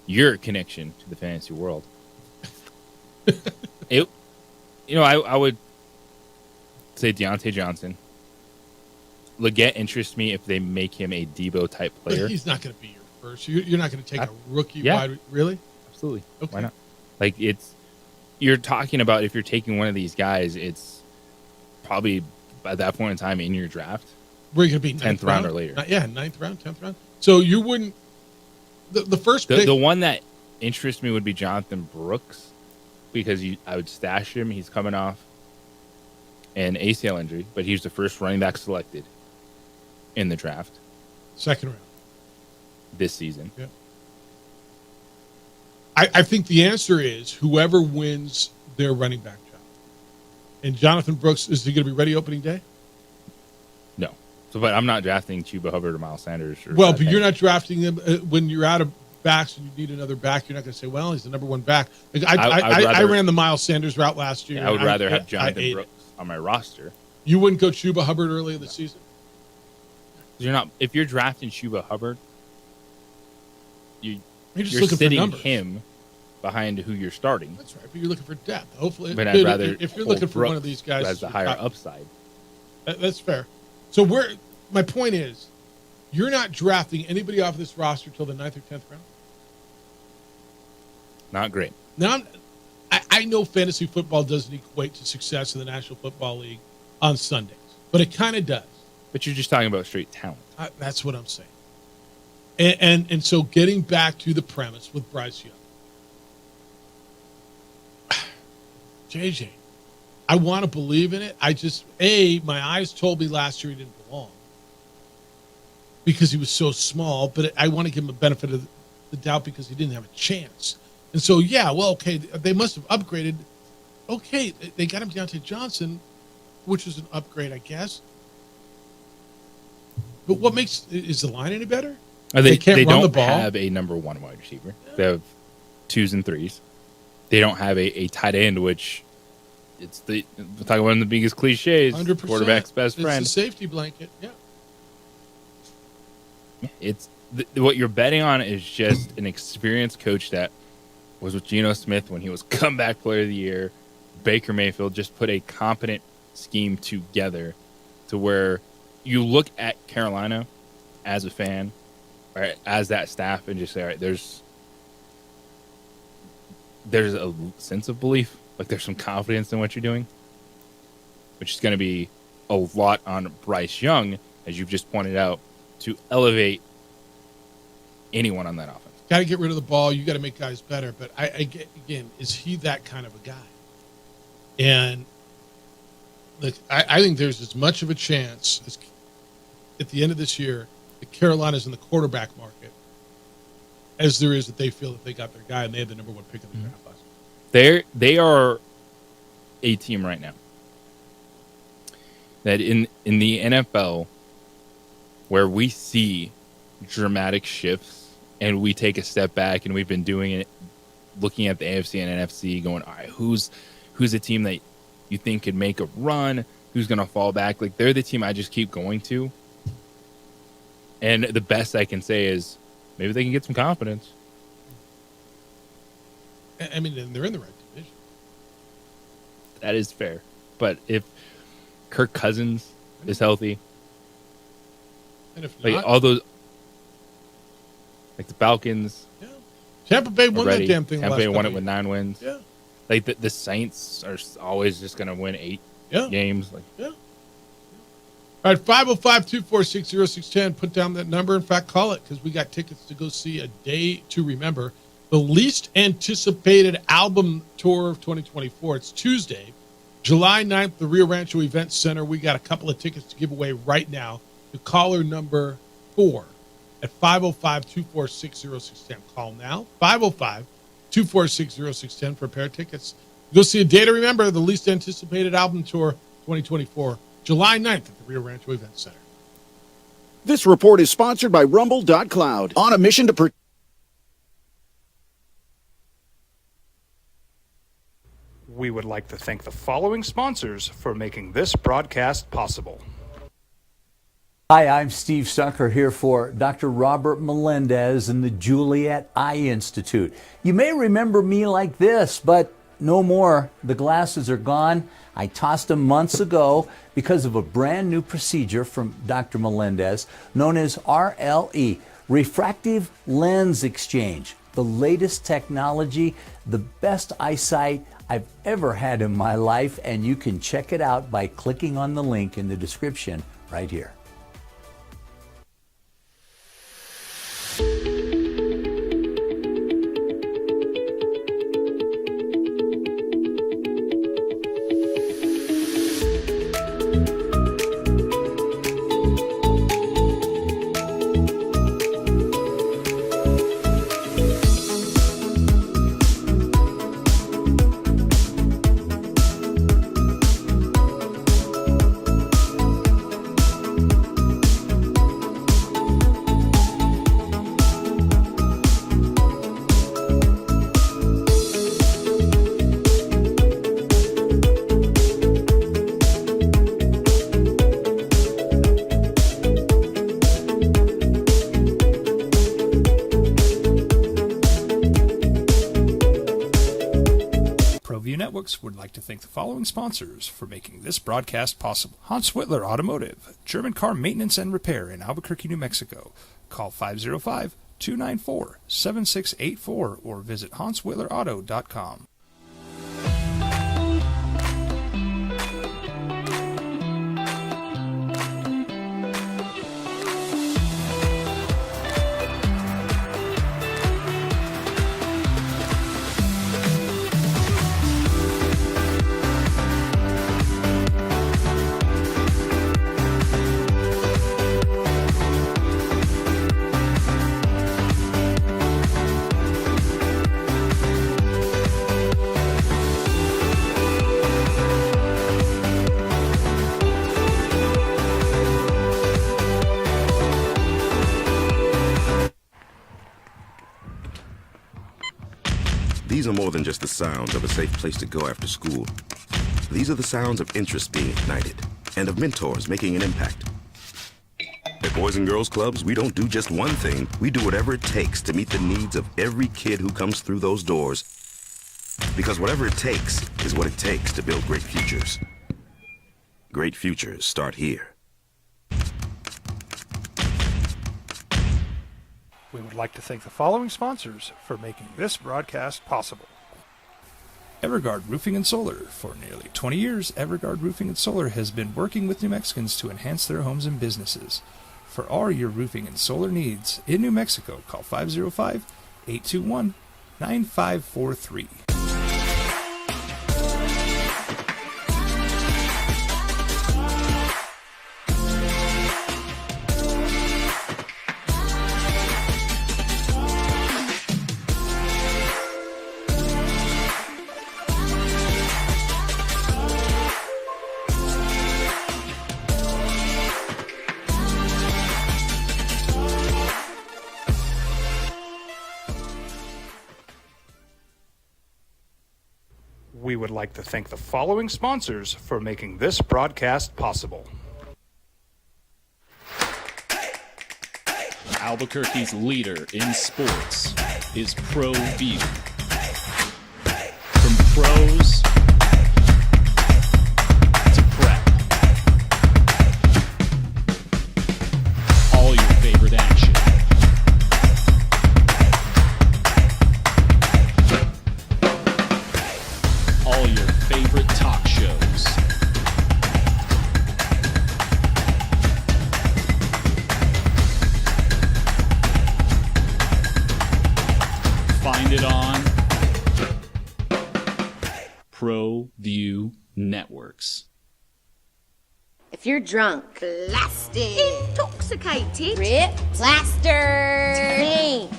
Your connection to the fantasy world. I would say Deontay Johnson. Legette interests me if they make him a Debo type player. But he's not going to be your first. You're not going to take a rookie yeah. wide. Really? Absolutely. Okay. Why not? Like, you're talking about if you're taking one of these guys, it's probably at that point in time in your draft. We're going to be 10th round or later. Ninth round, 10th round. So you wouldn't. The first pick. The one that interests me would be Jonathan Brooks because I would stash him. He's coming off an ACL injury, but he's the first running back selected in the draft. Second round. This season. Yeah. I think the answer is whoever wins their running back job. And Jonathan Brooks, is he going to be ready opening day? No. But I'm not drafting Chuba Hubbard or Miles Sanders. But you're not drafting them when you're out of backs and you need another back. You're not going to say, well, he's the number one back. Like, I ran the Miles Sanders route last year. I would rather have Jonathan Brooks on my roster. You wouldn't go Chuba Hubbard early in the season? If you're drafting Chuba Hubbard, You're you're sitting him behind who you're starting. That's right, but you're looking for depth. Hopefully, but I'd rather if you're looking for Brooks one of these guys who has the higher upside. That's fair. So my point is, you're not drafting anybody off this roster till the 9th or 10th round. Not great. Now, I know fantasy football doesn't equate to success in the National Football League on Sundays, but it kind of does. But you're just talking about straight talent. That's what I'm saying. And so getting back to the premise with Bryce Young. JJ, I want to believe in it. My eyes told me last year he didn't belong because he was so small, but I want to give him a benefit of the doubt because he didn't have a chance. And so, okay, they must have upgraded. Okay, they got him Deontay Johnson, which is an upgrade, I guess. But what is the line any better? They can't run don't the ball. Have a number one wide receiver. They have 2s and 3s. They don't have a tight end, which it's we're talking about one of the biggest cliches. 100%. Quarterback's best friend. It's a safety blanket. Yeah. It's what you're betting on is just an experienced coach that was with Geno Smith when he was comeback player of the year. Baker Mayfield just put a competent scheme together to where you look at Carolina as a fan, or as that staff, and just say, all right, there's a sense of belief, like there's some confidence in what you're doing, which is going to be a lot on Bryce Young, as you've just pointed out, to elevate anyone on that offense. Got to get rid of the ball. You got to make guys better. But again, is he that kind of a guy? And look, I think there's as much of a chance as at the end of this year that Carolina's in the quarterback market as there is that they feel that they got their guy and they had the number one pick of the draft last year. They are a team right now that in the NFL where we see dramatic shifts and we take a step back, and we've been doing it, looking at the AFC and NFC, going, all right, who's a team that you think could make a run? Who's going to fall back? Like, they're the team I just keep going to. And the best I can say is maybe they can get some confidence. I mean, they're in the right division. That is fair. But if Kirk Cousins is healthy, and if like not, all those, like the Falcons, Tampa Bay won that damn thing. Tampa Bay won it with 9 wins. Yeah. Like the Saints are always just going to win 8 games. Like, yeah. All right, 505-246-0610. Put down that number. In fact, call it, because we got tickets to go see A Day to Remember, the least anticipated album tour of 2024. It's Tuesday, July 9th, the Rio Rancho Event Center. We got a couple of tickets to give away right now to caller number 4 at 505-246-0610. Call now, 505-246-0610 for a pair of tickets. Go see A Day to Remember, the least anticipated album tour 2024, July 9th at the Rio Rancho Event Center. This report is sponsored by Rumble.cloud, on a mission to protect. We would like to thank the following sponsors for making this broadcast possible. Hi, I'm Steve Stucker here for Dr. Robert Melendez and the Juliet Eye Institute. You may remember me like this, but no more. The glasses are gone. I tossed them months ago because of a brand new procedure from Dr. Melendez known as RLE, Refractive Lens Exchange. The latest technology, the best eyesight I've ever had in my life, and you can check it out by clicking on the link in the description right here. Would like to thank the following sponsors for making this broadcast possible. Hans Whitler Automotive, German car maintenance and repair in Albuquerque, New Mexico. Call 505-294-7684 or visit HansWhitlerAuto.com. These are more than just the sounds of a safe place to go after school. These are the sounds of interest being ignited and of mentors making an impact. At Boys and Girls Clubs, we don't do just one thing. We do whatever it takes to meet the needs of every kid who comes through those doors. Because whatever it takes is what it takes to build great futures. Great futures start here. We would like to thank the following sponsors for making this broadcast possible. Everguard Roofing and Solar. For nearly 20 years, Everguard Roofing and Solar has been working with New Mexicans to enhance their homes and businesses. For all your roofing and solar needs in New Mexico, call 505-821-9543. We would like to thank the following sponsors for making this broadcast possible. Albuquerque's leader in sports is ProView. From pros to prep, all your favorite action. All your favorite talk shows. Find it on ProView Networks. If you're drunk, blasted, intoxicated, rip, plastered, taint,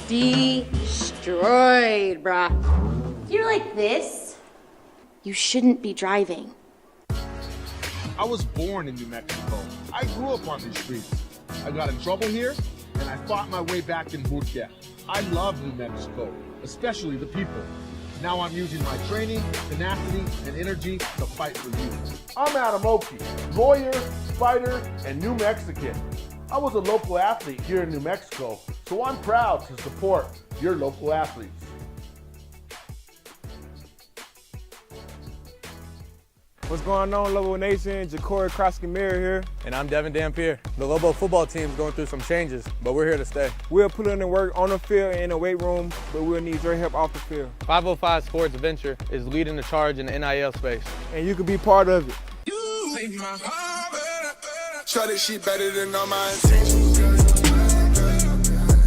destroyed, bruh. If you're like this, you shouldn't be driving. I was born in New Mexico. I grew up on these streets. I got in trouble here, and I fought my way back in Burquia. I love New Mexico, especially the people. Now I'm using my training, tenacity, and energy to fight for you. I'm Adam Oki, lawyer, fighter, and New Mexican. I was a local athlete here in New Mexico, so I'm proud to support your local athletes. What's going on, Lobo Nation? Ja'Cory Krosky-Miller here. And I'm Devin Dampier. The Lobo football team's going through some changes, but we're here to stay. We'll put in the work on the field and in the weight room, but we'll need your help off the field. 505 Sports Venture is leading the charge in the NIL space. And you can be part of it. Shorty, she better than all my intentions.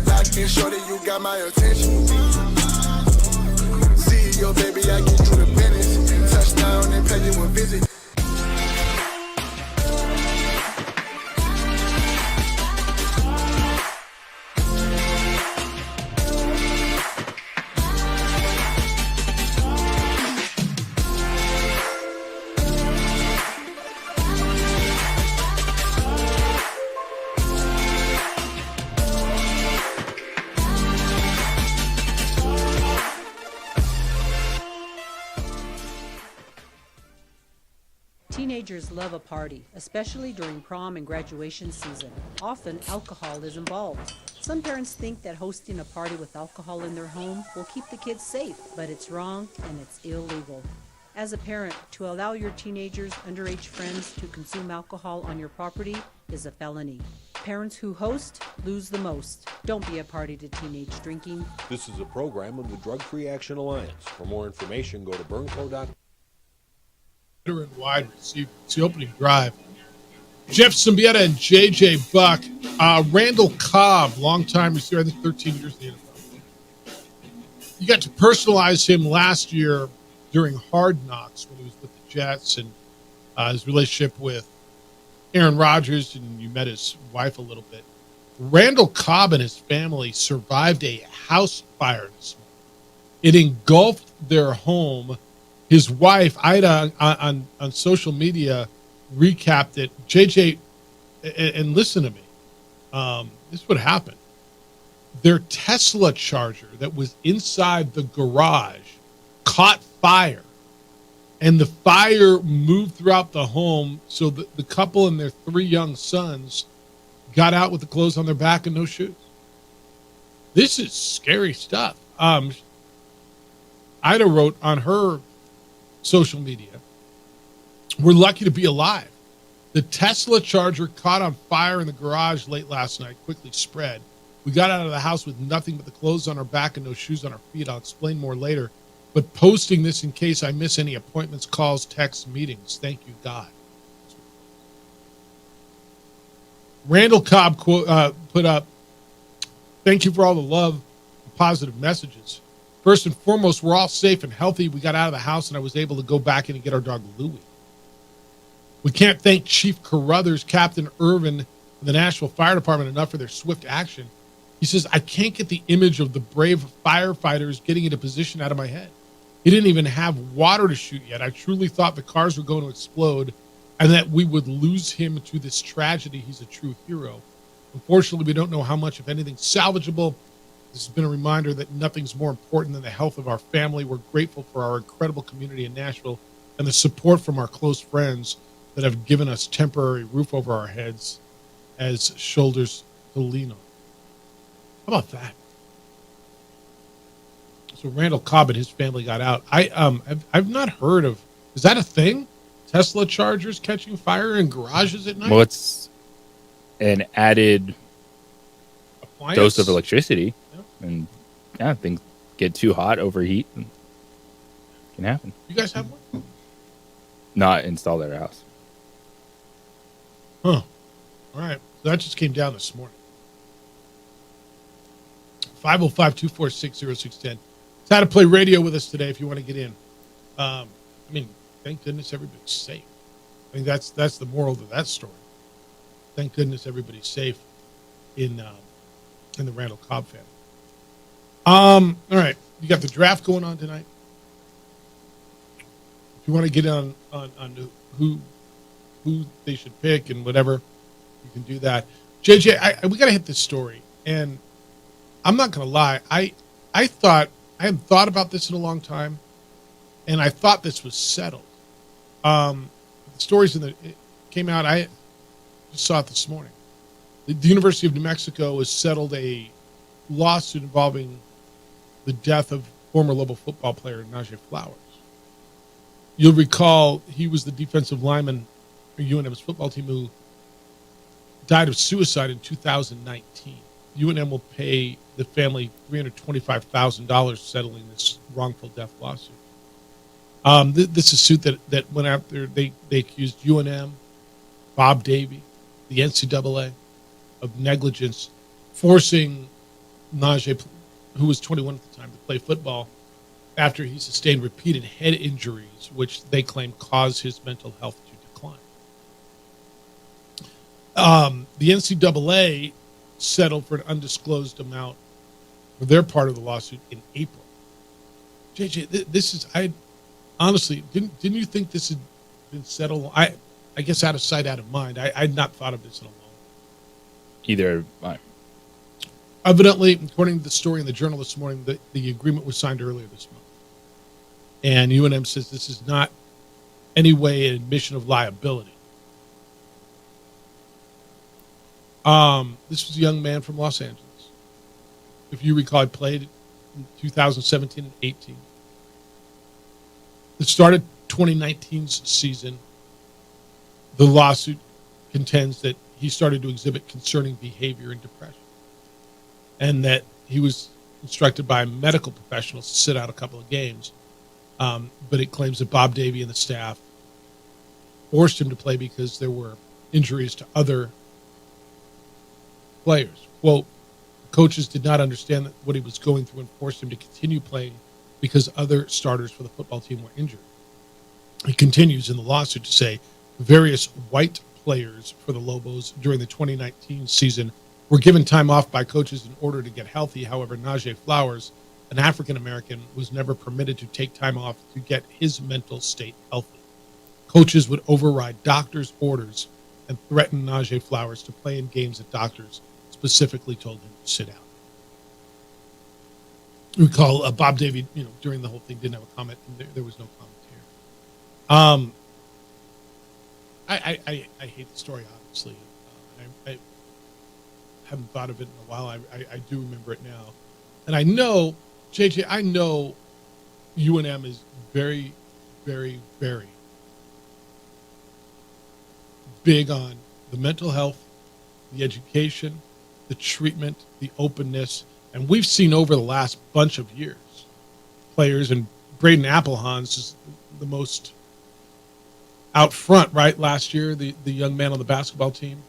Locked in, shorty, you got my attention. CEO, baby, I get you the business. Touchdown and pay you a visit. Teenagers love a party, especially during prom and graduation season. Often, alcohol is involved. Some parents think that hosting a party with alcohol in their home will keep the kids safe, but it's wrong and it's illegal. As a parent, to allow your teenagers' underage friends to consume alcohol on your property is a felony. Parents who host lose the most. Don't be a party to teenage drinking. This is a program of the Drug Free Action Alliance. For more information, go to burnco.com. And wide receiver. It's the opening drive. Jeff Symbieta and J.J. Buck. Randall Cobb, longtime receiver, I think 13 years in the NFL. You got to personalize him last year during Hard Knocks when he was with the Jets and his relationship with Aaron Rodgers, and you met his wife a little bit. Randall Cobb and his family survived a house fire this morning. It engulfed their home. His wife, Ida, on social media, recapped it. JJ, and listen to me. This is what happened. their Tesla Charger that was inside the garage caught fire, and the fire moved throughout the home, so the couple and their 3 young sons got out with the clothes on their back and no shoes. This is scary stuff. Ida wrote on her social media, "We're lucky to be alive. The Tesla Charger caught on fire in the garage late last night, quickly spread. We got out of the house with nothing but the clothes on our back and no shoes on our feet. I'll explain more later, but posting this in case I miss any appointments, calls, texts, meetings. Thank you, God." Randall Cobb put up, "Thank you for all the love and positive messages. First and foremost, we're all safe and healthy. We got out of the house and I was able to go back in and get our dog Louie. We can't thank Chief Carruthers, Captain Irvin, and the Nashville Fire Department enough for their swift action." He says, "I can't get the image of the brave firefighters getting into position out of my head. He didn't even have water to shoot yet. I truly thought the cars were going to explode and that we would lose him to this tragedy. He's a true hero. Unfortunately, we don't know how much, if anything, salvageable. This has been a reminder that nothing's more important than the health of our family. We're grateful for our incredible community in Nashville and the support from our close friends that have given us temporary roof over our heads as shoulders to lean on." How about that? So Randall Cobb and his family got out. I've not heard of, is that a thing? Tesla Chargers catching fire in garages at night? Well, it's an added Appliance? dose of electricity. And yeah, things get too hot, overheat, and it can happen. You guys have one? Not installed at our house. Huh. All right. So that just came down this morning. 505-246-0610. It's How to Play Radio with us today if you want to get in. I mean, thank goodness everybody's safe. I think that's the moral of that story. Thank goodness everybody's safe in the Randall Cobb family. All right. You got the draft going on tonight. If you want to get on who they should pick and whatever, you can do that. JJ, we got to hit this story. And I'm not going to lie. I hadn't thought about this in a long time, and I thought this was settled. The stories it came out. I just saw it this morning. The University of New Mexico has settled a lawsuit involving the death of former Lobo football player Najee Flowers. You'll recall he was the defensive lineman for UNM's football team who died of suicide in 2019. UNM will pay the family $325,000 settling this wrongful death lawsuit. This is a suit that went after they accused UNM, Bob Davie, the NCAA of negligence, forcing Najee, who was 21 at the time, to play football after he sustained repeated head injuries, which they claim caused his mental health to decline. The NCAA settled for an undisclosed amount for their part of the lawsuit in April. JJ, this is, I honestly, didn't you think this had been settled? I guess out of sight, out of mind. I had not thought of this in a long time. Either. Evidently, according to the story in the Journal this morning, the agreement was signed earlier this month. And UNM says this is not any way an admission of liability. This was a young man from Los Angeles. If you recall, he played in 2017 and 18. The start of 2019's season, the lawsuit contends that he started to exhibit concerning behavior and depression, and that he was instructed by medical professionals to sit out a couple of games. But it claims that Bob Davie and the staff forced him to play because there were injuries to other players. Quote, coaches did not understand what he was going through and forced him to continue playing because other starters for the football team were injured. He continues in the lawsuit to say various white players for the Lobos during the 2019 season were given time off by coaches in order to get healthy. However, Najee Flowers, an African-American, was never permitted to take time off to get his mental state healthy. Coaches would override doctors' orders and threaten Najee Flowers to play in games that doctors specifically told him to sit out. recall Bob Davey, during the whole thing didn't have a comment. And there was no comment here. I hate the story, obviously. I haven't thought of it in a while. I do remember it now. And I know, JJ, UNM is very, very, very big on the mental health, the education, the treatment, the openness. And we've seen over the last bunch of years, players, and Braden Applehans is the most out front, right? Last year, the young man on the basketball team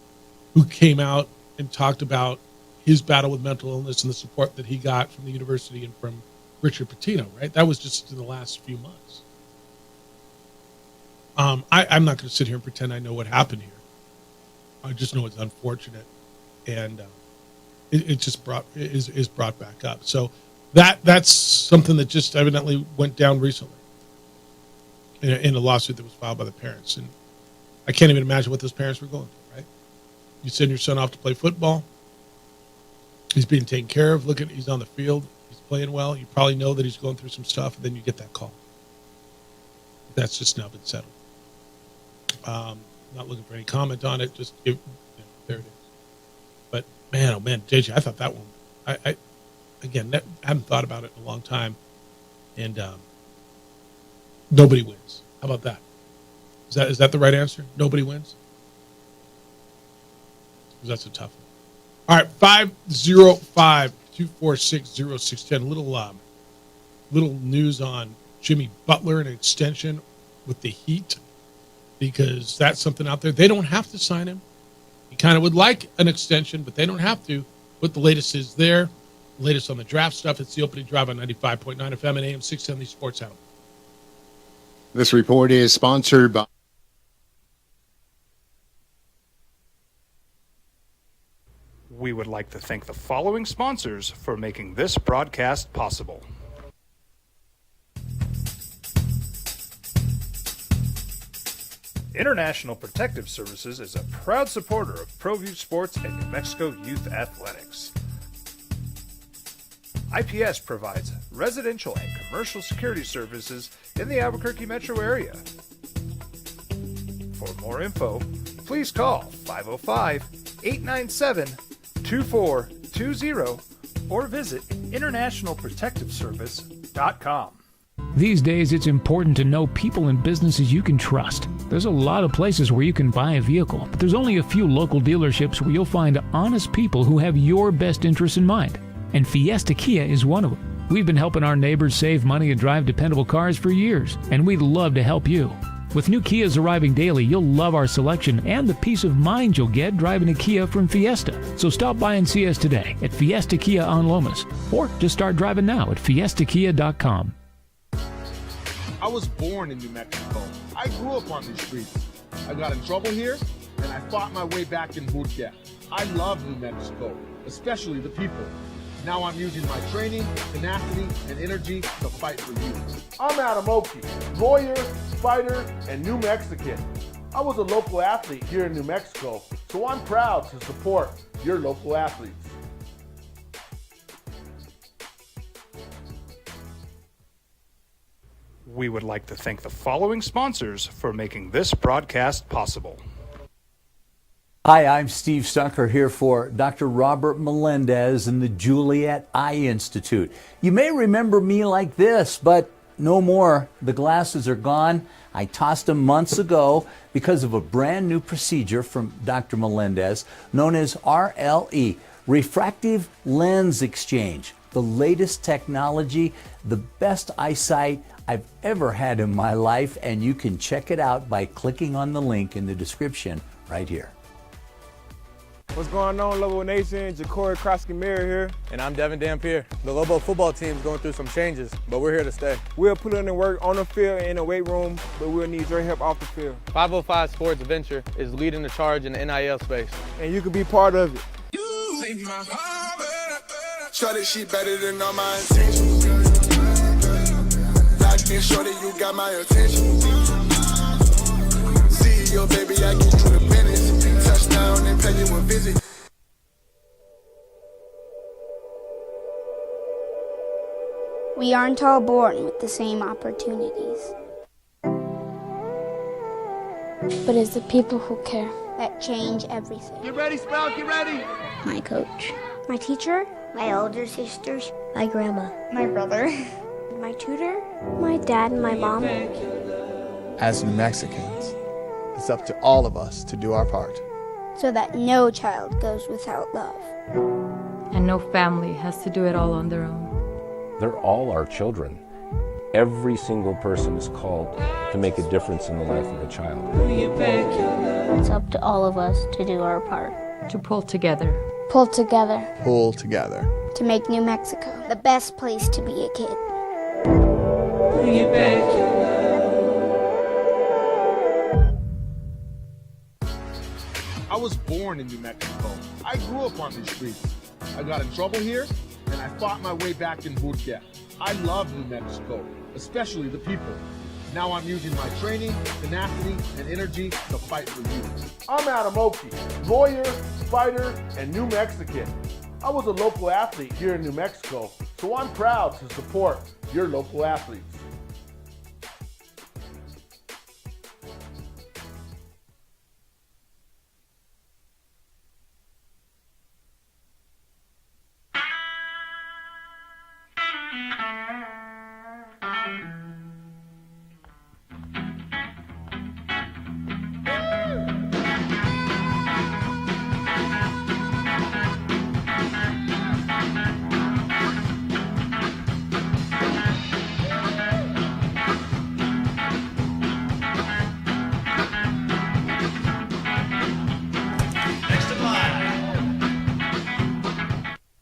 who came out and talked about his battle with mental illness and the support that he got from the university and from Richard Pitino, right? That was just in the last few months. I'm not going to sit here and pretend I know what happened here. I just know it's unfortunate, and it just is brought back up. So that's something that just evidently went down recently in a lawsuit that was filed by the parents, and I can't even imagine what those parents were going through. Right? You send your son off to play football. He's being taken care of. Look at, he's on the field. He's playing well. You probably know that he's going through some stuff, and then you get that call. That's just now been settled. Not looking for any comment on it. Just there it is. But man, oh man, JJ, I thought that one. I haven't thought about it in a long time, and nobody wins. How about that? Is that the right answer? Nobody wins. That's a tough one. All right, 505-246-0610. Little news on Jimmy Butler and an extension with the Heat, because that's something out there. They don't have to sign him. He kind of would like an extension, but they don't have to. What the latest is there. The latest on the draft stuff. It's the opening drive on 95.9 FM and AM 670 Sports Animal. This report is sponsored by... We would like to thank the following sponsors for making this broadcast possible. International Protective Services is a proud supporter of ProView Sports and New Mexico Youth Athletics. IPS provides residential and commercial security services in the Albuquerque metro area. For more info, please call 505-897-2420 or visit internationalprotectiveservice.com. These days, it's important to know people and businesses you can trust. There's a lot of places where you can buy a vehicle, but there's only a few local dealerships where you'll find honest people who have your best interests in mind. And Fiesta Kia is one of them. We've been helping our neighbors save money and drive dependable cars for years, and we'd love to help you. With new Kias arriving daily, you'll love our selection and the peace of mind you'll get driving a Kia from Fiesta. So stop by and see us today at Fiesta Kia on Lomas, or just start driving now at fiestakia.com. I was born in New Mexico. I grew up on these streets. I got in trouble here, and I fought my way back in boot camp. I love New Mexico, especially the people. Now I'm using my training, tenacity, and energy to fight for you. I'm Adam Oki, lawyer, fighter, and New Mexican. I was a local athlete here in New Mexico, so I'm proud to support your local athletes. We would like to thank the following sponsors for making this broadcast possible. Hi, I'm Steve Stucker here for Dr. Robert Melendez and the Juliet Eye Institute. You may remember me like this, but no more. The glasses are gone. I tossed them months ago because of a brand new procedure from Dr. Melendez known as RLE, Refractive Lens Exchange. The latest technology, the best eyesight I've ever had in my life, and you can check it out by clicking on the link in the description right here. What's going on, Lobo Nation? Ja'Cory Krosky-Miller here. And I'm Devin Dampier. The Lobo football team's going through some changes, but we're here to stay. We'll put in the work on the field and in the weight room, but we'll need your help off the field. 505 Sports Venture is leading the charge in the NIL space. And you can be part of it. Shorty, she better than all my intentions. Locked in, shorty, you got my attention. CEO, baby, I get you the business. Touchdown and pay you a visit. We aren't all born with the same opportunities. But it's the people who care that change everything. Get ready, Sprout, get ready! My coach. My teacher. My older sisters. My grandma. My brother. My tutor. My dad and my mom. As New Mexicans, it's up to all of us to do our part. So that no child goes without love. And no family has to do it all on their own. They're all our children. Every single person is called to make a difference in the life of a child. It's up to all of us to do our part. To pull together. Pull together. Pull together. To make New Mexico the best place to be a kid. I was born in New Mexico. I grew up on these streets. I got in trouble here, and I fought my way back in boot camp. I love New Mexico, especially the people. Now I'm using my training, tenacity, and energy to fight for you. I'm Adam Oki, lawyer, fighter, and New Mexican. I was a local athlete here in New Mexico, so I'm proud to support your local athletes.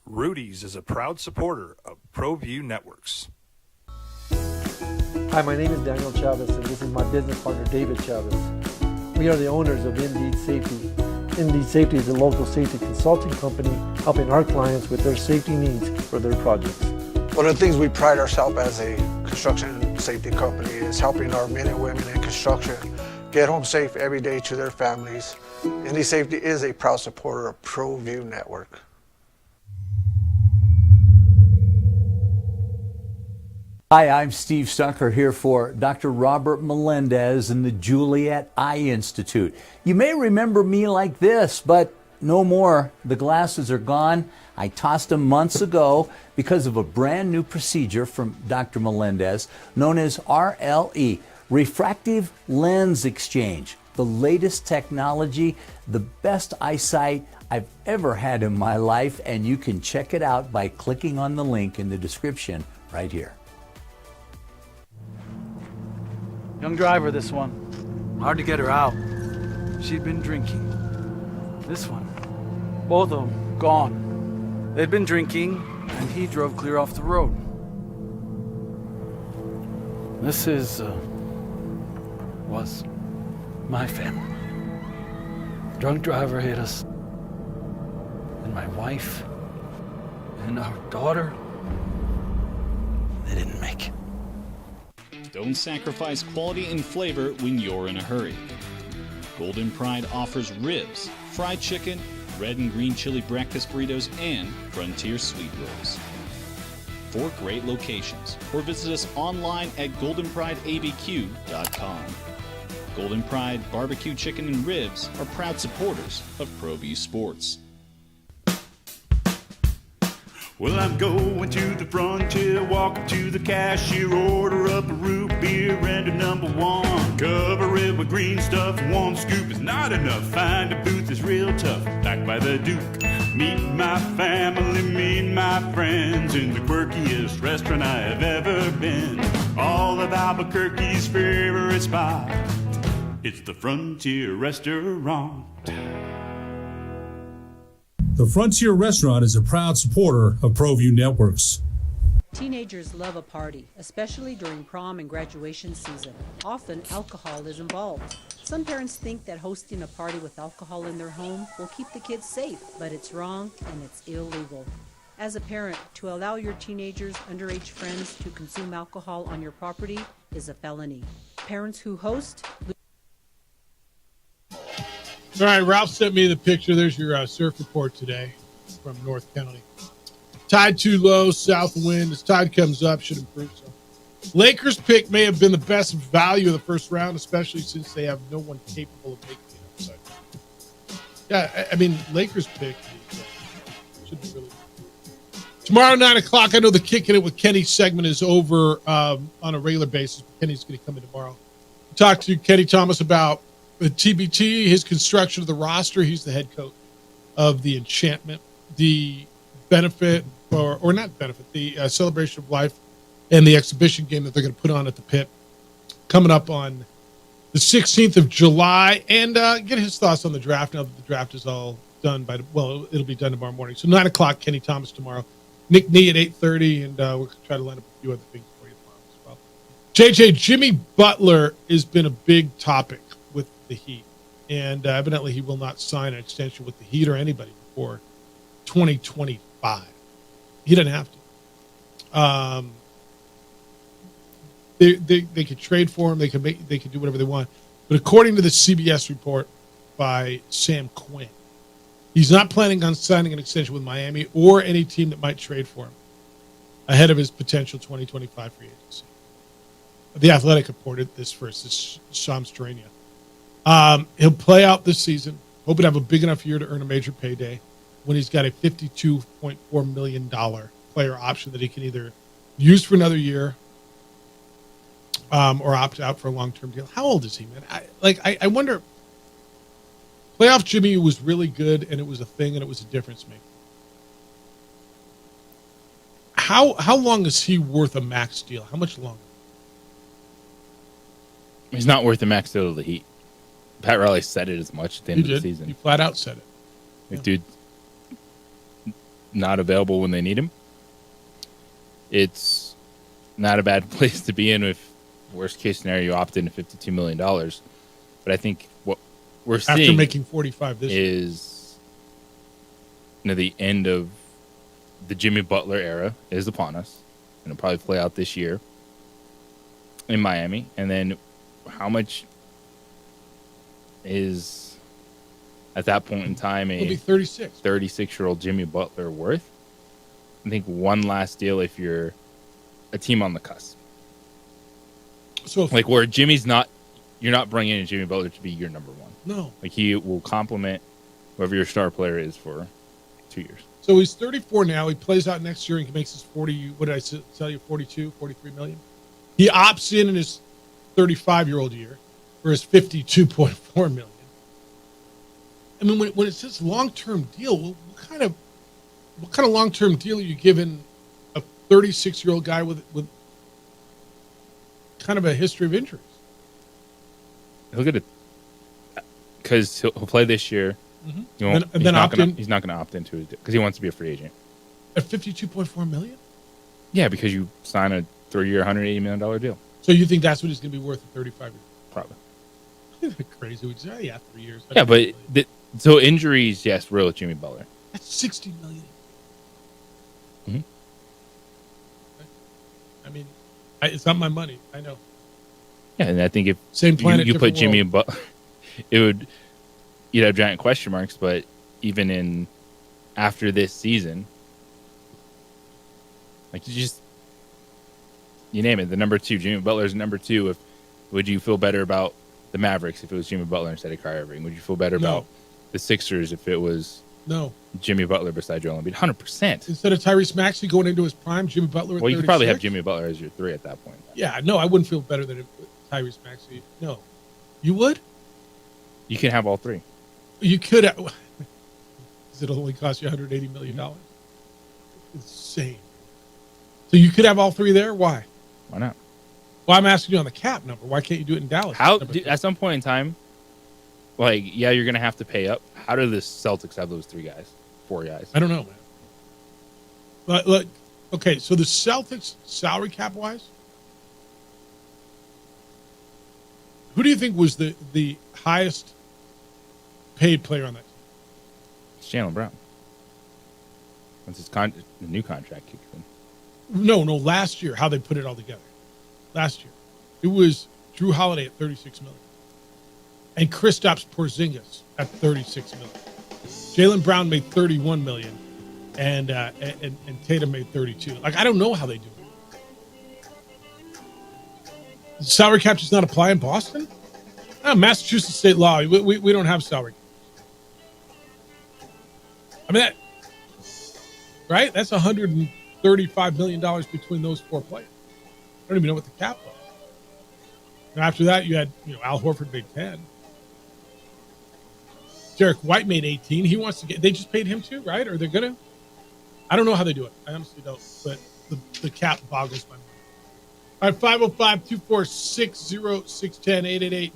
Rudy's is a proud supporter of ProView Networks. Hi, my name is Daniel Chavez, and this is my business partner, David Chavez. We are the owners of Indeed Safety. Indeed Safety is a local safety consulting company helping our clients with their safety needs for their projects. One of the things we pride ourselves as a construction safety company is helping our men and women in construction get home safe every day to their families. Indeed Safety is a proud supporter of ProView Network. Hi, I'm Steve Stucker here for Dr. Robert Melendez and the Juliet Eye Institute. You may remember me like this, but no more. The glasses are gone. I tossed them months ago because of a brand new procedure from Dr. Melendez known as RLE, Refractive Lens Exchange. The latest technology, the best eyesight I've ever had in my life, and you can check it out by clicking on the link in the description right here. Young driver, this one. Hard to get her out. She'd been drinking. This one. Both of them gone. They'd been drinking, and he drove clear off the road. This was my family. Drunk driver hit us. And my wife and our daughter, they didn't make it. Don't sacrifice quality and flavor when you're in a hurry. Golden Pride offers ribs, fried chicken, red and green chili breakfast burritos, and Frontier sweet rolls. 4 great locations, or visit us online at goldenprideabq.com. Golden Pride Barbecue Chicken and Ribs are proud supporters of ProView Sports. Well, I'm going to the frontier, walk up to the cashier, order up a root beer and a number 1. Cover it with green stuff, 1 scoop is not enough. Find a booth is real tough, back by the Duke. Meet my family, meet my friends in the quirkiest restaurant I have ever been. All of Albuquerque's favorite spot, it's the Frontier Restaurant. The Frontier Restaurant is a proud supporter of ProView Networks. Teenagers love a party, especially during prom and graduation season. Often, alcohol is involved. Some parents think that hosting a party with alcohol in their home will keep the kids safe, but it's wrong and it's illegal. As a parent, to allow your teenagers' underage friends to consume alcohol on your property is a felony. Parents who host... All right, Ralph sent me the picture. There's your surf report today from North County. Tide too low, south wind. As tide comes up, should improve. So, Lakers pick may have been the best value of the first round, especially since they have no one capable of making it outside. Yeah, I mean, Lakers pick should be really good. Tomorrow, 9 o'clock, I know the Kicking It with Kenny segment is over on a regular basis. Kenny's going to come in tomorrow. Talk to Kenny Thomas about the TBT, his construction of the roster. He's the head coach of the Enchantment, the benefit, or not benefit, the celebration of life and the exhibition game that they're going to put on at the Pit coming up on the 16th of July, and get his thoughts on the draft now that the draft is all done it'll be done tomorrow morning. So 9 o'clock, Kenny Thomas tomorrow. Nick Nee at 8:30, and we'll try to line up a few other things for you tomorrow as well. JJ, Jimmy Butler has been a big topic with the Heat, and evidently he will not sign an extension with the Heat or anybody before 2025. He doesn't have to. They could trade for him. They could do whatever they want. But according to the CBS report by Sam Quinn, he's not planning on signing an extension with Miami or any team that might trade for him ahead of his potential 2025 free agency. The Athletic reported this first. This is Shams Charania. He'll play out this season, hoping to have a big enough year to earn a major payday when he's got a $52.4 million player option that he can either use for another year or opt out for a long-term deal. How old is he, man? I wonder. Playoff Jimmy was really good, and it was a thing, and it was a difference maker. How long is he worth a max deal? How much longer? He's not worth a max deal to the Heat. Pat Riley said it as much at the end of the season. He flat out said it. If dude not available when they need him, it's not a bad place to be in. If worst case scenario, you opt into $52 million. But I think what we're seeing after making 45 this year is the end of the Jimmy Butler era is upon us, and it'll probably play out this year in Miami. And then how much is at that point in time he'll be 36-year-old Jimmy Butler worth? I think one last deal if you're a team on the cusp. So where Jimmy's not, you're not bringing in Jimmy Butler to be your number one. No. He will complement whoever your star player is for 2 years. So he's 34 now. He plays out next year and makes his 40, what did I tell you, 43 million? He opts in his 35-year-old year for his 52.4 million. I mean, when it says long-term deal, what kind of long-term deal are you giving a 36-year-old guy with kind of a history of injuries? Look at it, because he'll play this year. Mm-hmm. He's not going to opt into it because he wants to be a free agent. At $52.4 million? Yeah, because you sign a 3-year, $180 million deal. So you think that's what he's going to be worth at 35 years? Probably. Crazy. We say, 3 years. Yeah, but so injuries, yes, real with Jimmy Butler. That's $60 million. Mm-hmm. I mean, it's not my money. I know. Yeah, and I think if same planet, you put Jimmy world. Butler, you'd have giant question marks. But even after this season, you name it, the number two, Jimmy Butler's number two. Would you feel better about the Mavericks if it was Jimmy Butler instead of Kyrie Irving? Would you feel better about the Sixers if it was Jimmy Butler beside Joel Embiid? 100%. Instead of Tyrese Maxey going into his prime, Jimmy Butler at 36? You could probably have Jimmy Butler as your 3 at that point. Yeah, no, I wouldn't feel better than Tyrese Maxey. No. You would? You can have all 3. You could have. Does it only cost you $180 million? Insane. So you could have all 3 there? Why? Why not? Well, I'm asking you on the cap number. Why can't you do it in Dallas? At some point in time, you're going to have to pay up. How do the Celtics have those 3 guys, 4 guys? I don't know, man. Look, okay, so the Celtics, salary cap wise, who do you think was the highest paid player on that team? It's Jaylen Brown. Once the new contract kicks in. No, last year, how they put it all together. Last year. It was Drew Holiday at $36 million. And Kristaps Porzingis at $36 million. Jaylen Brown made $31 million. and Tatum made 32. Like, I don't know how they do it. Salary cap does not apply in Boston? Oh, Massachusetts state law. We don't have salary. I mean, right? That's $135 million between those four players. I don't even know what the cap was. And after that, you had, Al Horford made 10. Derek White made 18. He wants to get. They just paid him too, right? Or they're gonna. I don't know how they do it. I honestly don't. But the cap boggles my mind. All right, 505-246-0610,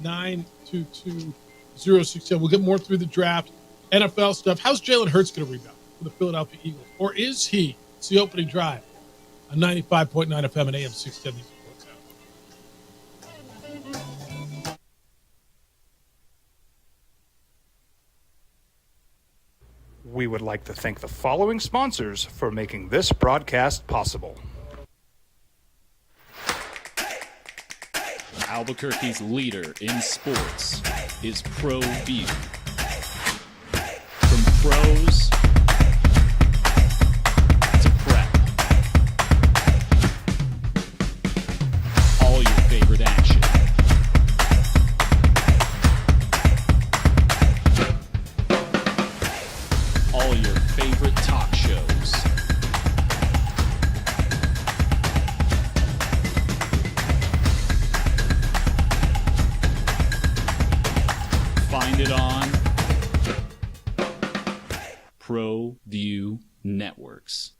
888-922-0610. We'll get more through the draft, NFL stuff. How's Jalen Hurts going to rebound for the Philadelphia Eagles? Or is he? It's the opening drive on 95.9 FM and AM 670. We would like to thank the following sponsors for making this broadcast possible. Albuquerque's leader in sports is ProView. From pros to prep, all your favorite action. All your favorite talk shows. Find it on ProView Networks.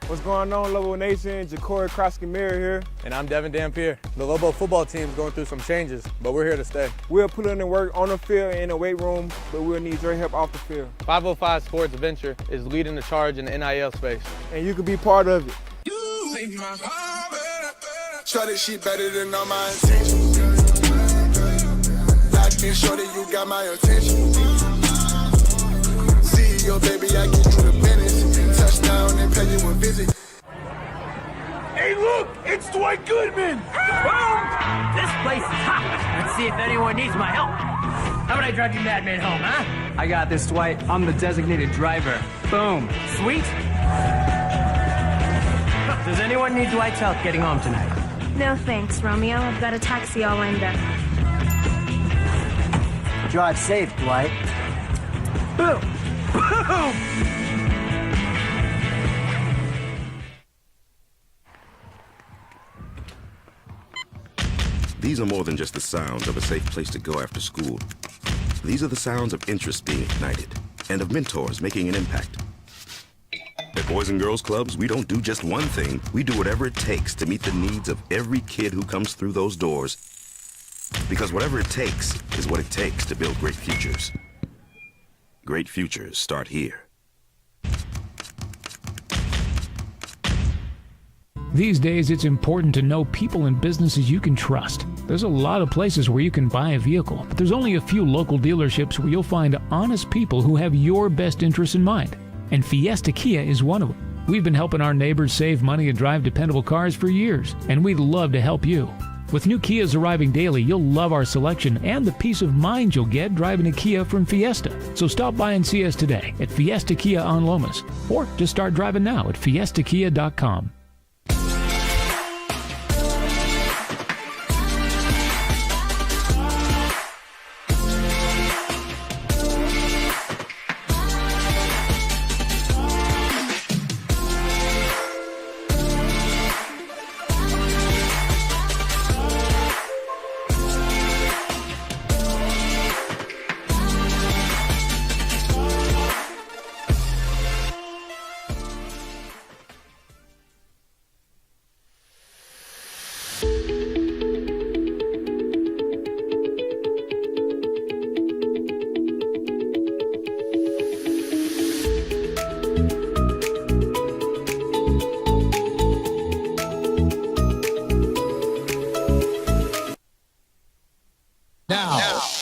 What's going on, Lobo Nation? Ja'Cory Krosky-Miller here. And I'm Devin Dampier. The Lobo football team is going through some changes, but we're here to stay. We'll put in the work on the field and in the weight room, but we'll need your help off the field. 505 Sports Venture is leading the charge in the NIL space. And you can be part of it. Shorty, she better than all my intentions. Locked in, shorty, you got my attention. CEO, baby, I get you the business. Touchdown and pay you a visit. Hey, look, it's Dwight Goodman. This place is hot. Let's see if anyone needs my help. How about I drive you madman home, huh? I got this, Dwight. I'm the designated driver. Boom. Sweet. Does anyone need Dwight's help getting home tonight? No thanks, Romeo. I've got a taxi all lined up. Drive safe, Dwight. Boom. Boom. These are more than just the sounds of a safe place to go after school. These are the sounds of interest being ignited and of mentors making an impact. At Boys and Girls Clubs, we don't do just one thing. We do whatever it takes to meet the needs of every kid who comes through those doors. Because whatever it takes is what it takes to build great futures. Great futures start here. These days, it's important to know people and businesses you can trust. There's a lot of places where you can buy a vehicle, but there's only a few local dealerships where you'll find honest people who have your best interests in mind. And Fiesta Kia is one of them. We've been helping our neighbors save money and drive dependable cars for years, and we'd love to help you. With new Kias arriving daily, you'll love our selection and the peace of mind you'll get driving a Kia from Fiesta. So stop by and see us today at Fiesta Kia on Lomas, or just start driving now at fiestakia.com.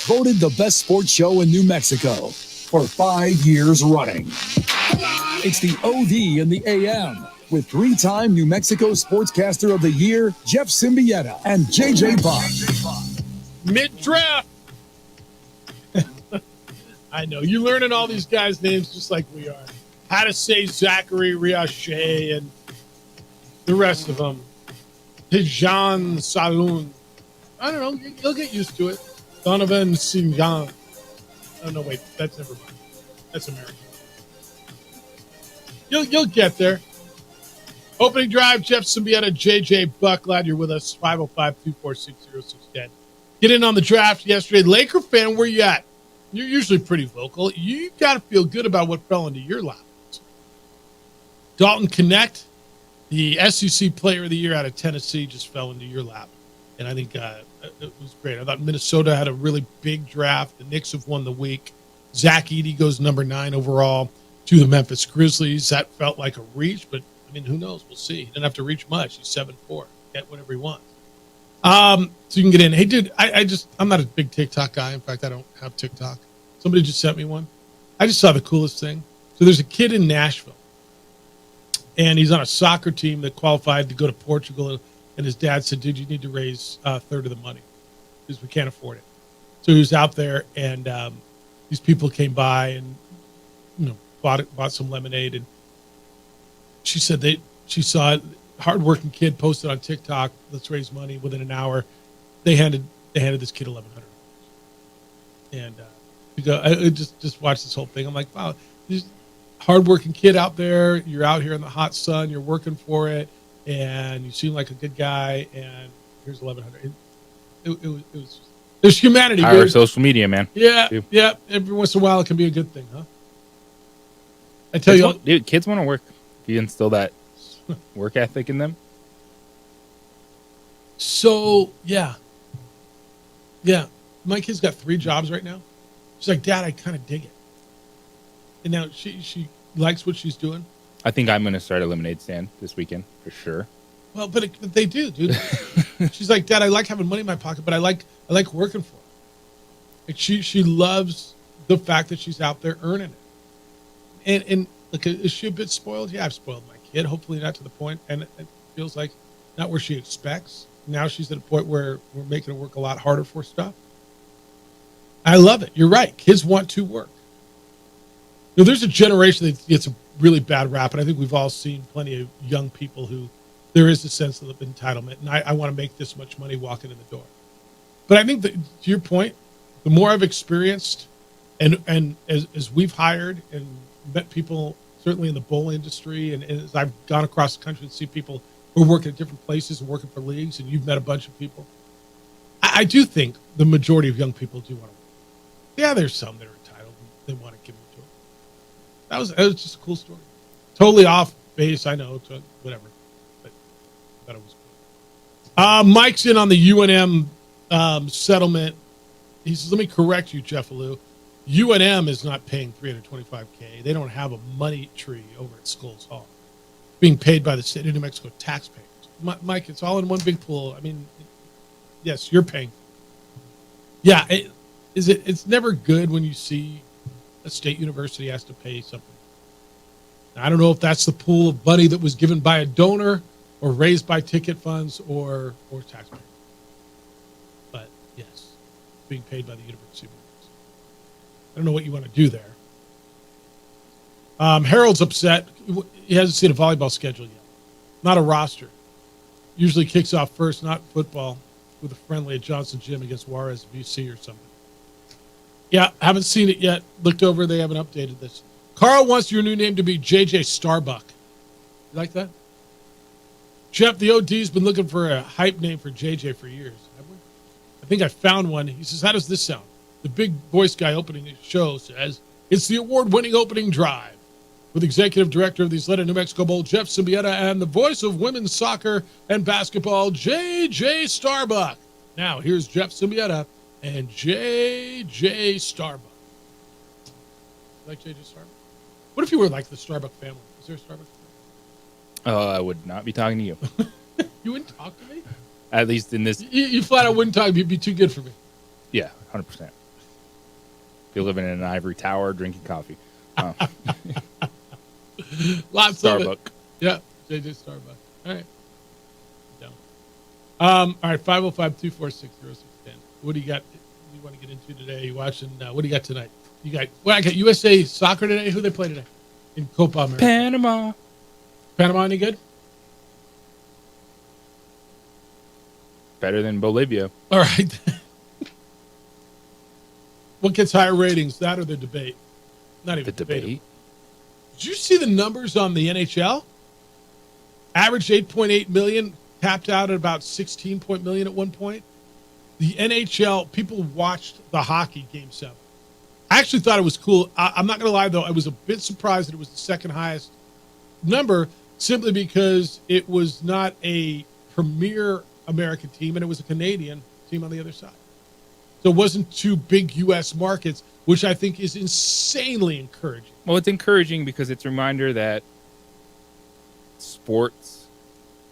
Voted the best sports show in New Mexico for 5 years running. It's the OD in the AM with 3-time New Mexico Sportscaster of the Year, Jeff Symbieta and JJ Bond. Mid-draft. I know. You're learning all these guys' names just like we are. how to say Zachary Riache and the rest of them. Tijan Saloon. I don't know. You'll get used to it. Donovan Singan. Oh, no, wait. That's never mind. That's American. You'll get there. Opening drive, Jeff Symbieta, JJ Buck. Glad you're with us. 505-246-0610. Get in on the draft yesterday. Laker fan, where you at? You're usually pretty vocal. You got to feel good about what fell into your lap. Dalton Connect, the SEC Player of the Year out of Tennessee, just fell into your lap. And I think it was great. I thought Minnesota had a really big draft. The Knicks have won the week. Zach Edey goes number 9 overall to the Memphis Grizzlies. That felt like a reach, but, I mean, who knows? We'll see. He didn't have to reach much. He's 7'4". Get whatever he wants. So you can get in. Hey, dude, I'm not a big TikTok guy. In fact, I don't have TikTok. Somebody just sent me one. I just saw the coolest thing. So there's a kid in Nashville, and he's on a soccer team that qualified to go to Portugal, and his dad said, dude, you need to raise a third of the money because we can't afford it. So he was out there, and these people came by and, bought some lemonade, and she said she saw a hardworking kid posted on TikTok, let's raise money. Within an hour, they handed this kid $1,100. And I just watched this whole thing. I'm like, wow, this hardworking kid out there. You're out here in the hot sun. You're working for it, and you seem like a good guy. And here's $1,100. There's humanity. Our social media, man. Yeah, yeah. Every once in a while, it can be a good thing, huh? I tell you, dude, kids want to work. If you instill that work ethic in them. So yeah. My kid's got 3 jobs right now. She's like, Dad, I kind of dig it. And now she likes what she's doing. I think I'm going to start a lemonade stand this weekend for sure. Well, but they do, dude. She's like, Dad, I like having money in my pocket, but I like working for it. Like she loves the fact that she's out there earning it. And look, is she a bit spoiled? Yeah, I've spoiled my kid. Hopefully not to the point, and it feels like not where she expects. Now she's at a point where we're making her work a lot harder for stuff. I love it. You're right. Kids want to work. There's a generation that gets a really bad rap, and I think we've all seen plenty of young people who there is a sense of entitlement, and I want to make this much money walking in the door. But I think that, to your point, the more I've experienced, and as we've hired and met people, certainly in the bowl industry, and as I've gone across the country and see people who are working at different places and working for leagues, and you've met a bunch of people, I do think the majority of young people do want to work. Yeah, there's some that are entitled and they want to give it to them. That was just a cool story. Totally off base, I know, whatever. But I thought it was cool. Mike's in on the UNM settlement. He says, let me correct you, Jeff Alou. UNM is not paying $325K. They don't have a money tree over at Skulls Hall. It's being paid by the state of New Mexico taxpayers. Mike, it's all in one big pool. I mean, yes, you're paying. Yeah, it's never good when you see a state university has to pay something. Now, I don't know if that's the pool of money that was given by a donor or raised by ticket funds or taxpayers. But yes, being paid by the University of New Mexico. I don't know what you want to do there. Harold's upset. He hasn't seen a volleyball schedule yet. Not a roster. Usually kicks off first, not football, with a friendly at Johnson Gym against Juarez VC or something. Yeah, haven't seen it yet. Looked over, they haven't updated this. Carl wants your new name to be JJ Starbuck. You like that? Jeff, the OD's been looking for a hype name for JJ for years. Have we? I think I found one. He says, how does this sound? The big voice guy opening the show says, it's the award-winning opening drive with executive director of the Isleta New Mexico Bowl, Jeff Symbieta, and the voice of women's soccer and basketball, JJ Starbuck. Now, here's Jeff Symbieta and JJ Starbuck. Like JJ Starbuck? What if you were like the Starbuck family? Is there a Starbuck family? I would not be talking to you. You wouldn't talk to me? At least in this. You flat out wouldn't talk. You'd be too good for me. Yeah, 100%. You're living in an ivory tower, drinking coffee. Lots Starbuck. of it. Yeah, JJ Starbuck. All right. Down. All right, 505-246-0610. What do you got? What do you want to get into today? You watching? What do you got tonight? I got USA Soccer today. Who they play today? in Copa America. Panama. Panama any good? Better than Bolivia. All right. What gets higher ratings, that or the debate? Not even the debate. Did you see the numbers on the NHL? Average 8.8 million, tapped out at about 16 million at one point. The NHL, people watched the hockey Game 7. I actually thought it was cool. I'm not going to lie, though. I was a bit surprised that it was the second highest number, simply because it was not a premier American team, and it was a Canadian team on the other side. So it wasn't two big U.S. markets, which I think is insanely encouraging. Well, it's encouraging because it's a reminder that sports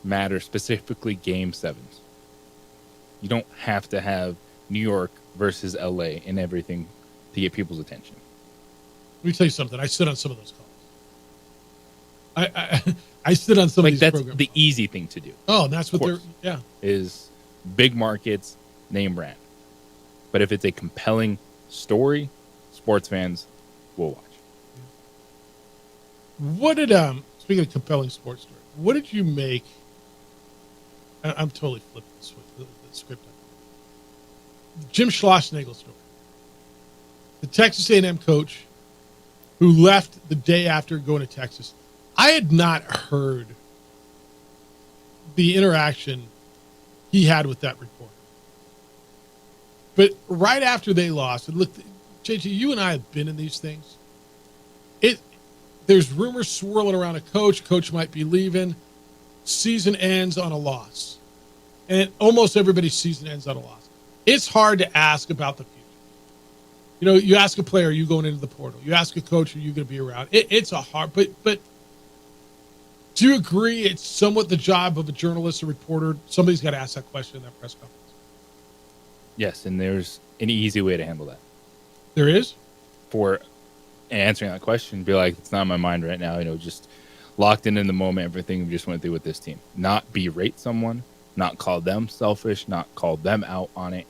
matter, specifically Game 7s. You don't have to have New York versus L.A. in everything to get people's attention. Let me tell you something. I sit on some of those calls. I sit on some of these programs. That's the easy thing to do. Oh, that's what they're, yeah. Is big markets, name brand. But if it's a compelling story, sports fans will watch. What did, speaking of compelling sports story, what did you make, I'm totally flipping the script. Jim Schlossnagle story. The Texas A&M coach who left the day after going to Texas. I had not heard the interaction he had with that reporter. But right after they lost, and look, JJ, you and I have been in these things. There's rumors swirling around a coach. Coach might be leaving. Season ends on a loss. And almost everybody's season ends on a loss. It's hard to ask about the future. You know, you ask a player, are you going into the portal? You ask a coach, are you going to be around? It's a hard, but do you agree it's somewhat the job of a journalist, a reporter? Somebody's got to ask that question in that press conference. Yes, and there's an easy way to handle that. There is? For answering that question, be like, it's not in my mind right now. You know, just locked in the moment, everything we just went through with this team. Not berate someone, not call them selfish, not call them out on it,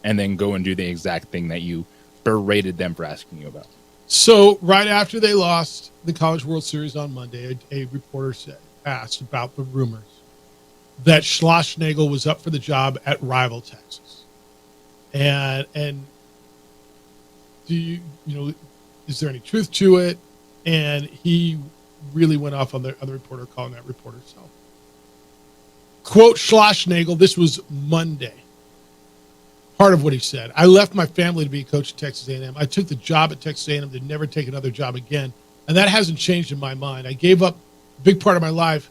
and then go and do the exact thing that you berated them for asking you about. So right after they lost the College World Series on Monday, a reporter asked about the rumors that Schlossnagle was up for the job at rival Texas. And do you know, is there any truth to it? And he really went off on the reporter, calling that reporter self. Quote Schlossnagle, this was Monday. Part of what he said. I left my family to be a coach at Texas A&M. I took the job at Texas A&M to never take another job again. And that hasn't changed in my mind. I gave up a big part of my life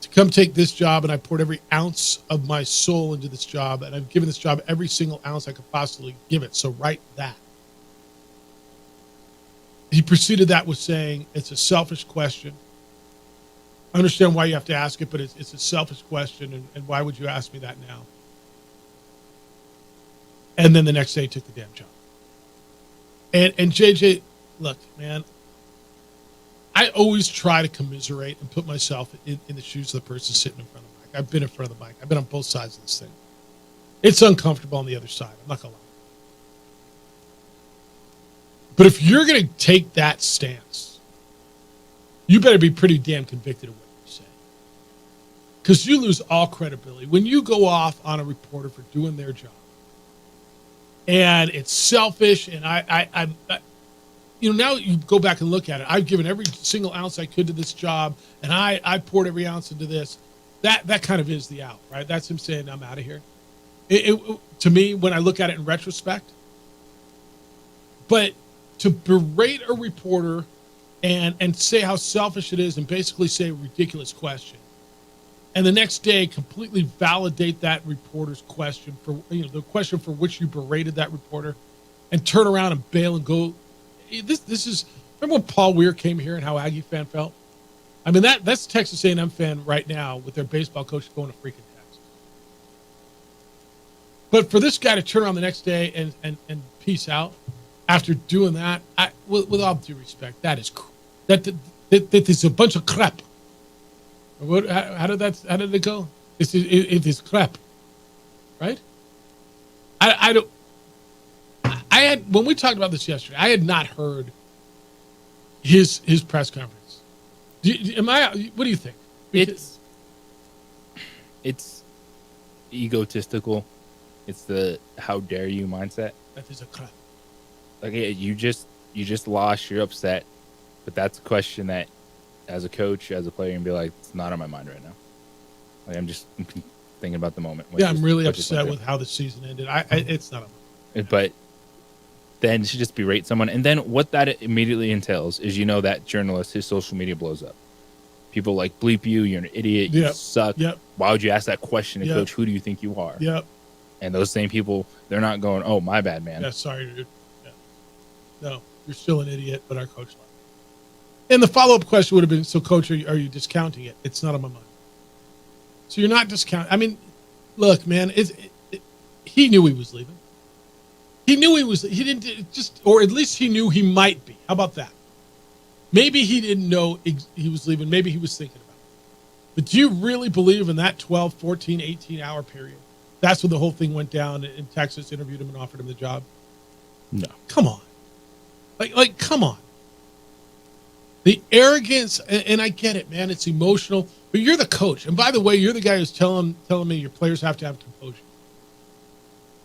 to come take this job, and I poured every ounce of my soul into this job, and I've given this job every single ounce I could possibly give it. So write that. He preceded that with saying, it's a selfish question. I understand why you have to ask it, but it's a selfish question, and why would you ask me that now? And then the next day he took the damn job. And JJ, look, man, I always try to commiserate and put myself in the shoes of the person sitting in front of the mic. I've been in front of the mic. I've been on both sides of this thing. It's uncomfortable on the other side. I'm not going to lie. But if you're going to take that stance, you better be pretty damn convicted of what you say. Because you lose all credibility. When you go off on a reporter for doing their job, and it's selfish, and I'm you know, now you go back and look at it. I've given every single ounce I could to this job, and I poured every ounce into this. That kind of is the out, right? That's him saying, I'm out of here. To me, when I look at it in retrospect, but to berate a reporter and say how selfish it is and basically say a ridiculous question, and the next day completely validate that reporter's question for, you know, the question for which you berated that reporter, and turn around and bail and go. This is, remember when Paul Weir came here and how Aggie fan felt? I mean, that's Texas A&M fan right now with their baseball coach going to freaking Texas. But for this guy to turn around the next day and peace out after doing that, with all due respect, that is a bunch of crap. What? How did it go? It is crap, right? I don't. I had, when we talked about this yesterday, I had not heard his press conference. What do you think? It's egotistical. It's the how dare you mindset. That is a crap. Like, you just lost. You're upset, but that's a question that, as a coach, as a player, and be like, it's not on my mind right now. Like, I'm thinking about the moment. I'm really upset with how the season ended. It's not on my mind. But then to just berate someone, and then what that immediately entails is, that journalist, his social media blows up. People like bleep you. You're an idiot. You suck. Yep. Why would you ask that question to coach? Who do you think you are? Yep. And those same people, they're not going, "Oh, my bad, man." Yeah, sorry, dude. Yeah. No, you're still an idiot, but our coach liked it. And the follow-up question would have been, so, Coach, are you discounting it? It's not on my mind. So you're not discounting. I mean, look, man, he knew he was leaving. He knew he didn't just, or at least he knew he might be. How about that? Maybe he didn't know he was leaving. Maybe he was thinking about it. But do you really believe in that 12, 14, 18-hour period? That's when the whole thing went down, and Texas interviewed him and offered him the job? No. Come on. Like, come on. The arrogance, and I get it, man. It's emotional. But you're the coach. And by the way, you're the guy who's telling me your players have to have composure.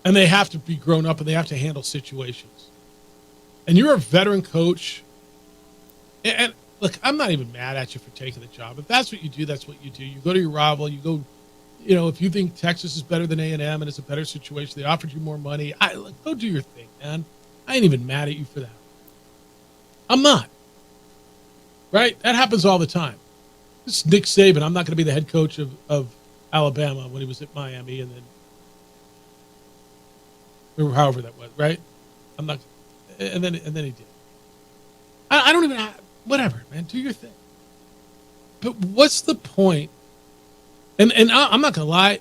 And they have to be grown up, and they have to handle situations. And you're a veteran coach. And look, I'm not even mad at you for taking the job. If that's what you do, that's what you do. You go to your rival. You go, if you think Texas is better than A&M and it's a better situation, they offered you more money. Go do your thing, man. I ain't even mad at you for that. I'm not. Right? That happens all the time. This is Nick Saban. I'm not going to be the head coach of Alabama when he was at Miami, and then, or however that was, right? I'm not. And then he did. I don't even. Whatever, man. Do your thing. But what's the point? And I'm not going to lie.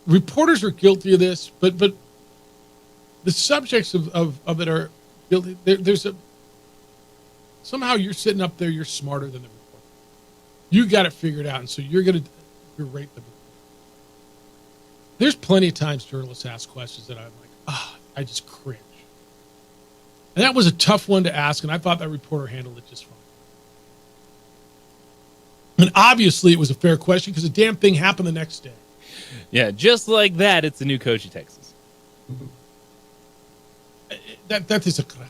Reporters are guilty of this, but the subjects of it are guilty. There's somehow you're sitting up there. You're smarter than the reporter. You got it figured out, and so you're going to berate them. There's plenty of times journalists ask questions that I'm like, I just cringe. And that was a tough one to ask, and I thought that reporter handled it just fine. And obviously it was a fair question because the damn thing happened the next day. Yeah, just like that, it's the new coach of Texas. That is a crap.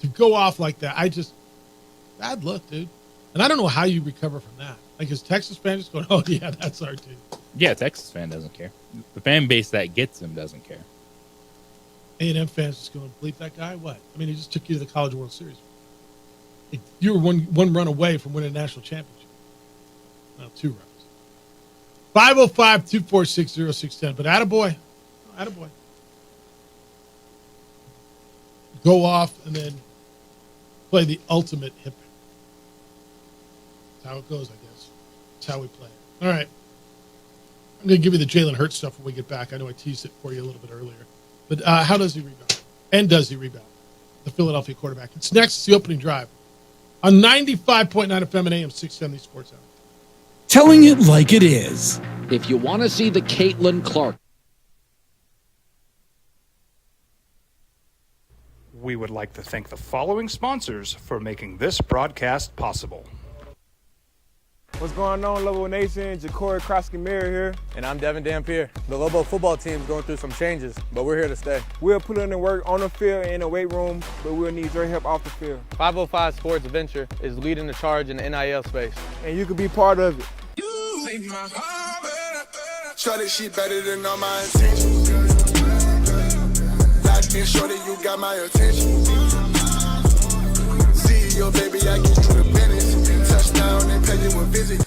To go off like that, bad luck, dude. And I don't know how you recover from that. Like, is Texas fans just going, oh, yeah, that's our team? Yeah, Texas fan doesn't care. The fan base that gets him doesn't care. A&M fans just going, bleep that guy? What? I mean, he just took you to the College World Series. You were one run away from winning a national championship. Well, 2 runs. 505-246-0610. But attaboy. Go off and then play the ultimate hip. That's how it goes, I guess. That's how we play it. All right. I'm going to give you the Jalen Hurts stuff when we get back. I know I teased it for you a little bit earlier. But how does he rebound? And does he rebound? The Philadelphia quarterback. It's next. It's the opening drive on 95.9 FM and AM 670 Sports Hour. Telling it like it is. If you want to see the Caitlin Clark. We would like to thank the following sponsors for making this broadcast possible. What's going on, Lobo Nation? Ja'Cory Krosky-Miller here. And I'm Devin Dampier. The Lobo football team's going through some changes, but we're here to stay. We'll put in the work on the field and in the weight room, but we'll need your help off the field. 505 Sports Venture is leading the charge in the NIL space. And you can be part of it. Shorty, she better than all my intentions. Locked in, shorty, you got my attention. CEO, baby, I get you the business. Touchdown and pay you a visit.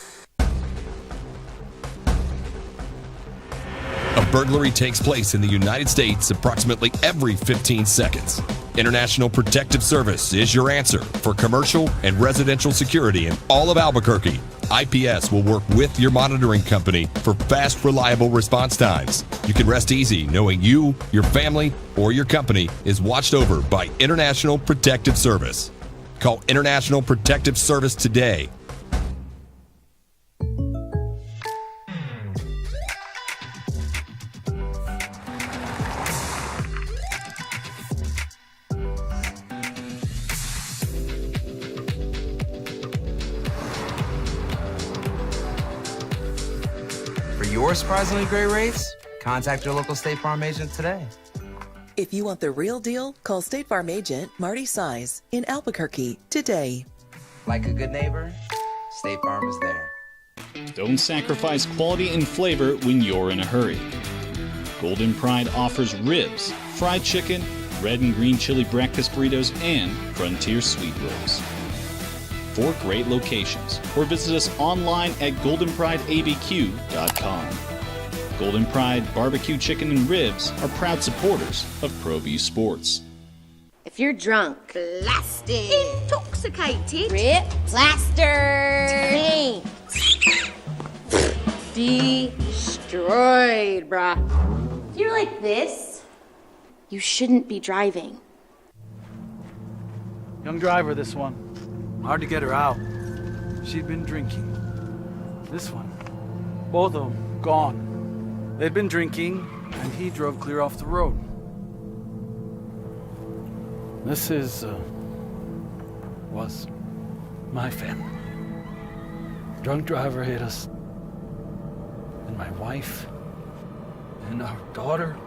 A burglary takes place in the United States approximately every 15 seconds. International Protective Service is your answer for commercial and residential security in all of Albuquerque. IPS will work with your monitoring company for fast, reliable response times. You can rest easy knowing you, your family, or your company is watched over by International Protective Service. Call International Protective Service today. your surprisingly great rates? Contact your local State Farm agent today. If you want the real deal, call State Farm agent Marty Size in Albuquerque today. Like a good neighbor, State Farm is there. Don't sacrifice quality and flavor when you're in a hurry. Golden Pride offers ribs, fried chicken, red and green chili breakfast burritos, and Frontier sweet rolls. 4 great locations, or visit us online at goldenprideabq.com. Golden Pride Barbecue Chicken and Ribs are proud supporters of ProView Sports. If you're drunk, blasted, intoxicated, ripped, plastered, destroyed, bruh. If you're like this, you shouldn't be driving. Young driver, this one. Hard to get her out. She'd been drinking. This one. Both of them gone. They'd been drinking, and he drove clear off the road. This was my family. Drunk driver hit us, and my wife, and our daughter,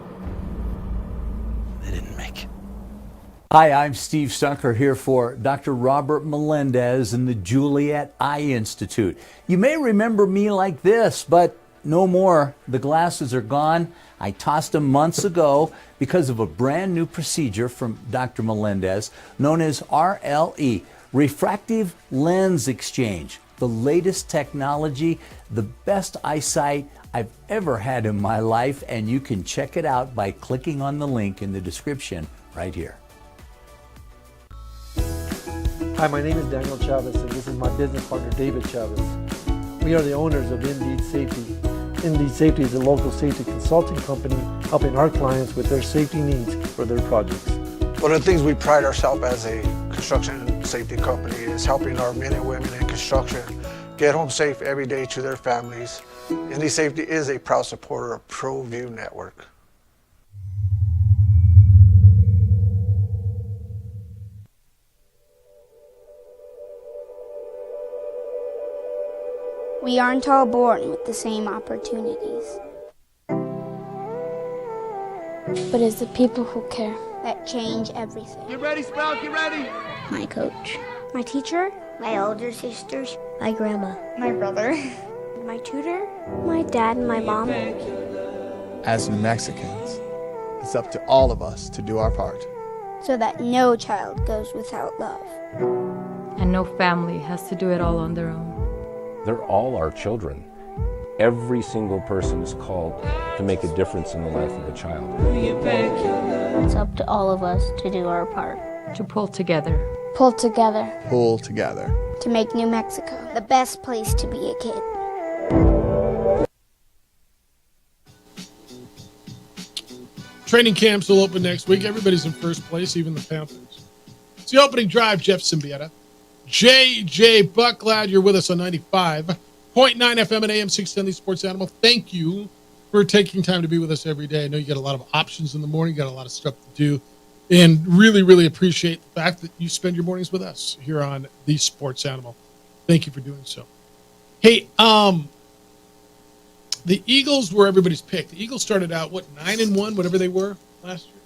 they didn't make it. Hi, I'm Steve Stunker here for Dr. Robert Melendez and the Juliet Eye Institute. You may remember me like this, but no more. The glasses are gone. I tossed them months ago because of a brand new procedure from Dr. Melendez known as RLE, Refractive Lens Exchange. The latest technology, the best eyesight I've ever had in my life, and you can check it out by clicking on the link in the description right here. Hi, my name is Daniel Chavez, and this is my business partner, David Chavez. We are the owners of Indeed Safety. Indeed Safety is a local safety consulting company helping our clients with their safety needs for their projects. One of the things we pride ourselves as a construction safety company is helping our men and women in construction get home safe every day to their families. Indeed Safety is a proud supporter of ProView Network. We aren't all born with the same opportunities. But it's the people who care that change everything. Get ready, Sprout, get ready. My coach, my teacher, my older sisters, my grandma, my brother, my tutor, my dad, and my mom. As New Mexicans, it's up to all of us to do our part. So that no child goes without love. And no family has to do it all on their own. They're all our children. Every single person is called to make a difference in the life of a child. It's up to all of us to do our part. To pull together. Pull together. Pull together. To make New Mexico the best place to be a kid. Training camps will open next week. Everybody's in first place, even the Panthers. It's the opening drive, Jeff Symbieta. J.J. Buck, glad you're with us on 95.9 FM and AM 610 Sports Animal. Thank you for taking time to be with us every day. I know you got a lot of options in the morning, got a lot of stuff to do, and really, really appreciate the fact that you spend your mornings with us here on the Sports Animal. Thank you for doing so. Hey, the Eagles were everybody's pick. The Eagles started out, 9-1, whatever they were last year.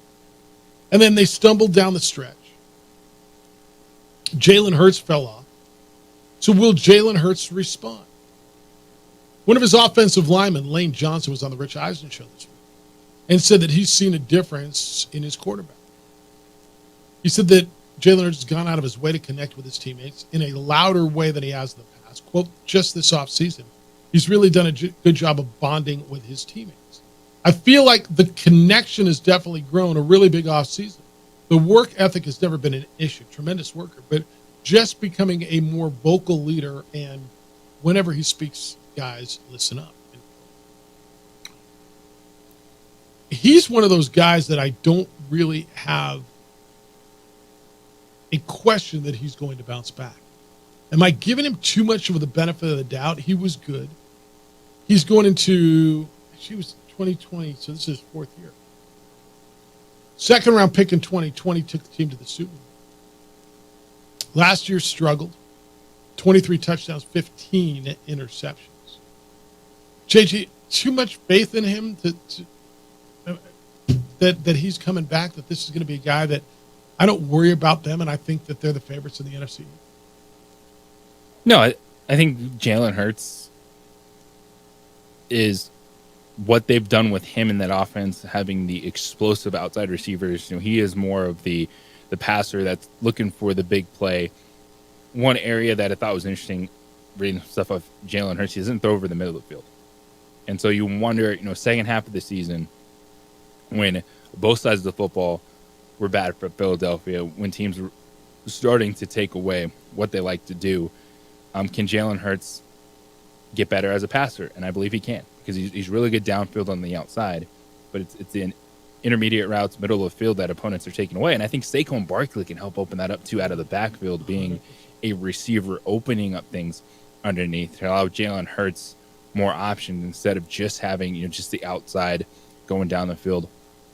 And then they stumbled down the stretch. Jalen Hurts fell off. So will Jalen Hurts respond? One of his offensive linemen, Lane Johnson, was on the Rich Eisen show this week and said that he's seen a difference in his quarterback. He said that Jalen Hurts has gone out of his way to connect with his teammates in a louder way than he has in the past. Quote, just this offseason, he's really done a good job of bonding with his teammates. I feel like the connection has definitely grown, a really big offseason. The work ethic has never been an issue, tremendous worker, but just becoming a more vocal leader, and whenever he speaks, guys, listen up. He's one of those guys that I don't really have a question that he's going to bounce back. Am I giving him too much of the benefit of the doubt? He was good. He's going into, she was 2020, so this is his fourth year. Second round pick in 2020, took the team to the Super Bowl. Last year struggled. 23 touchdowns, 15 interceptions. JJ, too much faith in him that he's coming back, that this is going to be a guy that I don't worry about them, and I think that they're the favorites in the NFC? No, I think Jalen Hurts is what they've done with him in that offense, having the explosive outside receivers. He is more of the passer that's looking for the big play. One area that I thought was interesting, reading stuff of Jalen Hurts, he doesn't throw over the middle of the field. And so you wonder, second half of the season, when both sides of the football were bad for Philadelphia, when teams were starting to take away what they like to do, can Jalen Hurts get better as a passer? And I believe he can, because he's really good downfield on the outside, but it's in intermediate routes, middle of the field that opponents are taking away. And I think Saquon Barkley can help open that up too, out of the backfield, being a receiver, opening up things underneath to allow Jalen Hurts more options instead of just having just the outside going down the field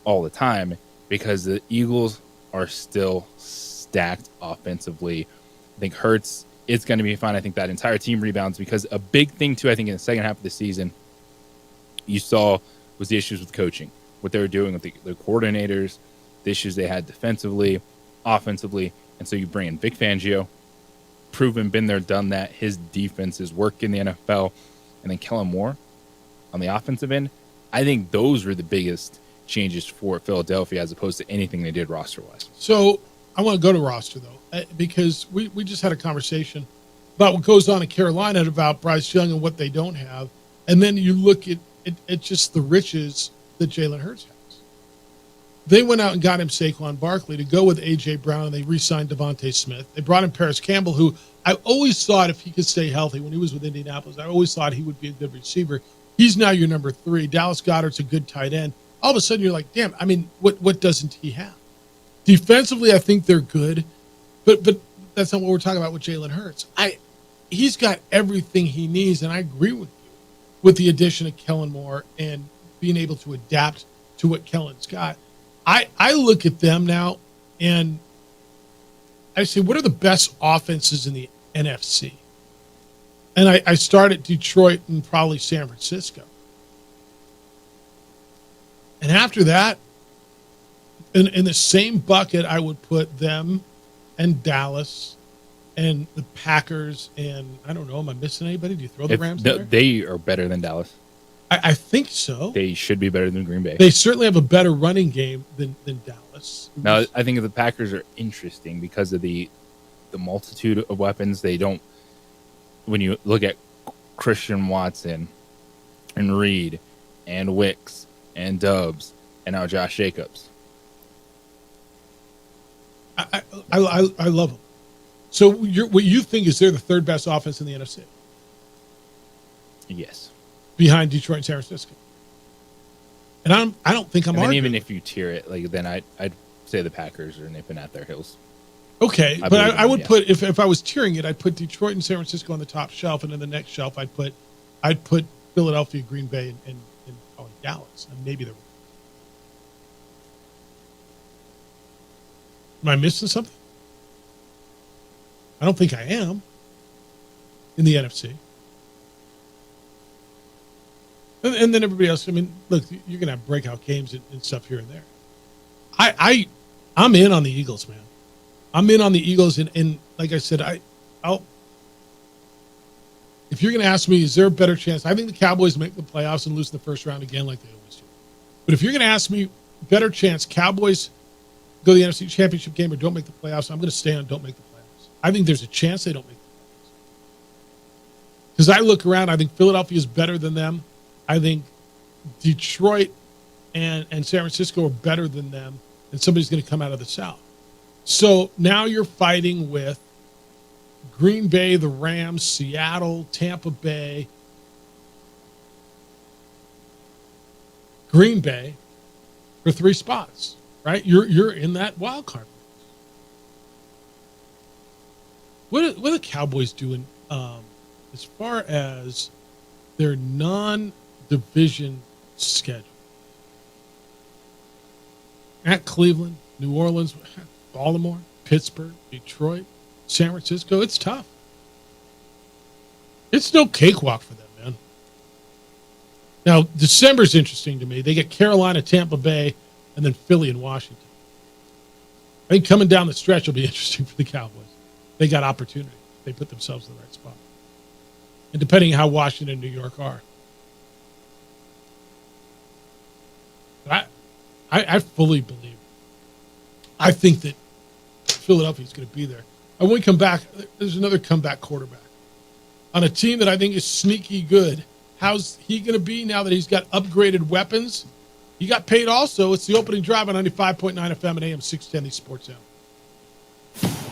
all the time, because the Eagles are still stacked offensively. I think Hurts is going to be fine. I think that entire team rebounds, because a big thing too, I think in the second half of the season, you saw was the issues with coaching, what they were doing with the coordinators, the issues they had defensively, offensively. And so you bring in Vic Fangio, proven, been there, done that. His defenses work in the NFL. And then Kellen Moore on the offensive end. I think those were the biggest changes for Philadelphia as opposed to anything they did roster-wise. So I want to go to roster, though, because we just had a conversation about what goes on in Carolina, about Bryce Young and what they don't have. And then you look at just the riches that Jalen Hurts has. They went out and got him Saquon Barkley to go with A.J. Brown, and they re-signed Devontae Smith. They brought in Paris Campbell, who I always thought, if he could stay healthy when he was with Indianapolis, I always thought he would be a good receiver. He's now your number 3. Dallas Goedert's a good tight end. All of a sudden, you're like, damn, I mean, what doesn't he have? Defensively, I think they're good, but that's not what we're talking about with Jalen Hurts. He's got everything he needs, and I agree with you with the addition of Kellen Moore and being able to adapt to what Kellen's got. I look at them now, and I say, what are the best offenses in the NFC? And I start at Detroit and probably San Francisco. And after that, in the same bucket, I would put them and Dallas and the Packers, and I don't know, am I missing anybody? Do you throw the Rams there? They are better than Dallas. I think so. They should be better than Green Bay. They certainly have a better running game than Dallas. Now, I think the Packers are interesting because of the multitude of weapons. They don't, when you look at Christian Watson and Reed and Wicks and Doubs and now Josh Jacobs. I love them. So what you think is they're the third best offense in the NFC? Yes. Behind Detroit and San Francisco. And I don't think I'm arguing. Even if you tier it, then I'd say the Packers are nipping at their heels. Okay, but I would put, if I was tiering it, I'd put Detroit and San Francisco on the top shelf, and then the next shelf I'd put Philadelphia, Green Bay, and probably Dallas, and maybe the. Am I missing something? I don't think I am. In the NFC. And then everybody else, I mean, look, you're going to have breakout games and stuff here and there. I'm in on the Eagles, man. I'm in on the Eagles, and like I said, I'll. If you're going to ask me, is there a better chance? I think the Cowboys make the playoffs and lose in the first round again, like they always do. But if you're going to ask me, better chance, Cowboys go to the NFC Championship game or don't make the playoffs, I'm going to stay on don't make the playoffs. I think there's a chance they don't make the playoffs. Because I look around, I think Philadelphia is better than them. I think Detroit and San Francisco are better than them, and somebody's going to come out of the South. So now you're fighting with Green Bay, the Rams, Seattle, Tampa Bay, Green Bay for 3 spots, right? You're in that wild card. What are the Cowboys doing as far as their non-division schedule? At Cleveland, New Orleans, Baltimore, Pittsburgh, Detroit, San Francisco. It's tough. It's no cakewalk for them, man. Now, December's interesting to me. They get Carolina, Tampa Bay, and then Philly and Washington. I think coming down the stretch will be interesting for the Cowboys. They got opportunity. They put themselves in the right spot. And depending on how Washington and New York are. I fully believe. I think that Philadelphia's going to be there. And when we come back, there's another comeback quarterback on a team that I think is sneaky good. How's he going to be now that he's got upgraded weapons? He got paid also. It's the opening drive on 95.9 FM and AM 610, the Sports Zone.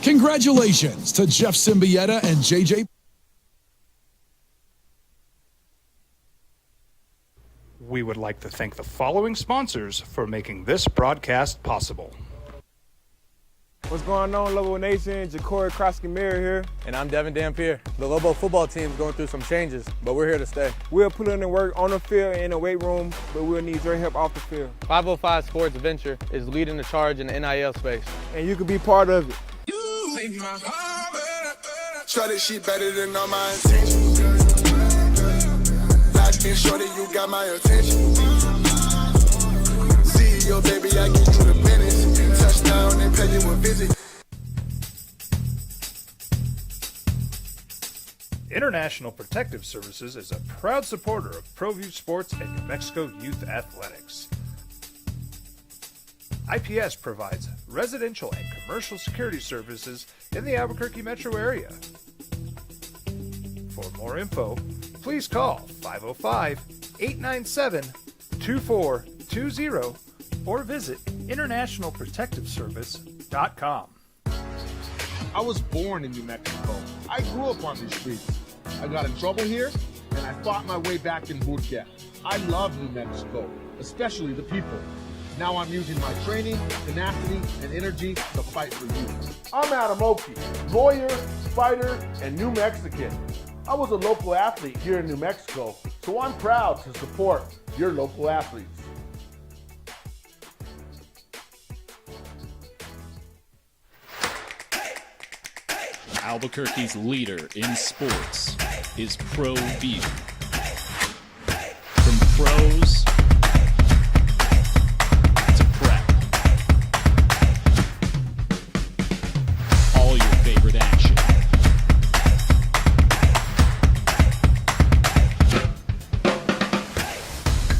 Congratulations to Jeff Symbieta and JJ. We would like to thank the following sponsors for making this broadcast possible. What's going on, Lobo Nation? Ja'Cory Krosky-Miller here. And I'm Devin Dampier. The Lobo football team is going through some changes, but we're here to stay. We'll put in the work on the field and in the weight room, but we'll need your help off the field. 505 Sports Venture is leading the charge in the NIL space. And you can be part of it. Try this shit better than all my intentions. Locked in shorty, you got my attention. CEO, baby, I get you the business. Touchdown and pay you a visit. International Protective Services is a proud supporter of ProView Sports and New Mexico Youth Athletics. IPS provides residential and commercial security services in the Albuquerque metro area. For more info, please call 505-897-2420 or visit internationalprotectiveservice.com. I was born in New Mexico. I grew up on these streets. I got in trouble here, and I fought my way back in Burquia. I love New Mexico, especially the people. Now I'm using my training, tenacity, and energy to fight for you. I'm Adam Oki, lawyer, fighter, and New Mexican. I was a local athlete here in New Mexico, so I'm proud to support your local athletes. Albuquerque's leader in sports is ProView. From pros to prep, all your favorite action.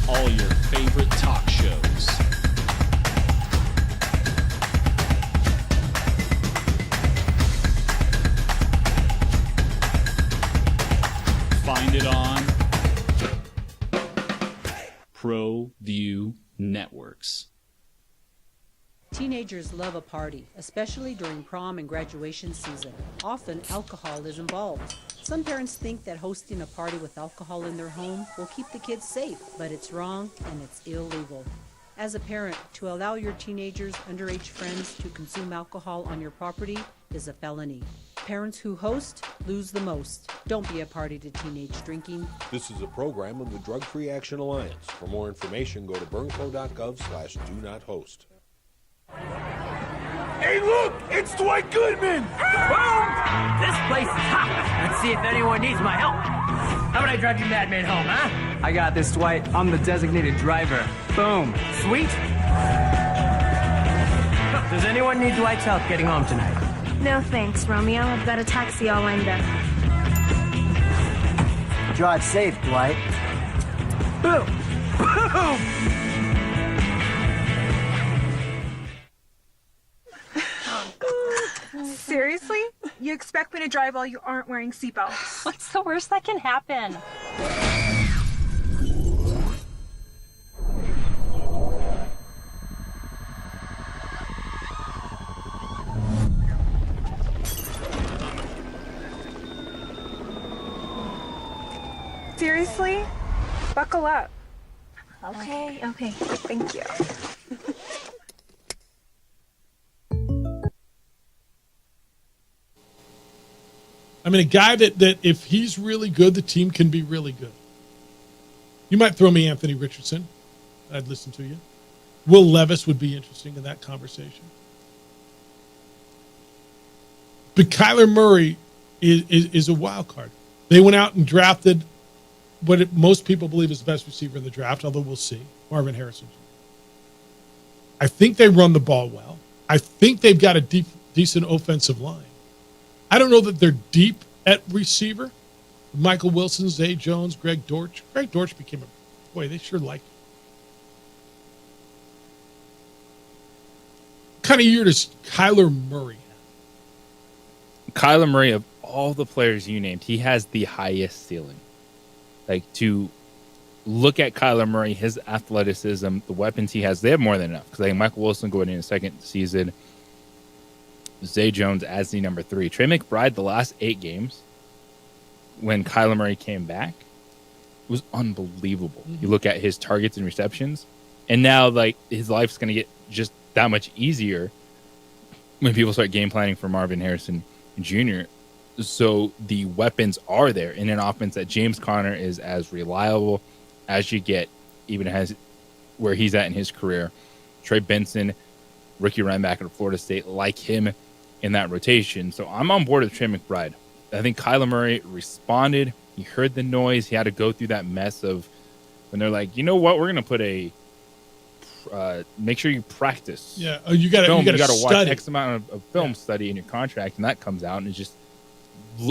All your favorite talk shows. Find it on ProView Networks. Teenagers love a party, especially during prom and graduation season. Often, alcohol is involved. Some parents think that hosting a party with alcohol in their home will keep the kids safe, but it's wrong and it's illegal. As a parent, to allow your teenagers' underage friends to consume alcohol on your property is a felony. Parents who host lose the most. Don't be a party to teenage drinking. This is a program of the Drug Free Action Alliance. For more information, go to burnco.gov/do-not-host. Hey, look! It's Dwight Goodman! Boom! This place is hot. Let's see if anyone needs my help. How would I drive you madman home, huh? I got this, Dwight. I'm the designated driver. Boom. Sweet. Does anyone need Dwight's help getting home tonight? No thanks, Romeo. I've got a taxi all lined up. Drive safe, Dwight. Boom! Boom! Seriously? You expect me to drive while you aren't wearing seatbelts? What's the worst that can happen? Seriously? Buckle up. Okay. Thank you. I mean, a guy that if he's really good, the team can be really good. You might throw me Anthony Richardson. I'd listen to you. Will Levis would be interesting in that conversation. But Kyler Murray is a wild card. They went out and drafted most people believe is the best receiver in the draft, although we'll see, Marvin Harrison Jr. I think they run the ball well. I think they've got a decent offensive line. I don't know that they're deep at receiver. Michael Wilson, Zay Jones, Greg Dortch. Greg Dortch became boy, they sure like him. What kind of year does Kyler Murray have? Kyler Murray, of all the players you named, he has the highest ceiling. Like, to look at Kyler Murray, his athleticism, the weapons he has, they have more than enough. Because I think Michael Wilson going in his second season, Zay Jones as the number 3. Trey McBride, the last 8 games, when Kyler Murray came back, it was unbelievable. Mm-hmm. You look at his targets and receptions, and now like his life's going to get just that much easier when people start game planning for Marvin Harrison Jr. So the weapons are there in an offense that James Conner is as reliable as you get, even as where he's at in his career. Trey Benson, rookie running back at Florida State, like him in that rotation. So I'm on board with Trey McBride. I think Kyler Murray responded. He heard the noise. He had to go through that mess of when they're like, you know what, we're going to put a make sure you practice. Yeah, you got to watch X amount of film study in your contract, and that comes out, and it's just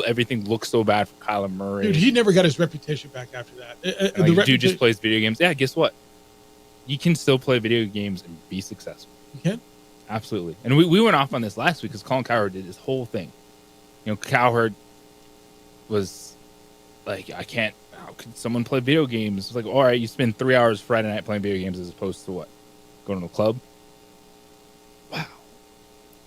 everything looks so bad for Kyler Murray. Dude, he never got his reputation back after that. Dude just plays video games. Yeah, guess what? You can still play video games and be successful. You can? Absolutely. And we went off on this last week because Colin Cowherd did this whole thing. You know, Cowherd was like, how could someone play video games? It's like, all right, you spend 3 hours Friday night playing video games as opposed to what? Going to the club? Wow.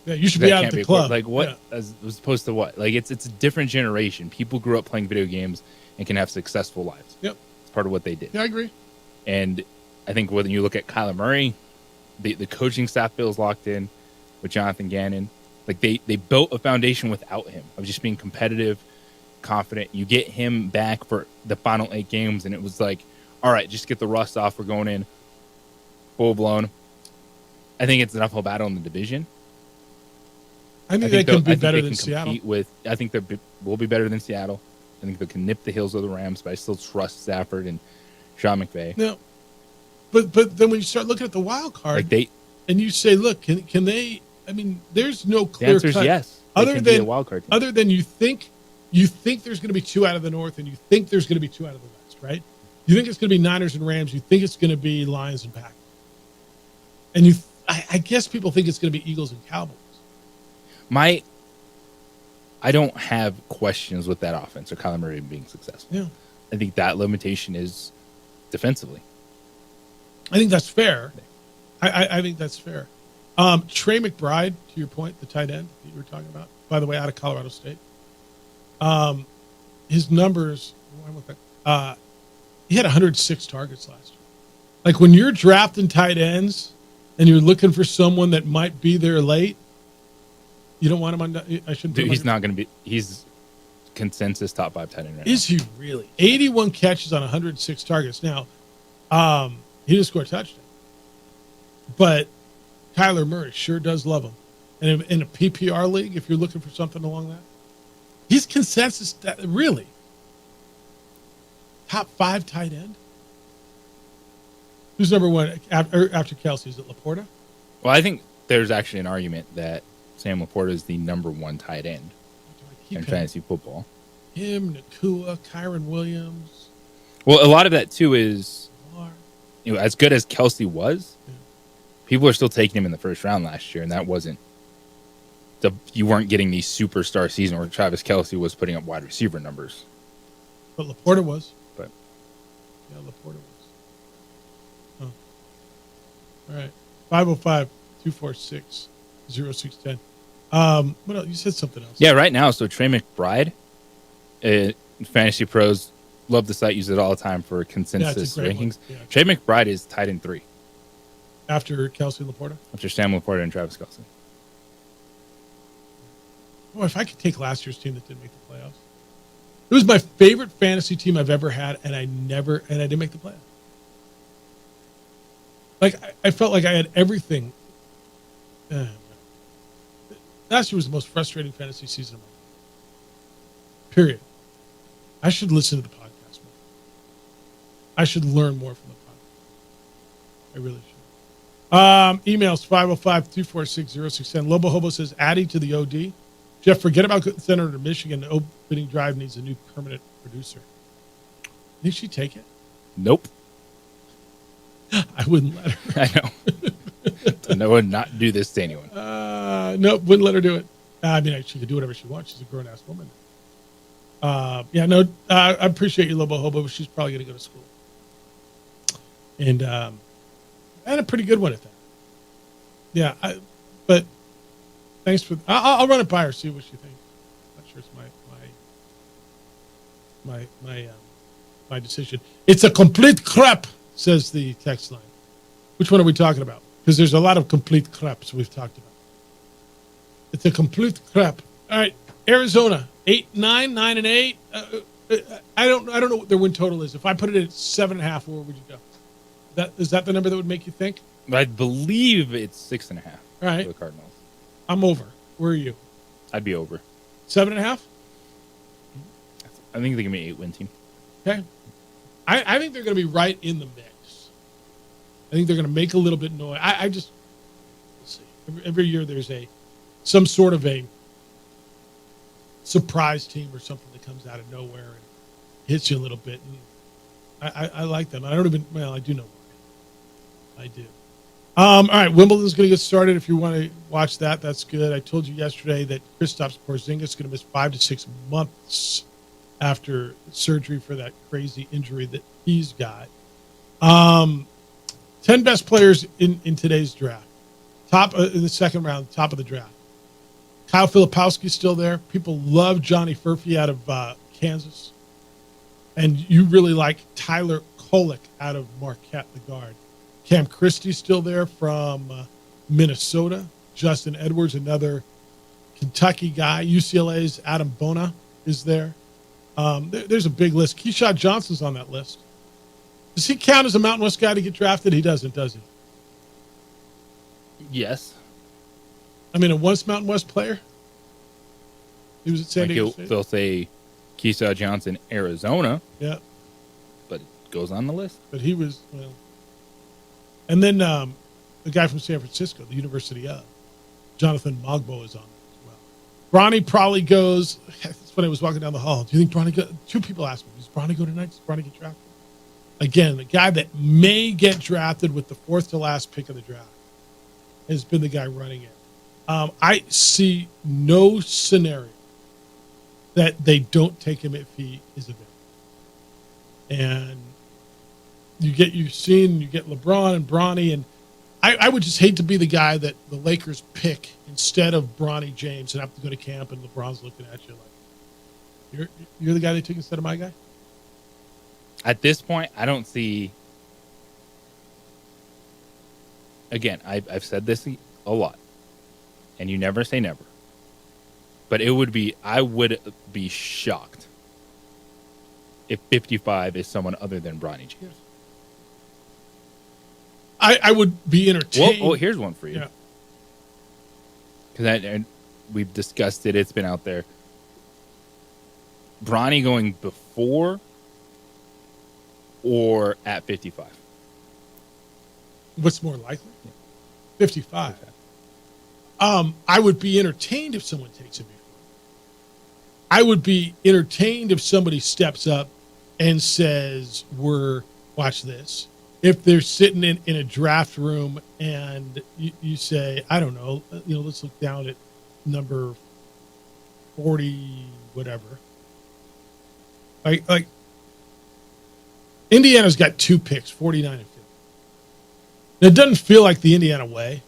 Yeah, you should be out at the club. Like what? Yeah. As opposed to what? Like it's a different generation. People grew up playing video games and can have successful lives. Yep. It's part of what they did. Yeah, I agree. And I think when you look at Kyler Murray, the coaching staff feels locked in with Jonathan Gannon. Like they built a foundation without him of just being competitive, confident. You get him back for the final 8 games, and it was like, all right, just get the rust off. We're going in full blown. I think it's an uphill battle in the division. I think they can be better than Seattle. I think they will be better than Seattle. I think they can nip the heels of the Rams, but I still trust Stafford and Sean McVay. No, but then when you start looking at the wild card, and you say, look, can they? I mean, there's no clear. The answer is yes. Other than a wild card team. Other than you think there's going to be 2 out of the North, and you think there's going to be 2 out of the West, right? You think it's going to be Niners and Rams. You think it's going to be Lions and Packers, and I guess people think it's going to be Eagles and Cowboys. I don't have questions with that offense or Kyler Murray being successful. Yeah. I think that limitation is defensively. I think that's fair. I think that's fair. Trey McBride, to your point, the tight end that you were talking about, by the way, out of Colorado State. His numbers, he had 106 targets last year. Like when you're drafting tight ends and you're looking for someone that might be there late, you don't want him on. I shouldn't. Dude, he's not going to be. He's consensus top 5 tight end right Is now. He really? 81 catches on 106 targets. Now, he didn't score a touchdown, but Kyler Murray sure does love him. And in a PPR league, if you're looking for something along that, he's consensus. Really, top 5 tight end. Who's number 1 after Kelsey? Is it Laporta? Well, I think there's actually an argument that Sam Laporta is the number 1 tight end in fantasy football. Him, Nakua, Kyron Williams. Well, a lot of that too is, as good as Kelsey was, people are still taking him in the first round last year, and that wasn't. You weren't getting the superstar season where Travis Kelsey was putting up wide receiver numbers. But Laporta was. But yeah, Laporta was. Oh. All right. 505-246-0610. What else? You said something else. Yeah, right now. So Trey McBride, Fantasy Pros love the site, use it all the time for consensus rankings. Yeah. Trey McBride is tight end 3. After Kelsey and Laporta? After Sam Laporta and Travis Kelsey. Boy, if I could take last year's team that didn't make the playoffs. It was my favorite fantasy team I've ever had, and I didn't make the playoffs. Like, I felt like I had everything. Last year was the most frustrating fantasy season of my life. Period. I should listen to the podcast more. I should learn more from the podcast. I really should. Emails 505-246-0610. Lobo Hobo says, Addie to the OD. Jeff, forget about Senator of Michigan. The opening drive needs a new permanent producer. Did she take it? Nope. I wouldn't let her. I know. I would not do this to anyone. Nope, wouldn't let her do it. I mean, she could do whatever she wants. She's a grown-ass woman. I appreciate you, Lobo Hobo, but she's probably going to go to school. And a pretty good one at that. Yeah, but thanks for. I'll run it by her, see what she thinks. I'm not sure it's my decision. It's a complete crap, says the text line. Which one are we talking about? Because there's a lot of complete craps we've talked about. It's a complete crap. All right, Arizona 8-9, 9-8. I don't know what their win total is. If I put it at 7.5, where would you go? Is that the number that would make you think? I believe it's 6.5. All right, for the Cardinals. I'm over. Where are you? I'd be over 7.5. I think they can be 8-win team. Okay, I think they're going to be right in the mix. I think they're going to make a little bit of noise. I just let's see. Every year there's some sort of a surprise team or something that comes out of nowhere and hits you a little bit. And I like them. I do know why. I do. All right, Wimbledon's going to get started. If you want to watch that, that's good. I told you yesterday that Kristaps Porzingis is going to miss 5 to 6 months after surgery for that crazy injury that he's got. 10 best players in today's draft. Top in the second round, top of the draft. Kyle Filipowski's still there. People love Johnny Furphy out of Kansas. And you really like Tyler Kolek out of Marquette, the guard. Cam Christie's still there from Minnesota. Justin Edwards, another Kentucky guy. UCLA's Adam Bona is there. There's a big list. Keyshawn Johnson's on that list. Does he count as a Mountain West guy to get drafted? He doesn't, does he? Yes. I mean, a once Mountain West player? He was at San Diego State? They'll say Keyshawn Johnson, Arizona. Yeah. But it goes on the list. But he was, well. And then the guy from San Francisco, the University of, Jonathan Mogbo is on it as well. Bronny probably goes. That's when I was walking down the hall. Do you think Bronny goes? 2 people asked me, does Bronny go tonight? Does Bronny get drafted? Again, the guy that may get drafted with the 4th to last pick of the draft has been the guy running it. I see no scenario that they don't take him if he is available. And you get LeBron and Bronny, and I would just hate to be the guy that the Lakers pick instead of Bronny James and have to go to camp and LeBron's looking at you like, you're the guy they took instead of my guy? At this point, I don't see. Again, I've said this a lot, and you never say never. But I would be shocked if 55 is someone other than Bronny James. I would be entertained. Well, here's one for you. Because we've discussed it. It's been out there. Bronny going before or at 55? What's more likely? 55. I would be entertained if someone takes it before. I would be entertained if somebody steps up and says, watch this. If they're sitting in a draft room and you say, I don't know, let's look down at number 40, whatever. Like Indiana's got 2 picks, 49 and 50. Now, it doesn't feel like the Indiana way.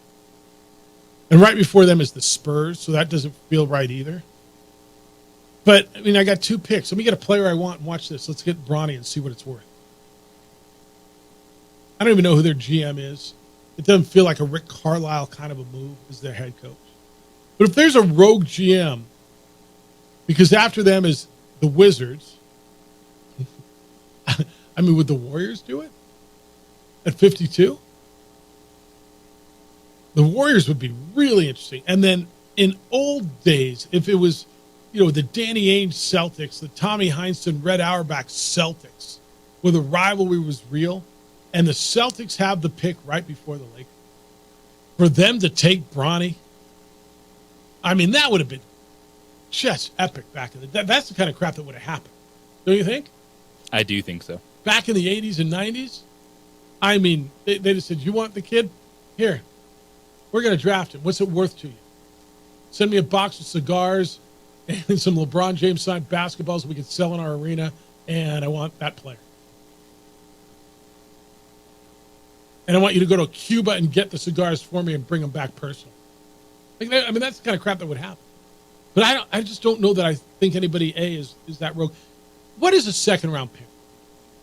And right before them is the Spurs, so that doesn't feel right either. But, I mean, I got 2 picks. Let me get a player I want and watch this. Let's get Bronny and see what it's worth. I don't even know who their GM is. It doesn't feel like a Rick Carlisle kind of a move as their head coach. But if there's a rogue GM, because after them is the Wizards, I mean, would the Warriors do it at 52? The Warriors would be really interesting. And then in old days, if it was, the Danny Ainge Celtics, the Tommy Heinsohn, Red Auerbach Celtics, where the rivalry was real, and the Celtics have the pick right before the Lakers. For them to take Bronny, I mean, that would have been just epic back in the day. That's the kind of crap that would have happened. Don't you think? I do think so. Back in the 80s and 90s, I mean, they just said, you want the kid? Here, we're going to draft him. What's it worth to you? Send me a box of cigars and some LeBron James signed basketballs we can sell in our arena, and I want that player. And I want you to go to Cuba and get the cigars for me and bring them back personally. Like, I mean, that's the kind of crap that would happen. But I just don't know that I think anybody, is that rogue. What is a second-round pick?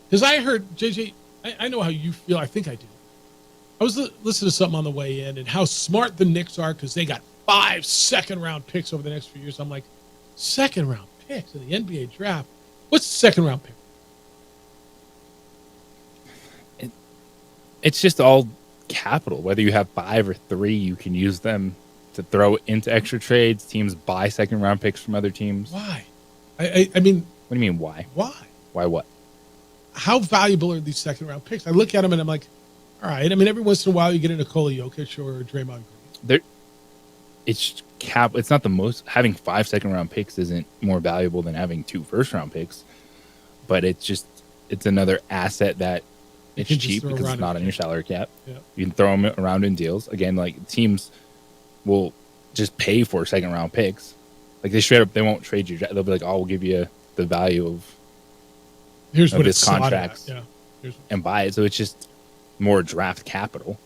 Because I heard, JJ, I know how you feel. I think I do. I was listening to something on the way in and how smart the Knicks are because they got 5 second-round picks over the next few years. I'm like, second-round picks in the NBA draft? What's the second-round pick? It's just all capital. Whether you have 5 or 3, you can use them to throw into extra trades. Teams buy second-round picks from other teams. Why? I mean... What do you mean, why? Why? Why what? How valuable are these second-round picks? I look at them and I'm like, all right. I mean, every once in a while you get a Nikola Jokic or Draymond Green. It's not the most. Having 5 second-round picks isn't more valuable than having 2 first-round picks. But it's another asset that it's cheap because it's not on your salary cap. Yeah. You can throw them around in deals. Again, like teams will just pay for second-round picks. Like they straight up, they won't trade you. They'll be like, "Oh, we'll give you the value of here's what this it's contract, yeah, and buy it." So it's just more draft capital,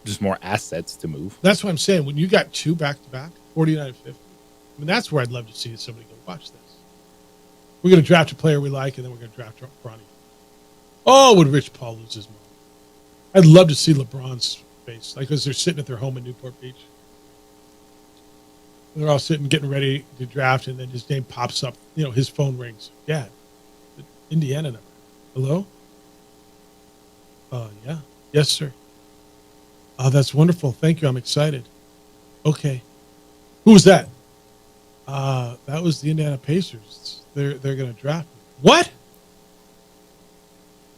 just more assets to move. That's what I'm saying. When you got 2 back-to-back, 49 and 50, I mean, that's where I'd love to see somebody go, watch this. We're going to draft a player we like, and then we're going to draft Bronny. Oh, would Rich Paul lose his mind? I'd love to see LeBron's face, like as they're sitting at their home in Newport Beach. They're all sitting, getting ready to draft, and then his name pops up. You know, his phone rings. Yeah, Indiana number. Hello? Yeah. Yes, sir. Oh, that's wonderful. Thank you. I'm excited. Okay. Who was that? That was the Indiana Pacers. They're going to draft me. What?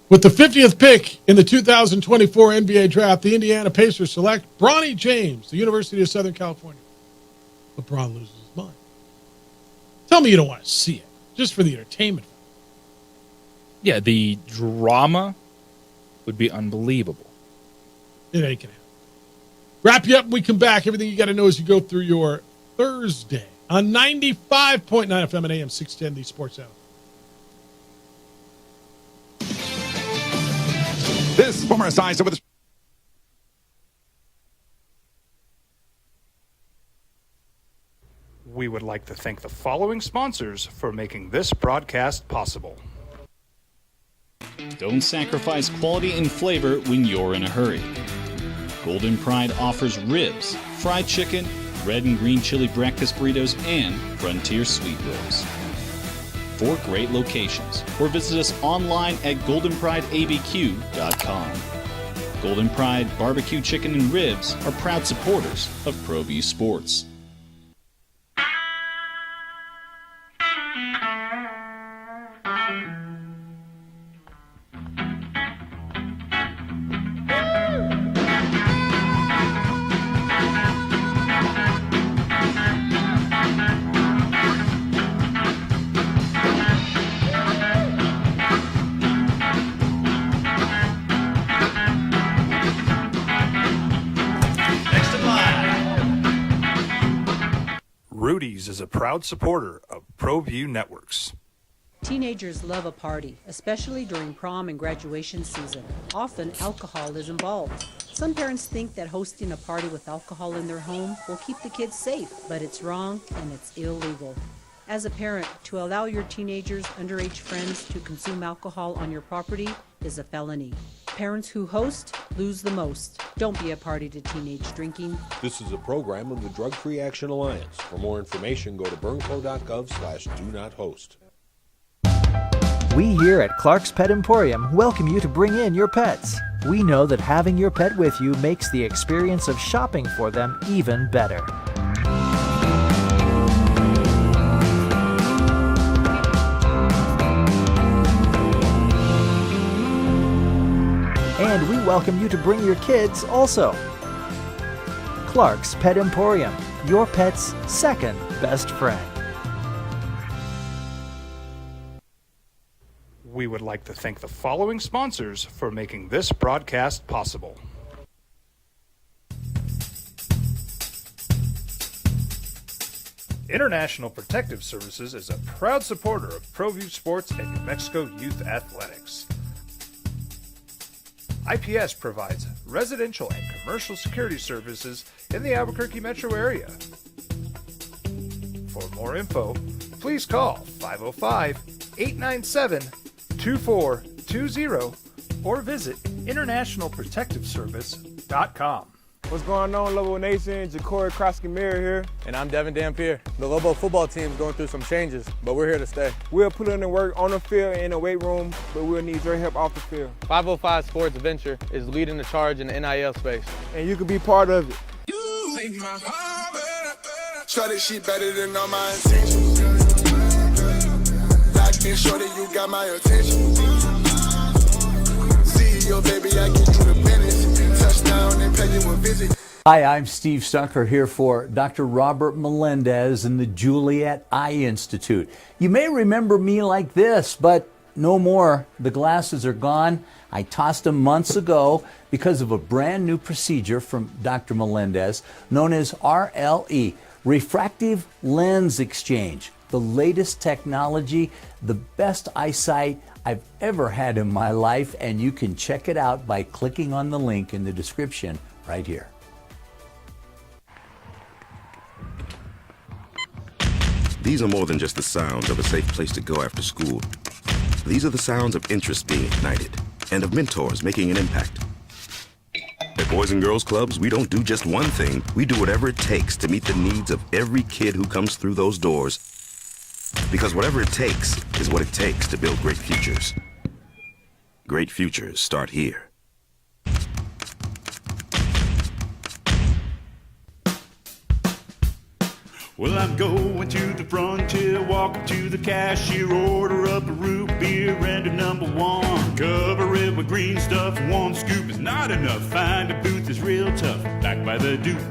With the 50th pick in the 2024 NBA draft, the Indiana Pacers select Bronny James, the University of Southern California. LeBron loses his mind. Tell me you don't want to see it, just for the entertainment. Yeah, the drama would be unbelievable. It ain't gonna happen. Wrap you up when we come back. Everything you got to know as you go through your Thursday on 95.9 FM and AM 610, the Sports Hour. This former size with We would like to thank the following sponsors for making this broadcast possible. Don't sacrifice quality and flavor when you're in a hurry. Golden Pride offers ribs, fried chicken, red and green chili breakfast burritos, and Frontier sweet rolls. 4 great locations, or visit us online at goldenprideabq.com. Golden Pride Barbecue Chicken and Ribs are proud supporters of ProView Sports. Rudy's is a proud supporter of ProView Networks. Teenagers love a party, especially during prom and graduation season. Often, alcohol is involved. Some parents think that hosting a party with alcohol in their home will keep the kids safe, but it's wrong and it's illegal. As a parent, to allow your teenagers' underage friends to consume alcohol on your property is a felony. Parents who host lose the most. Don't be a party to teenage drinking. This is a program of the Drug Free Action Alliance. For more information, go to burnco.gov/do-not-host. We here at Clark's Pet Emporium welcome you to bring in your pets. We know that having your pet with you makes the experience of shopping for them even better. welcome you to bring your kids also. Clark's Pet Emporium, your pet's second best friend. We would like to thank the following sponsors for making this broadcast possible. International Protective Services is a proud supporter of ProView Sports and New Mexico Youth Athletics. IPS provides residential and commercial security services in the Albuquerque metro area. For more info, please call 505-897-2420 or visit internationalprotectiveservice.com. What's going on, Lobo Nation? Ja'Cory Krosky-Miller here. And I'm Devin Dampier. The Lobo football team is going through some changes, but we're here to stay. We'll put in the work on the field and in the weight room, but we'll need your help off the field. 505 Sports Venture is leading the charge in the NIL space. And you can be part of it. Shorty, she better than all my intentions. Locked in, shorty, you got my attention. CEO, baby, I get you the business. Touchdown and pay you a visit. Hi, I'm Steve Stucker here for Dr. Robert Melendez and the Juliet Eye Institute. You may remember me like this, but no more. The glasses are gone. I tossed them months ago because of a brand new procedure from Dr. Melendez known as RLE, Refractive Lens Exchange. The latest technology, the best eyesight I've ever had in my life, and you can check it out by clicking on the link in the description right here. These are more than just the sounds of a safe place to go after school. These are the sounds of interest being ignited and of mentors making an impact. At Boys and Girls Clubs, we don't do just one thing. We do whatever it takes to meet the needs of every kid who comes through those doors. Because whatever it takes is what it takes to build great futures. Great futures start here. Well, I'm going to the frontier, walking to the cashier, order up a root beer and a number one. Cover it with green stuff, one scoop is not enough. Find a booth is real tough, back by the Duke.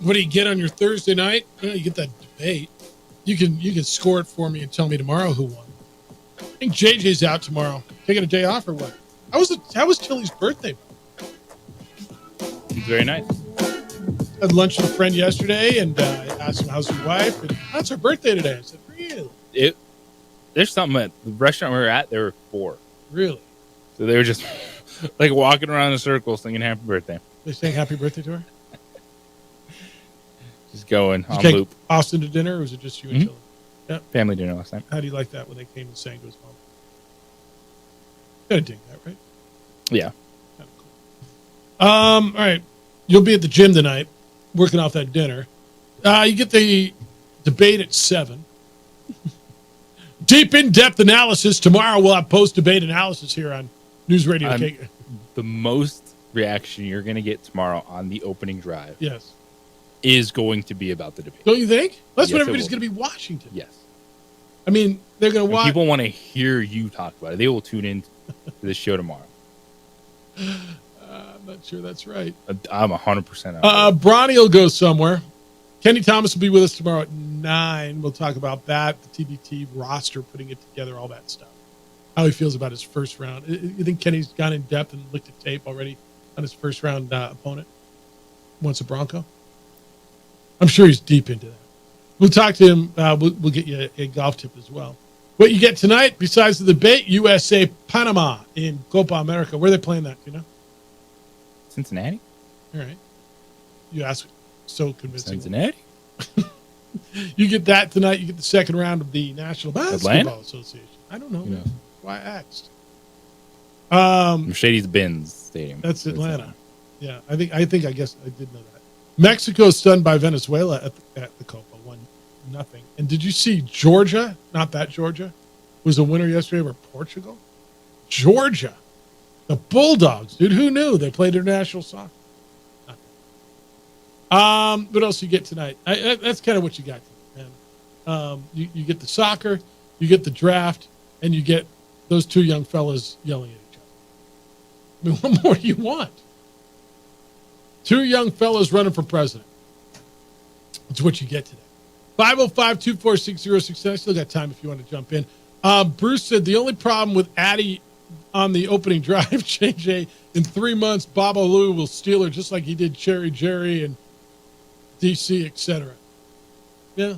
What do you get on your Thursday night? Well, you get that debate. You can score it for me and tell me tomorrow who won. I think JJ's out tomorrow. Taking a day off or what? How was Tilly's birthday? It's very nice. I had lunch with a friend yesterday, and I asked him, how's your wife? And that's her birthday today. I said, really? There's something at the restaurant we were at, there were 4. Really? So they were just like walking around in a circle singing happy birthday. They saying happy birthday to her? Just going Did on you take loop. Austin to dinner, or was it just you and Tilly? Yeah. Family dinner last night. How do you like that when they came and sang to his mom? Gotta dig that, right? Yeah. All right. You'll be at the gym tonight, working off that dinner. You get the debate at 7. Deep in-depth analysis. Tomorrow we'll have post-debate analysis here on News Radio. The most reaction you're going to get tomorrow on the opening drive Yes. is going to be about the debate. Don't you think? That's Yes, what it everybody's will. going to be watching today. Yes. I mean, they're going to watch. People want to hear you talk about it. They will tune in to this show tomorrow. I'm not sure that's right. I'm 100% out. Bronny will go somewhere. Kenny Thomas will be with us tomorrow at 9. We'll talk about that, the TBT roster, putting it together, all that stuff. How he feels about his first round. You think Kenny's gone in depth and looked at tape already on his first round opponent? Once a Bronco? I'm sure he's deep into that. We'll talk to him. We'll get you a golf tip as well. What you get tonight, besides the debate, USA Panama in Copa America. Where are they playing that? Do you know? Cincinnati? All right. You ask so convincing. Cincinnati? You get that tonight. You get the second round of the National Basketball Atlanta? Association. I don't know. Yeah. Why I asked. Mercedes-Benz Stadium. That's Atlanta. Yeah, I guess I did know that. Mexico stunned by Venezuela at the Copa, 1-0. And did you see Georgia? Not that Georgia was a winner yesterday over Portugal. Georgia, the Bulldogs, dude. Who knew they played international soccer? What else you get tonight? That's kind of what you got, man. You get the soccer, you get the draft, and you get those two young fellas yelling at each other. I mean, what more do you want? Two young fellas running for president. That's what you get today. 505-246-0610. I still got time if you want to jump in. Bruce said the only problem with Addie on the opening drive, JJ, in 3 months, Babalu will steal her just like he did Cherry Jerry and DC, etc. Yeah,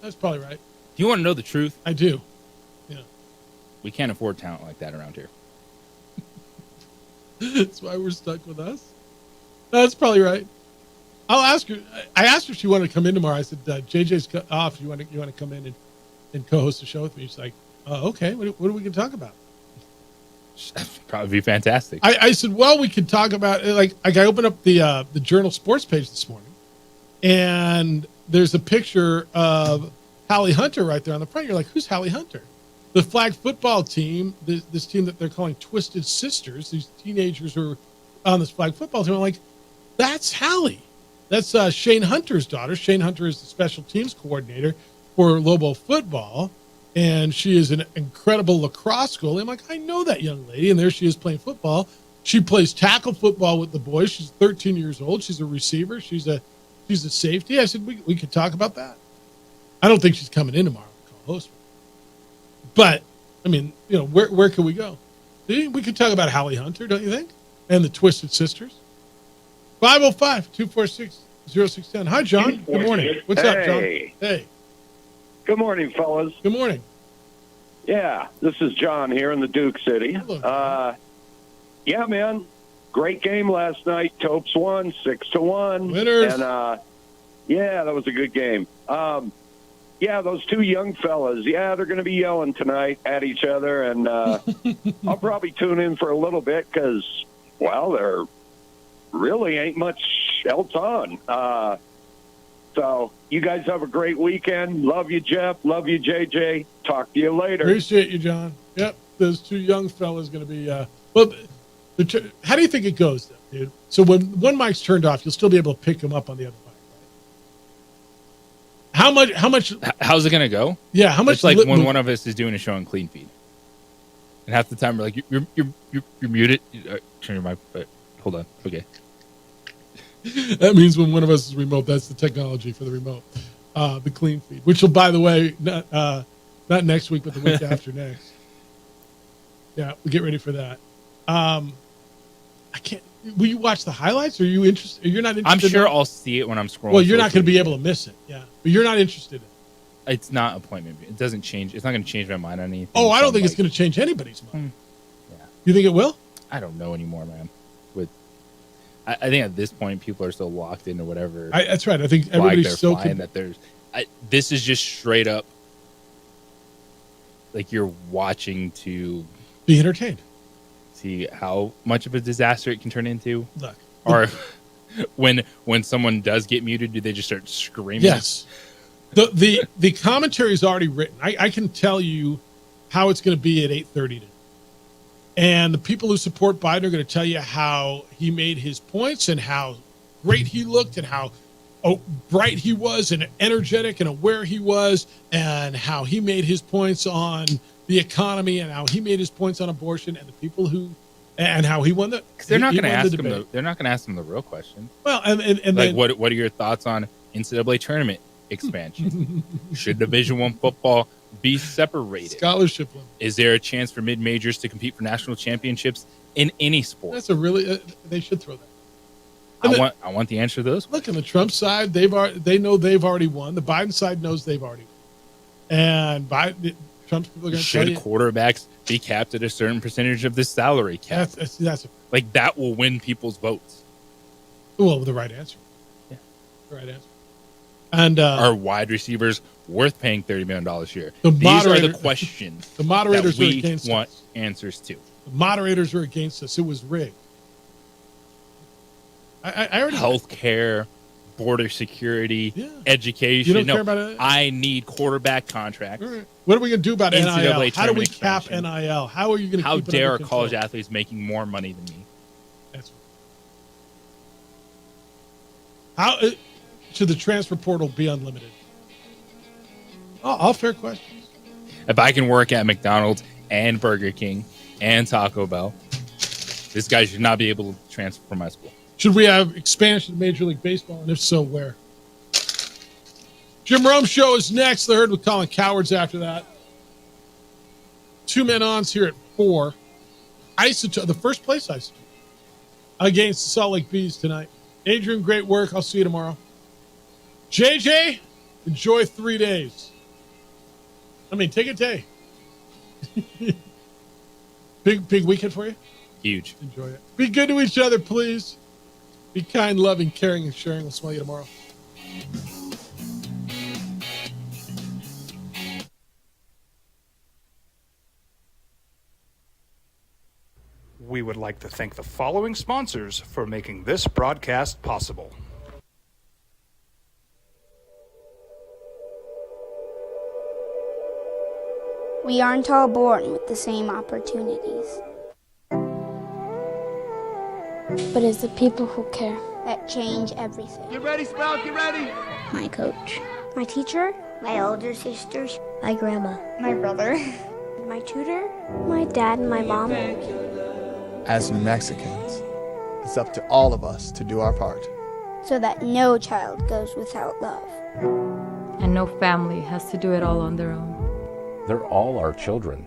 that's probably right. Do you want to know the truth? I do. Yeah. We can't afford talent like that around here. That's why we're stuck with us. That's probably right. I'll ask her. I asked her if she wanted to come in tomorrow. I said, JJ's off. You want to come in and co-host the show with me? She's like, okay. What are we going to talk about? That'd probably be fantastic. I said, well, we could talk about like I opened up the Journal Sports page this morning, and there's a picture of Hallie Hunter right there on the front. You're like, who's Hallie Hunter? The flag football team, this team that they're calling Twisted Sisters, these teenagers who are on this flag football team. I'm like, that's Hallie. That's Shane Hunter's daughter. Shane Hunter is the special teams coordinator for Lobo football, and she is an incredible lacrosse goalie. I'm like, I know that young lady, and there she is playing football. She plays tackle football with the boys. She's 13 years old. She's a receiver. She's a safety. I said, we could talk about that. I don't think she's coming in tomorrow to co-host. But, I mean, where could we go? We could talk about Hallie Hunter, don't you think? And the Twisted Sisters. 505-246-0610. Hi, John. Good morning. What's up, John? Hey. Good morning, fellas. Good morning. Yeah, this is John here in the Duke City. Hello. Yeah, man. Great game last night. Topes won 6-1. Winners. And, yeah, that was a good game. Yeah, those two young fellas, they're going to be yelling tonight at each other. And I'll probably tune in for a little bit because, well, there really ain't much else on. So you guys have a great weekend. Love you, Jeff. Love you, JJ. Talk to you later. Appreciate you, John. Yep, those two young fellas going to be well, how do you think it goes, though, dude? So when one mic's turned off, you'll still be able to pick them up on the other mic, right? How much how's it going to go? Yeah, how much it's like when one of us is doing a show on Clean Feed. And half the time we're like, you're muted. Turn your mic, but hold on. Okay. That means when one of us is remote, that's the technology for the remote. The Clean Feed, which will, by the way, not next week, but the week after next. Yeah, we'll get ready for that. I can't. Will you watch the highlights? Or are you interested? You're not interested. I'm sure I'll see it when I'm scrolling. Well, you're not going to be able to miss it. Yeah, but you're not interested in it. It's not appointment. It doesn't change. It's not going to change my mind on anything. Oh, I don't think it's going to change anybody's mind. Yeah. You think it will? I don't know anymore, man. I think at this point, people are still locked into whatever. That's right. I think everybody's still that there's. This is just straight up. Like you're watching to be entertained. See how much of a disaster it can turn into. Look. Or when someone does get muted, do they just start screaming? Yes. The commentary is already written. I can tell you how it's going to be at 8:30 today. And the people who support Biden are going to tell you how he made his points and how great he looked and how bright he was and energetic and aware he was and how he made his points on the economy and how he made his points on abortion and the people who and how he won the. They're not going to ask him. They're not going to ask him the real question. Well, and like, what are your thoughts on NCAA tournament expansion? Should Division I football be separated? Scholarship limit. Is there a chance for mid-majors to compete for national championships in any sport? That's a really they should throw that. I want the answer to those. Look, on the Trump side, they know they've already won. The Biden side knows they've already won. And Trump's people are going to should quarterbacks be capped at a certain percentage of the salary cap? That's like that will win people's votes. Well, the right answer. Yeah, the right answer. And are wide receivers worth paying $30 million a year? These are the questions. The moderators that we are against want us. Answers to. The moderators are against us. It was rigged. I already healthcare, border security, education. You don't care about it? I need quarterback contracts. Right. What are we going to do about NCAA NIL? How do we cap NIL? How are you going to? How keep dare it under control? college athletes making more money than me? That's right. How should the transfer portal be unlimited? All fair questions. If I can work at McDonald's and Burger King and Taco Bell. This guy should not be able to transfer from my school. Should we have expansion of Major League Baseball? And if so, where? Jim Rome Show is next. The Herd with Colin Cowards after that. 2 Men Ons here at 4. Isotope, the first place Isotope, against the Salt Lake Bees tonight. Adrian, great work. I'll see you tomorrow. JJ, enjoy 3 days. I mean, take a day. Big weekend for you? Huge. Enjoy it. Be good to each other, please. Be kind, loving, caring, and sharing. We'll smell you tomorrow. We would like to thank the following sponsors for making this broadcast possible. We aren't all born with the same opportunities. But it's the people who care that change everything. Get ready, Sprout, get ready. My coach, my teacher, my older sisters, my grandma, my brother, my tutor, my dad, and my mom. As New Mexicans, it's up to all of us to do our part. So that no child goes without love. And no family has to do it all on their own. They're all our children.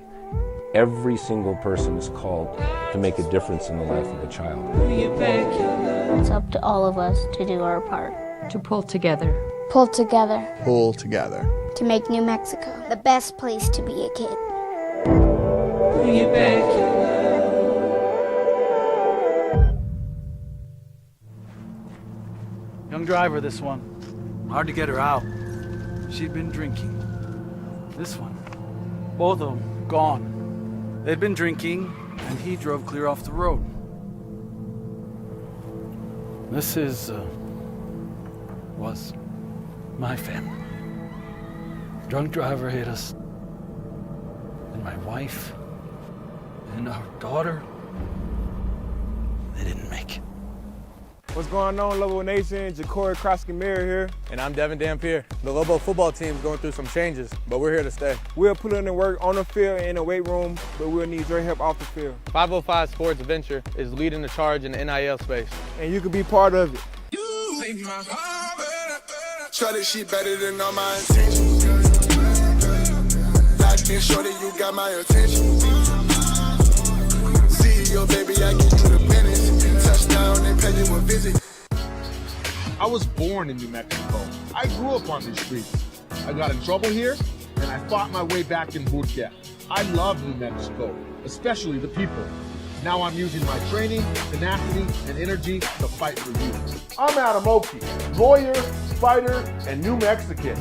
Every single person is called to make a difference in the life of a child. It's up to all of us to do our part. To pull together. Pull together. Pull together. To make New Mexico the best place to be a kid. Young driver, this one. Hard to get her out. She'd been drinking. This one. Both of them gone. They'd been drinking, and he drove clear off the road. This was my family. Drunk driver hit us. And my wife and our daughter, they didn't make it. What's going on, Lobo Nation? Ja'Cory Krosky-Miller here. And I'm Devin Dampier. The Lobo football team's going through some changes, but we're here to stay. We'll put in the work on the field and in the weight room, but we'll need your help off the field. 505 Sports Venture is leading the charge in the NIL space. And you can be part of it. Try this shit better than all my intentions. Locked in shorty, you got my attention. See your baby, I get you the business. Touchdown and pay you a visit. I was born in New Mexico. I grew up on these streets. I got in trouble here, and I fought my way back in Burquia. I love New Mexico, especially the people. Now I'm using my training, tenacity, and energy to fight for you. I'm Adam Oki, lawyer, fighter, and New Mexican.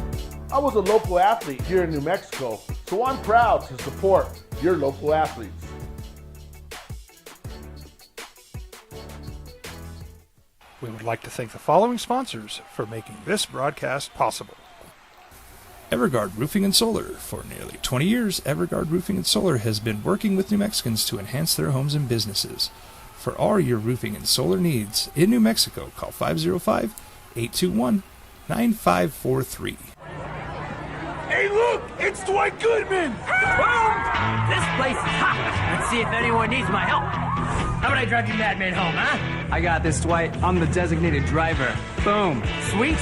I was a local athlete here in New Mexico, so I'm proud to support your local athletes. We would like to thank the following sponsors for making this broadcast possible. Evergard Roofing and Solar. For nearly 20 years, Evergard Roofing and Solar has been working with New Mexicans to enhance their homes and businesses. For all your roofing and solar needs in New Mexico, call 505-821-9543. Hey, look! It's Dwight Goodman! Boom! This place is hot. Let's see if anyone needs my help. How about I drive you madman home, huh? I got this, Dwight. I'm the designated driver. Boom. Sweet.